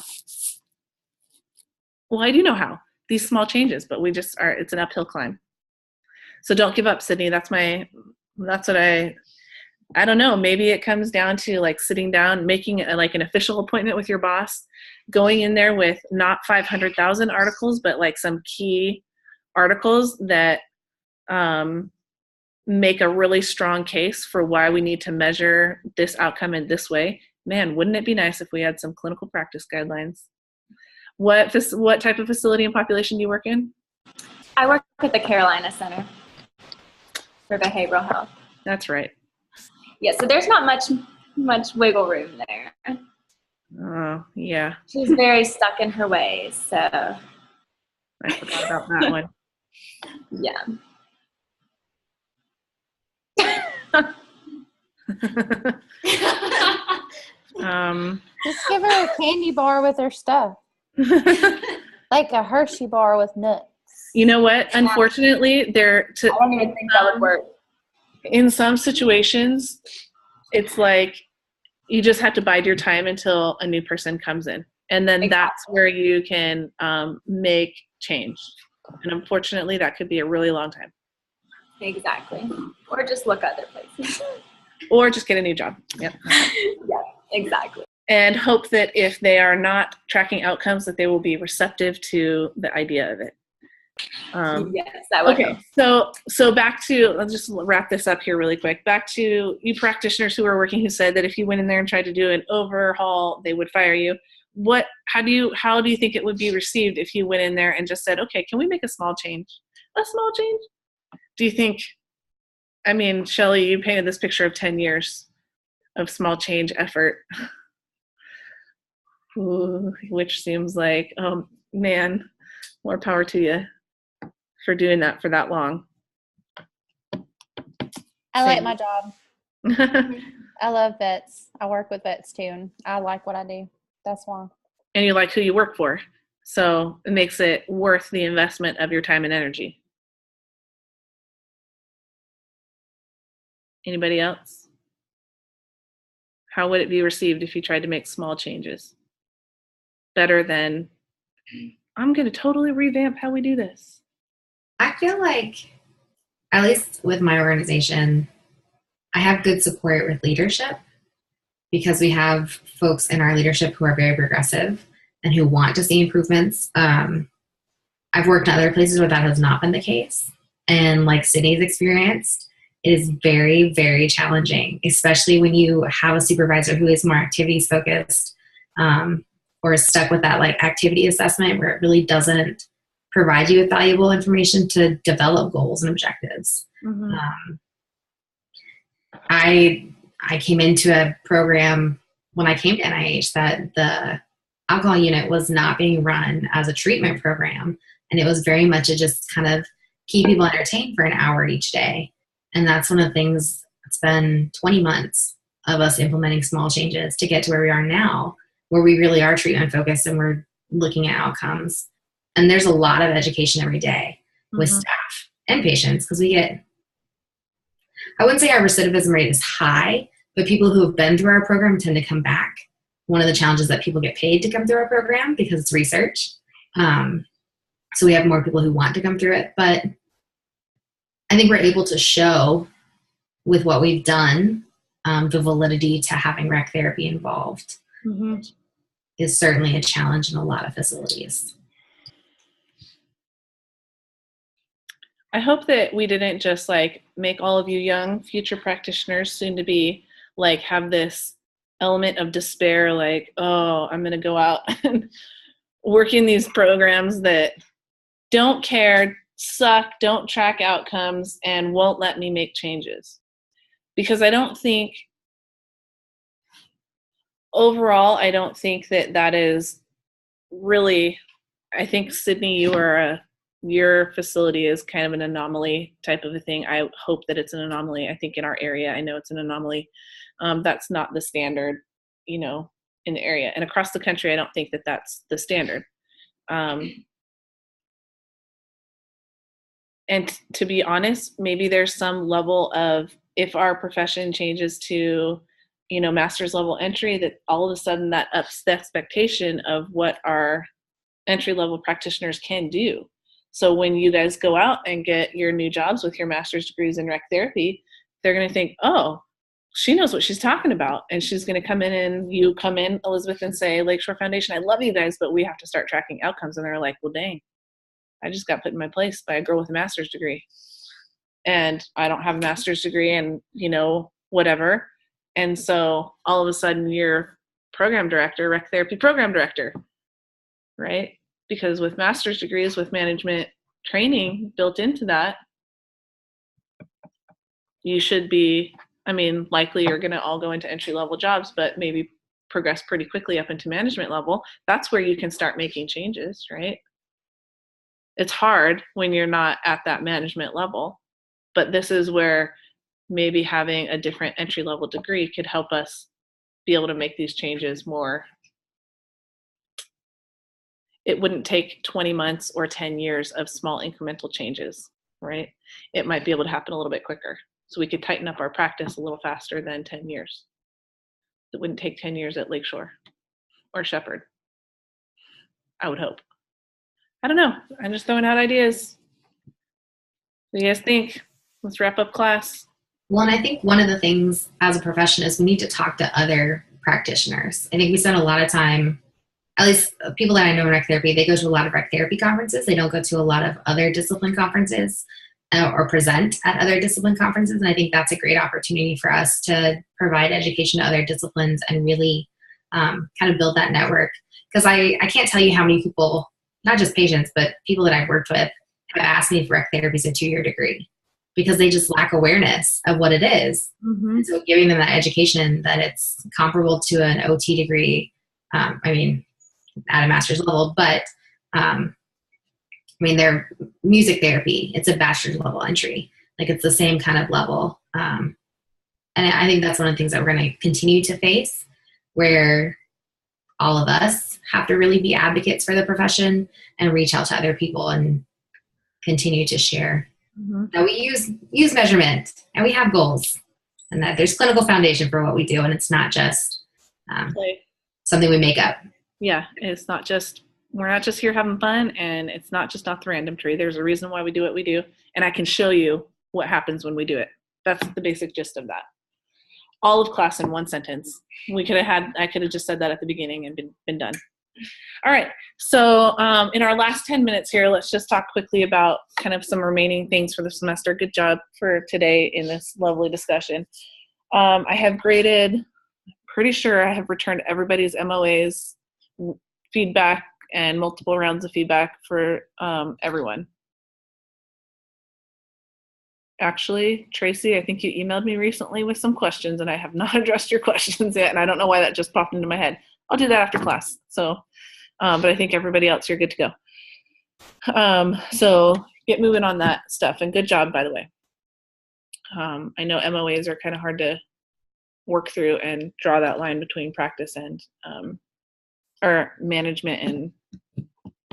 [SPEAKER 2] Well, I do know how. These small changes, but it's an uphill climb. So don't give up, Sydney. That's what I don't know. Maybe it comes down to like sitting down, making like an official appointment with your boss, going in there with not 500,000 articles, but like some key articles that make a really strong case for why we need to measure this outcome in this way, man, wouldn't it be nice if we had some clinical practice guidelines? What type of facility and population do you work in?
[SPEAKER 14] I work at the Carolina Center for Behavioral Health.
[SPEAKER 2] That's right.
[SPEAKER 14] Yeah, so there's not much wiggle room there.
[SPEAKER 2] Oh, yeah.
[SPEAKER 14] She's very stuck in her ways, so.
[SPEAKER 2] I forgot about that one.
[SPEAKER 14] Yeah.
[SPEAKER 7] Just give her a candy bar with her stuff. Like a Hershey bar with nuts.
[SPEAKER 2] You know what? Unfortunately,
[SPEAKER 14] I don't even think that would work.
[SPEAKER 2] In some situations, it's like you just have to bide your time until a new person comes in. And then that's where you can make change. And unfortunately, that could be a really long time.
[SPEAKER 14] Exactly. Or just look other places.
[SPEAKER 2] Or just get a new job. Yep.
[SPEAKER 14] Yeah, exactly.
[SPEAKER 2] And hope that if they are not tracking outcomes, that they will be receptive to the idea of it.
[SPEAKER 14] Yes, that would
[SPEAKER 2] okay. So back to, let's just wrap this up here really quick. Back to you practitioners who are working, who said that if you went in there and tried to do an overhaul, they would fire you. How do you think it would be received if you went in there and just said, okay, can we make a small change? A small change? Do you think, I mean, Shelley, you painted this picture of 10 years of small change effort. Ooh, which seems like, oh man, more power to you for doing that for that long.
[SPEAKER 7] I like my job. I love vets. I work with vets too, and I like what I do. That's why.
[SPEAKER 2] And you like who you work for. So it makes it worth the investment of your time and energy. Anybody else? How would it be received if you tried to make small changes? Better than, I'm going to totally revamp how we do this.
[SPEAKER 1] I feel like, at least with my organization, I have good support with leadership because we have folks in our leadership who are very progressive and who want to see improvements. I've worked in other places where that has not been the case. And like Sydney's experienced, it is very, very challenging, especially when you have a supervisor who is more activities focused or is stuck with that like activity assessment where it really doesn't provide you with valuable information to develop goals and objectives.
[SPEAKER 2] Mm-hmm.
[SPEAKER 1] I came into a program when I came to NIH that the alcohol unit was not being run as a treatment program. And it was very much a just kind of keep people entertained for an hour each day. And that's one of the things, it's been 20 months of us implementing small changes to get to where we are now, where we really are treatment focused and we're looking at outcomes. And there's a lot of education every day with staff and patients because we get, I wouldn't say our recidivism rate is high, but people who have been through our program tend to come back. One of the challenges that people get paid to come through our program because it's research. So we have more people who want to come through it, but I think we're able to show with what we've done the validity to having rec therapy involved is certainly a challenge in a lot of facilities.
[SPEAKER 2] I hope that we didn't just like make all of you young future practitioners soon to be like have this element of despair, like, oh, I'm going to go out and work in these programs that don't care, suck, don't track outcomes, and won't let me make changes. Because I don't think, overall, I don't think that is really, I think, Sydney, your facility is kind of an anomaly type of a thing. I hope that it's an anomaly. I think in our area, I know it's an anomaly. That's not the standard, in the area. And across the country, I don't think that that's the standard. And to be honest, maybe there's some level of, if our profession changes to, master's level entry, that all of a sudden that ups the expectation of what our entry level practitioners can do. So when you guys go out and get your new jobs with your master's degrees in rec therapy, they're going to think, oh, she knows what she's talking about. And she's going to come in and you come in, Elizabeth, and say, Lakeshore Foundation, I love you guys, but we have to start tracking outcomes. And they're like, well, dang, I just got put in my place by a girl with a master's degree. And I don't have a master's degree and, whatever. And so all of a sudden you're program director, rec therapy program director, right? Because with master's degrees with management training built into that, you should be, I mean, likely you're going to all go into entry-level jobs, but maybe progress pretty quickly up into management level. That's where you can start making changes, right? It's hard when you're not at that management level, but this is where maybe having a different entry-level degree could help us be able to make these changes more. It wouldn't take 20 months or 10 years of small incremental changes, right? It might be able to happen a little bit quicker. So we could tighten up our practice a little faster than 10 years. It wouldn't take 10 years at Lakeshore or Shepherd, I would hope. I don't know. I'm just throwing out ideas. What do you guys think? Let's wrap up class.
[SPEAKER 1] Well, and I think one of the things as a profession is we need to talk to other practitioners. I think we spend a lot of time, at least people that I know in rec therapy, they go to a lot of rec therapy conferences. They don't go to a lot of other discipline conferences or present at other discipline conferences. And I think that's a great opportunity for us to provide education to other disciplines and really kind of build that network. Because I can't tell you how many people, not just patients, but people that I've worked with have asked me if rec therapy is a 2-year degree because they just lack awareness of what it is.
[SPEAKER 2] Mm-hmm.
[SPEAKER 1] And so giving them that education that it's comparable to an OT degree, I mean, at a master's level, but I mean, they're music therapy. It's a bachelor's level entry. Like it's the same kind of level. And I think that's one of the things that we're going to continue to face, where all of us have to really be advocates for the profession and reach out to other people and continue to share.
[SPEAKER 2] Mm-hmm.
[SPEAKER 1] That we use measurement and we have goals, and that there's clinical foundation for what we do, and it's not just something we make up.
[SPEAKER 2] Yeah, it's not just, we're not just here having fun, and it's not just off the random tree. There's a reason why we do what we do, and I can show you what happens when we do it. That's the basic gist of that. All of class in one sentence. I could have just said that at the beginning and been done. All right, so in our last 10 minutes here, let's just talk quickly about kind of some remaining things for the semester. Good job for today in this lovely discussion. I have graded, pretty sure I have returned everybody's MOAs, feedback, and multiple rounds of feedback for everyone. Actually, Tracy, I think you emailed me recently with some questions, and I have not addressed your questions yet, and I don't know why that just popped into my head. I'll do that after class. So, but I think everybody else, you're good to go. So get moving on that stuff, and good job, by the way. I know MOAs are kind of hard to work through and draw that line between practice and or management and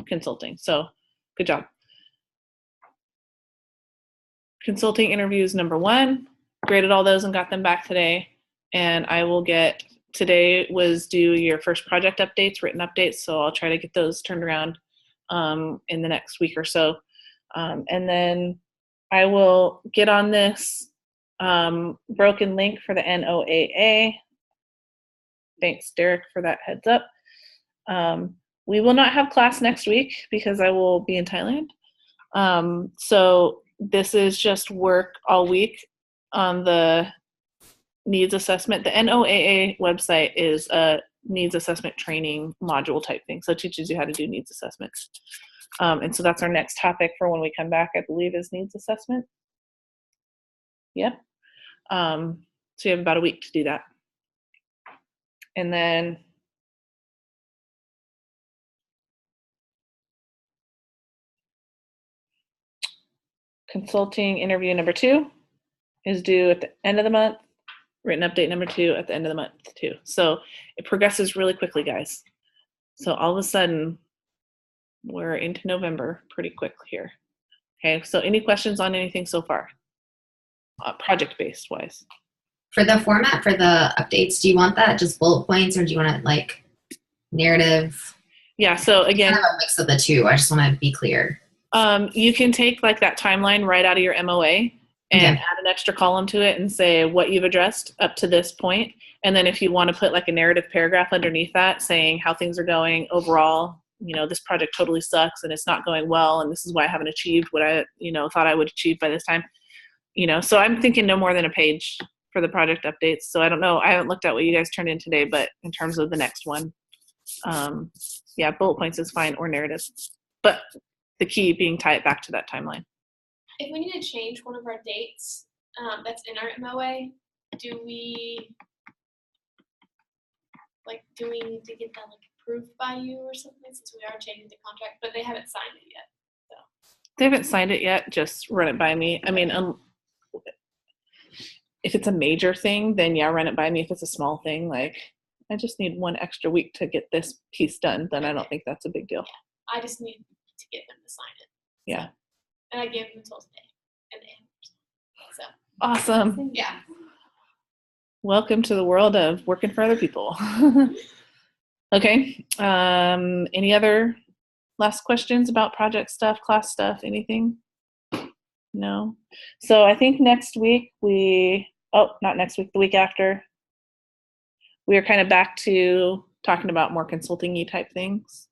[SPEAKER 2] consulting. So good job. Consulting interviews number 1, graded all those and got them back today. And I will get, today was due your first project updates, written updates. So I'll try to get those turned around in the next week or so. And then I will get on this broken link for the NOAA. Thanks, Derek, for that heads up. We will not have class next week because I will be in Thailand. So this is just work all week on the needs assessment. The NOAA website is a needs assessment training module type thing. So it teaches you how to do needs assessments. And so that's our next topic for when we come back, I believe, is needs assessment. Yep. So you have about a week to do that. And then consulting interview number 2 is due at the end of the month. Written update number 2 at the end of the month too. So it progresses really quickly, guys. So all of a sudden we're into November pretty quick here. Okay, so any questions on anything so far? Project-based wise.
[SPEAKER 1] For the format for the updates, do you want that just bullet points, or do you want it like narrative?
[SPEAKER 2] Yeah, so again,
[SPEAKER 1] kind of a mix of the two. I just want to be clear.
[SPEAKER 2] You can take like that timeline right out of your MOA and add an extra column to it and say what you've addressed up to this point. And then if you want to put like a narrative paragraph underneath that saying how things are going overall, you know, this project totally sucks and it's not going well, and this is why I haven't achieved what I, thought I would achieve by this time. So I'm thinking no more than a page for the project updates. So I don't know. I haven't looked at what you guys turned in today, but in terms of the next one, yeah, bullet points is fine, or narrative. But the key being tie it back to that timeline.
[SPEAKER 6] If we need to change one of our dates that's in our MOA, do we need to get that like approved by you or something, since we are changing the contract, but they haven't signed it yet? So.
[SPEAKER 2] They haven't signed it yet. Just run it by me. I mean, if it's a major thing, then yeah, run it by me. If it's a small thing, like I just need 1 extra week to get this piece done, then I don't think that's a big deal.
[SPEAKER 6] I just need to get them to sign it.
[SPEAKER 2] Yeah.
[SPEAKER 6] And I gave them until today, and they haven't. So.
[SPEAKER 2] Awesome.
[SPEAKER 6] Yeah.
[SPEAKER 2] Welcome to the world of working for other people. Okay. Any other last questions about project stuff, class stuff, anything? No. So I think next week not next week, the week after, we are kind of back to talking about more consulting-y type things.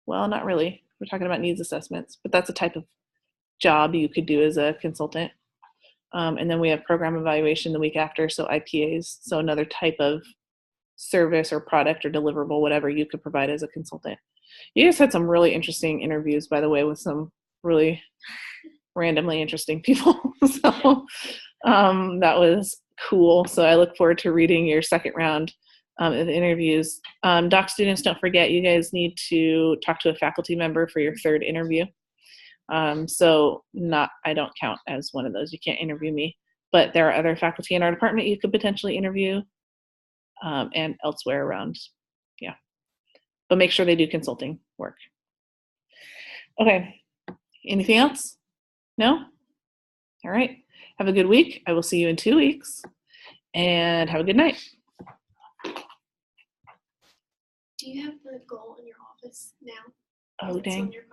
[SPEAKER 2] Well, not really. We're talking about needs assessments, but that's a type of job you could do as a consultant. And then we have program evaluation the week after, so IPAs, so another type of service or product or deliverable, whatever you could provide as a consultant. You guys had some really interesting interviews, by the way, with some really randomly interesting people. So that was cool. So I look forward to reading your second round of interviews. Doc students, don't forget, you guys need to talk to a faculty member for your third interview. So I don't count as one of those. You can't interview me, but there are other faculty in our department you could potentially interview, and elsewhere around. Yeah. But make sure they do consulting work. Okay. Anything else? No? All right. Have a good week. I will see you in 2 weeks, and have a good night.
[SPEAKER 6] Do you have the goal in your office now?
[SPEAKER 2] Oh,
[SPEAKER 6] It's
[SPEAKER 2] dang.
[SPEAKER 6] on your